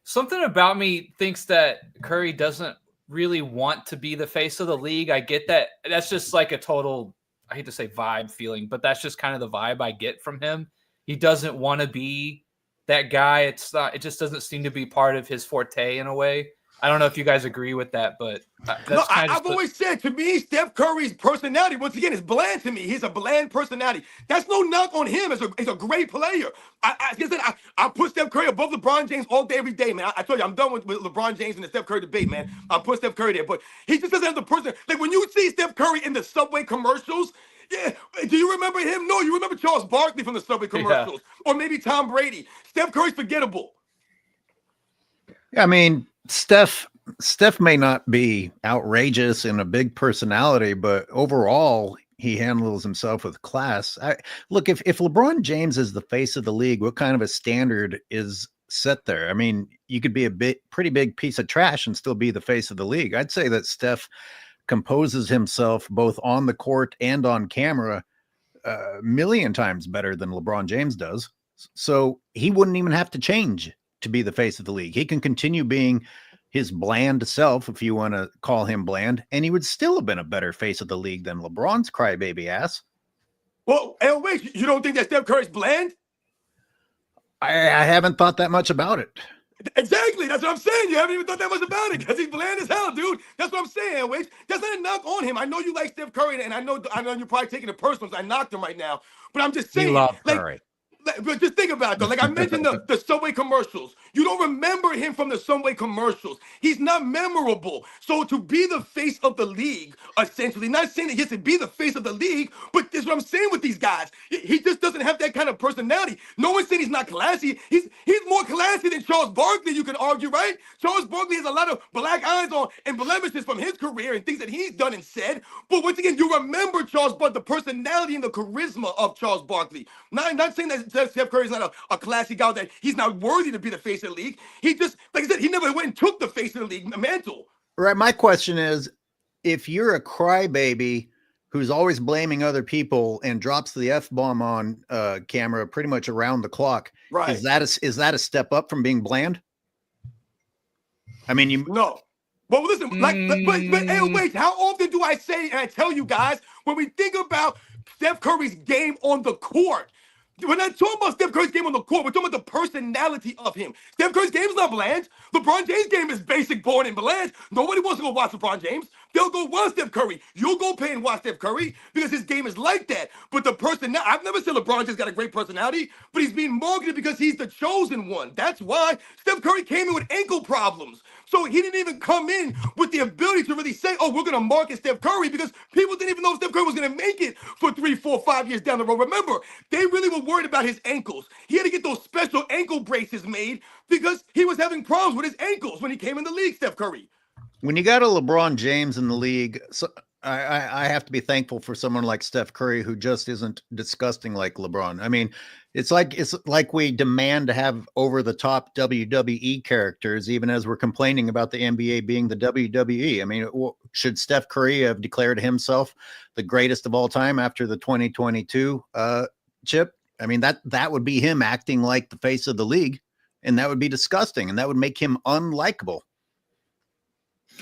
Something about me thinks that Curry doesn't really want to be the face of the league. I get that. That's just like a total, I hate to say vibe feeling, but that's just kind of the vibe I get from him. He doesn't want to be that guy. It's not, it just doesn't seem to be part of his forte in a way. I don't know if you guys agree with that, but that's I've always said, to me, Steph Curry's personality, once again, is bland to me. He's a bland personality. That's no knock on him as a great player. I put Steph Curry above LeBron James all day, every day, man. I told you, I'm done with LeBron James and the Steph Curry debate, man. I'll put Steph Curry there. But he just doesn't have the person. Like, when you see Steph Curry in the Subway commercials, yeah, do you remember him? No, you remember Charles Barkley from the Subway commercials. Yeah. Or maybe Tom Brady. Steph Curry's forgettable. I mean, Steph may not be outrageous and a big personality, but overall he handles himself with class. Look, if LeBron James is the face of the league, what kind of a standard is set there? I mean, you could be a pretty big piece of trash and still be the face of the league. I'd say that Steph composes himself both on the court and on camera a million times better than LeBron James does. So he wouldn't even have to change to be the face of the league. He can continue being his bland self, if you want to call him bland, and he would still have been a better face of the league than LeBron's crybaby ass. Well, wait, you don't think that Steph Curry's bland? I haven't thought that much about it. Exactly. That's what I'm saying. You haven't even thought that much about it because he's bland as hell, dude. That's what I'm saying, Wage. That's not a knock on him. I know you like Steph Curry, and I know you're probably taking it personal. I knocked him right now, but I'm just He saying, loved like. Curry. But just think about it, though. Like I mentioned the Subway commercials. You don't remember him from the Subway commercials. He's not memorable. So to be the face of the league, essentially, not saying that he has to be the face of the league, but this is what I'm saying with these guys. He just doesn't have that kind of personality. No one's saying he's not classy. He's more classy than Charles Barkley, you can argue, right? Charles Barkley has a lot of black eyes on and blemishes from his career and things that he's done and said. But once again, you remember Charles Barkley, the personality and the charisma of Charles Barkley. Not saying that Steph Curry's not a classy guy, that he's not worthy to be the face of the league. He just, like I said, he never went and took the face of the league mantle. Right. My question is, if you're a crybaby who's always blaming other people and drops the F-bomb on camera pretty much around the clock, Right. is that a step up from being bland? I mean, you No. Well, listen, but hey, wait, how often do I say and I tell you guys when we think about Steph Curry's game on the court? We're not talking about Steph Curry's game on the court. We're talking about the personality of him. Steph Curry's game is not bland. LeBron James' game is basic, boring, and bland. Nobody wants to go watch LeBron James. They'll go watch Steph Curry. You'll go pay and watch Steph Curry because his game is like that. But the personality, I've never said LeBron James got a great personality, but he's being marketed because he's the chosen one. That's why Steph Curry came in with ankle problems. So he didn't even come in with the ability to really say, oh, we're going to market Steph Curry, because people didn't even know if Steph Curry was going to make it for 3, 4, 5 years down the road. Remember, they really were worried about his ankles. He had to get those special ankle braces made because he was having problems with his ankles when he came in the league, Steph Curry. when you got a LeBron James in the league, so I have to be thankful for someone like Steph Curry who just isn't disgusting like LeBron. I mean, it's like we demand to have over the top WWE characters, even as we're complaining about the NBA being the WWE. I mean, should Steph Curry have declared himself the greatest of all time after the 2022 chip? I mean, that would be him acting like the face of the league, and that would be disgusting, and that would make him unlikable.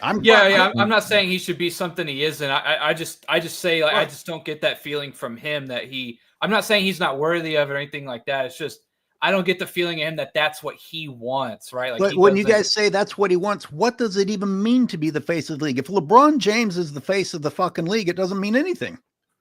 I'm not saying he should be something he isn't. I just say, like, I just don't get that feeling from him that I'm not saying he's not worthy of it or anything like that. It's just I don't get the feeling in him that that's what he wants, right? Like, but when you guys say that's what he wants, what does it even mean to be the face of the league? If LeBron James is the face of the fucking league, it doesn't mean anything.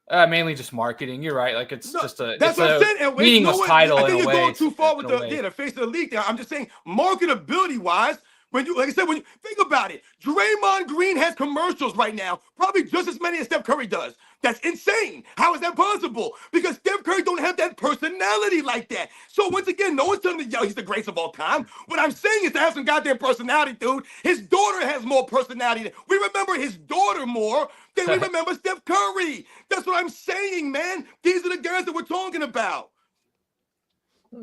Mainly just marketing. You're right. Like, it's just that's what I'm saying. And meaningless title. I think in a you're way. going too far with the face of the league there. I'm just saying, marketability wise, when you, like I said, when you think about it, Draymond Green has commercials right now, probably just as many as Steph Curry does. That's insane. How is that possible? Because Steph Curry don't have that personality like that. So once again, no one's telling me, yo, he's the greatest of all time. What I'm saying is to have some goddamn personality, dude. His daughter has more personality. We remember his daughter more than we remember Steph Curry. That's what I'm saying, man. These are the guys that we're talking about.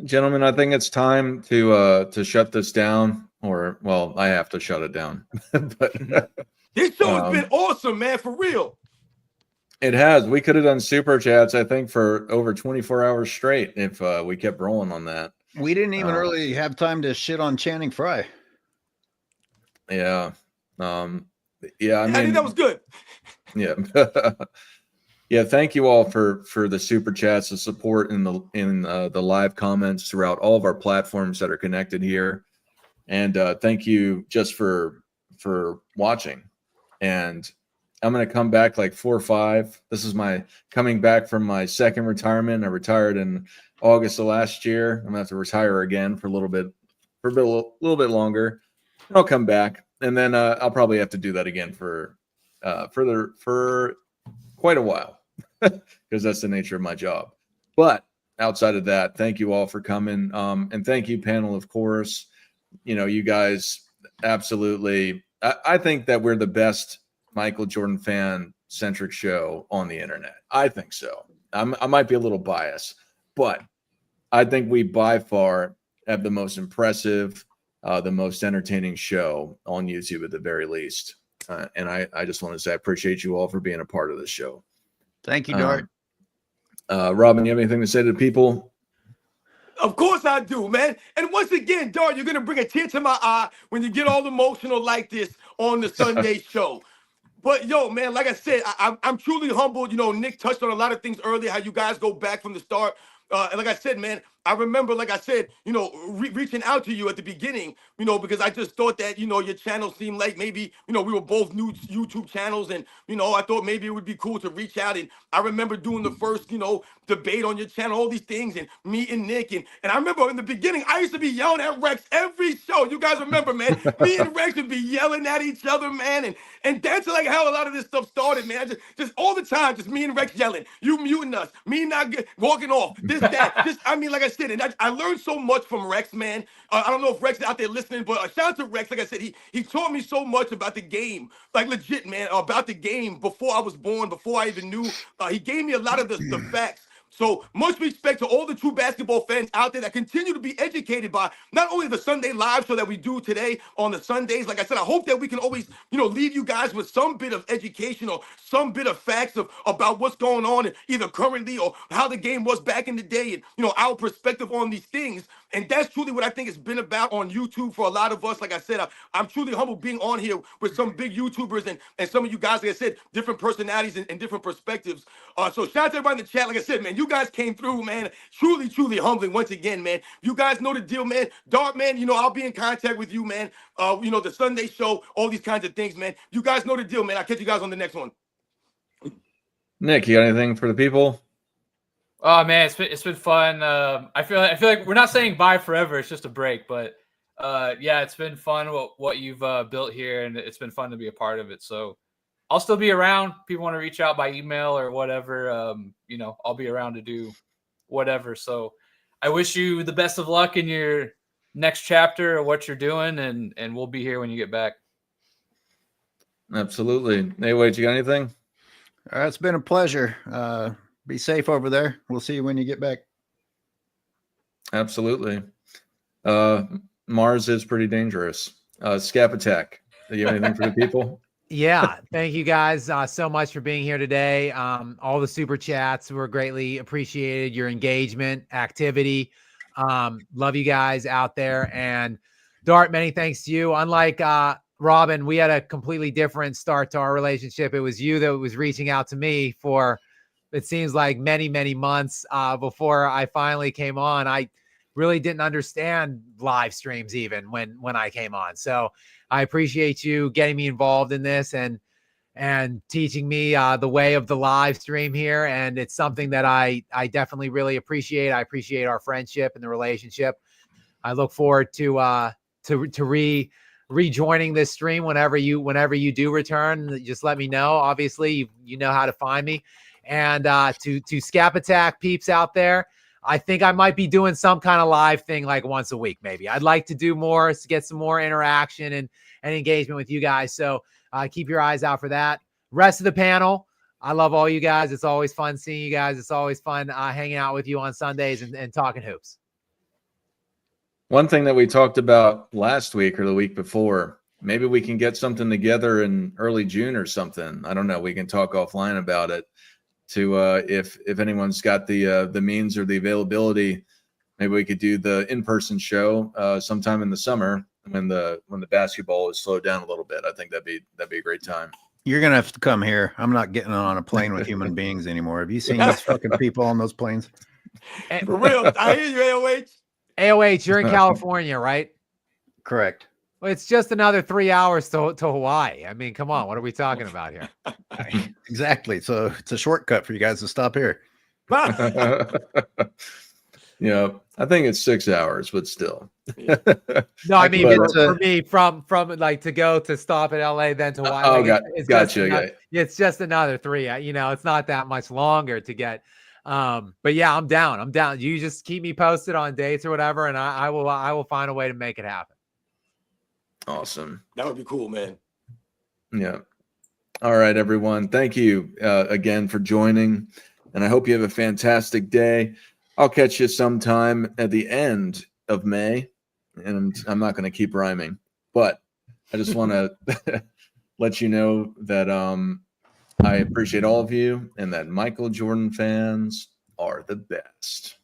Gentlemen, I think it's time to shut this down. Or, well, I have to shut it down. But this show has been awesome, man, for real. It has. We could have done super chats, I think, for over 24 hours straight if we kept rolling on that. We didn't even really have time to shit on Channing Frye. Yeah. I think that was good. Yeah. Yeah, thank you all for the super chats, the support in the live comments throughout all of our platforms that are connected here. And thank you just for watching. And I'm going to come back like 4 or 5. This is my coming back from my second retirement. I retired in August of last year. I'm going to have to retire again for a little bit longer. I'll come back, and then I'll probably have to do that again for quite a while because that's the nature of my job. But outside of that, thank you all for coming. And thank you, panel, of course. You know, you guys absolutely. I think that we're the best Michael Jordan fan centric show on the internet. I think so. I might be a little biased, but I think we by far have the most impressive, the most entertaining show on YouTube at the very least. And I just want to say I appreciate you all for being a part of this show. Thank you, Dart. Robin, you have anything to say to the people? Of course I do, man. And once again, Dart, you're going to bring a tear to my eye when you get all emotional like this on the Sunday show. But, yo, man, like I said, I'm truly humbled. You know, Nick touched on a lot of things earlier, how you guys go back from the start. And like I said, man, I remember, like I said, reaching out to you at the beginning, because I just thought that, your channel seemed like maybe, we were both new YouTube channels, and, I thought maybe it would be cool to reach out. And I remember doing the first, debate on your channel, all these things, and meeting Nick. And I remember in the beginning, I used to be yelling at Rex every show. You guys remember, man? Me and Rex would be yelling at each other, man. And that's like how a lot of this stuff started, man. Just all the time, just me and Rex yelling, you muting us, me not walking off, this, that. Like I said, and I learned so much from Rex, man. I don't know if Rex is out there listening, but shout out to Rex. Like I said, he taught me so much about the game, like legit, man, about the game before I was born, before I even knew. He gave me a lot of the facts. So much respect to all the true basketball fans out there that continue to be educated by not only the Sunday live show that we do today on the Sundays. Like I said, I hope that we can always, leave you guys with some bit of education or some bit of facts about what's going on either currently or how the game was back in the day, and, our perspective on these things. And that's truly what I think it's been about on YouTube for a lot of us. Like I said, I'm truly humbled being on here with some big YouTubers and some of you guys, like I said, different personalities and different perspectives. So shout out to everybody in the chat. Like I said, man, you guys came through, man. Truly, truly humbling once again, man. You guys know the deal, man. Dart, man, I'll be in contact with you, man. The Sunday show, all these kinds of things, man. You guys know the deal, man. I'll catch you guys on the next one. Nick, you got anything for the people? Oh man, it's been fun. I feel like we're not saying bye forever. It's just a break, but yeah, it's been fun what you've built here, and it's been fun to be a part of it. So I'll still be around. People want to reach out by email or whatever. I'll be around to do whatever. So I wish you the best of luck in your next chapter of what you're doing, and we'll be here when you get back. Absolutely. Hey, wait, you got anything? It's been a pleasure. Be safe over there. We'll see you when you get back. Absolutely. Mars is pretty dangerous. Scap Attack. Do you have anything for the people? Yeah, thank you guys so much for being here today. All the super chats were greatly appreciated. Your engagement, activity. Love you guys out there. And Dart, many thanks to you. Unlike Robin, we had a completely different start to our relationship. It was you that was reaching out to me for, it seems like many, many months before I finally came on. I really didn't understand live streams even when I came on. So I appreciate you getting me involved in this and teaching me the way of the live stream here. And it's something that I definitely really appreciate. I appreciate our friendship and the relationship. I look forward to rejoining this stream whenever you do return. Just let me know. Obviously, you know how to find me. And to Scap Attack peeps out there, I think I might be doing some kind of live thing like once a week, maybe. I'd like to do more to get some more interaction and engagement with you guys. So keep your eyes out for that. Rest of the panel, I love all you guys. It's always fun seeing you guys. It's always fun hanging out with you on Sundays and talking hoops. One thing that we talked about last week or the week before, maybe we can get something together in early June or something. I don't know. We can talk offline about it. To if anyone's got the means or the availability, maybe we could do the in-person show sometime in the summer when the basketball is slowed down a little bit. I think that'd be a great time. You're gonna have to come here. I'm not getting on a plane with human beings anymore. Have you seen these fucking people on those planes? For real, I hear you, AOH. AOH, you're in California, right? Correct. Well, it's just another 3 hours to Hawaii. I mean, come on, what are we talking about here? Exactly. So it's a shortcut for you guys to stop here. Yeah, I think it's 6 hours, but still. No, I mean, for me, from like to go to stop at LA, then to Hawaii. Gotcha. It's just another 3. It's not that much longer to get. But yeah, I'm down. You just keep me posted on dates or whatever, and I will find a way to make it happen. Awesome. That would be cool, man. Yeah. All right, everyone. Thank you again for joining, and I hope you have a fantastic day. I'll catch you sometime at the end of May, and I'm not going to keep rhyming, but I just want to let you know that I appreciate all of you and that Michael Jordan fans are the best.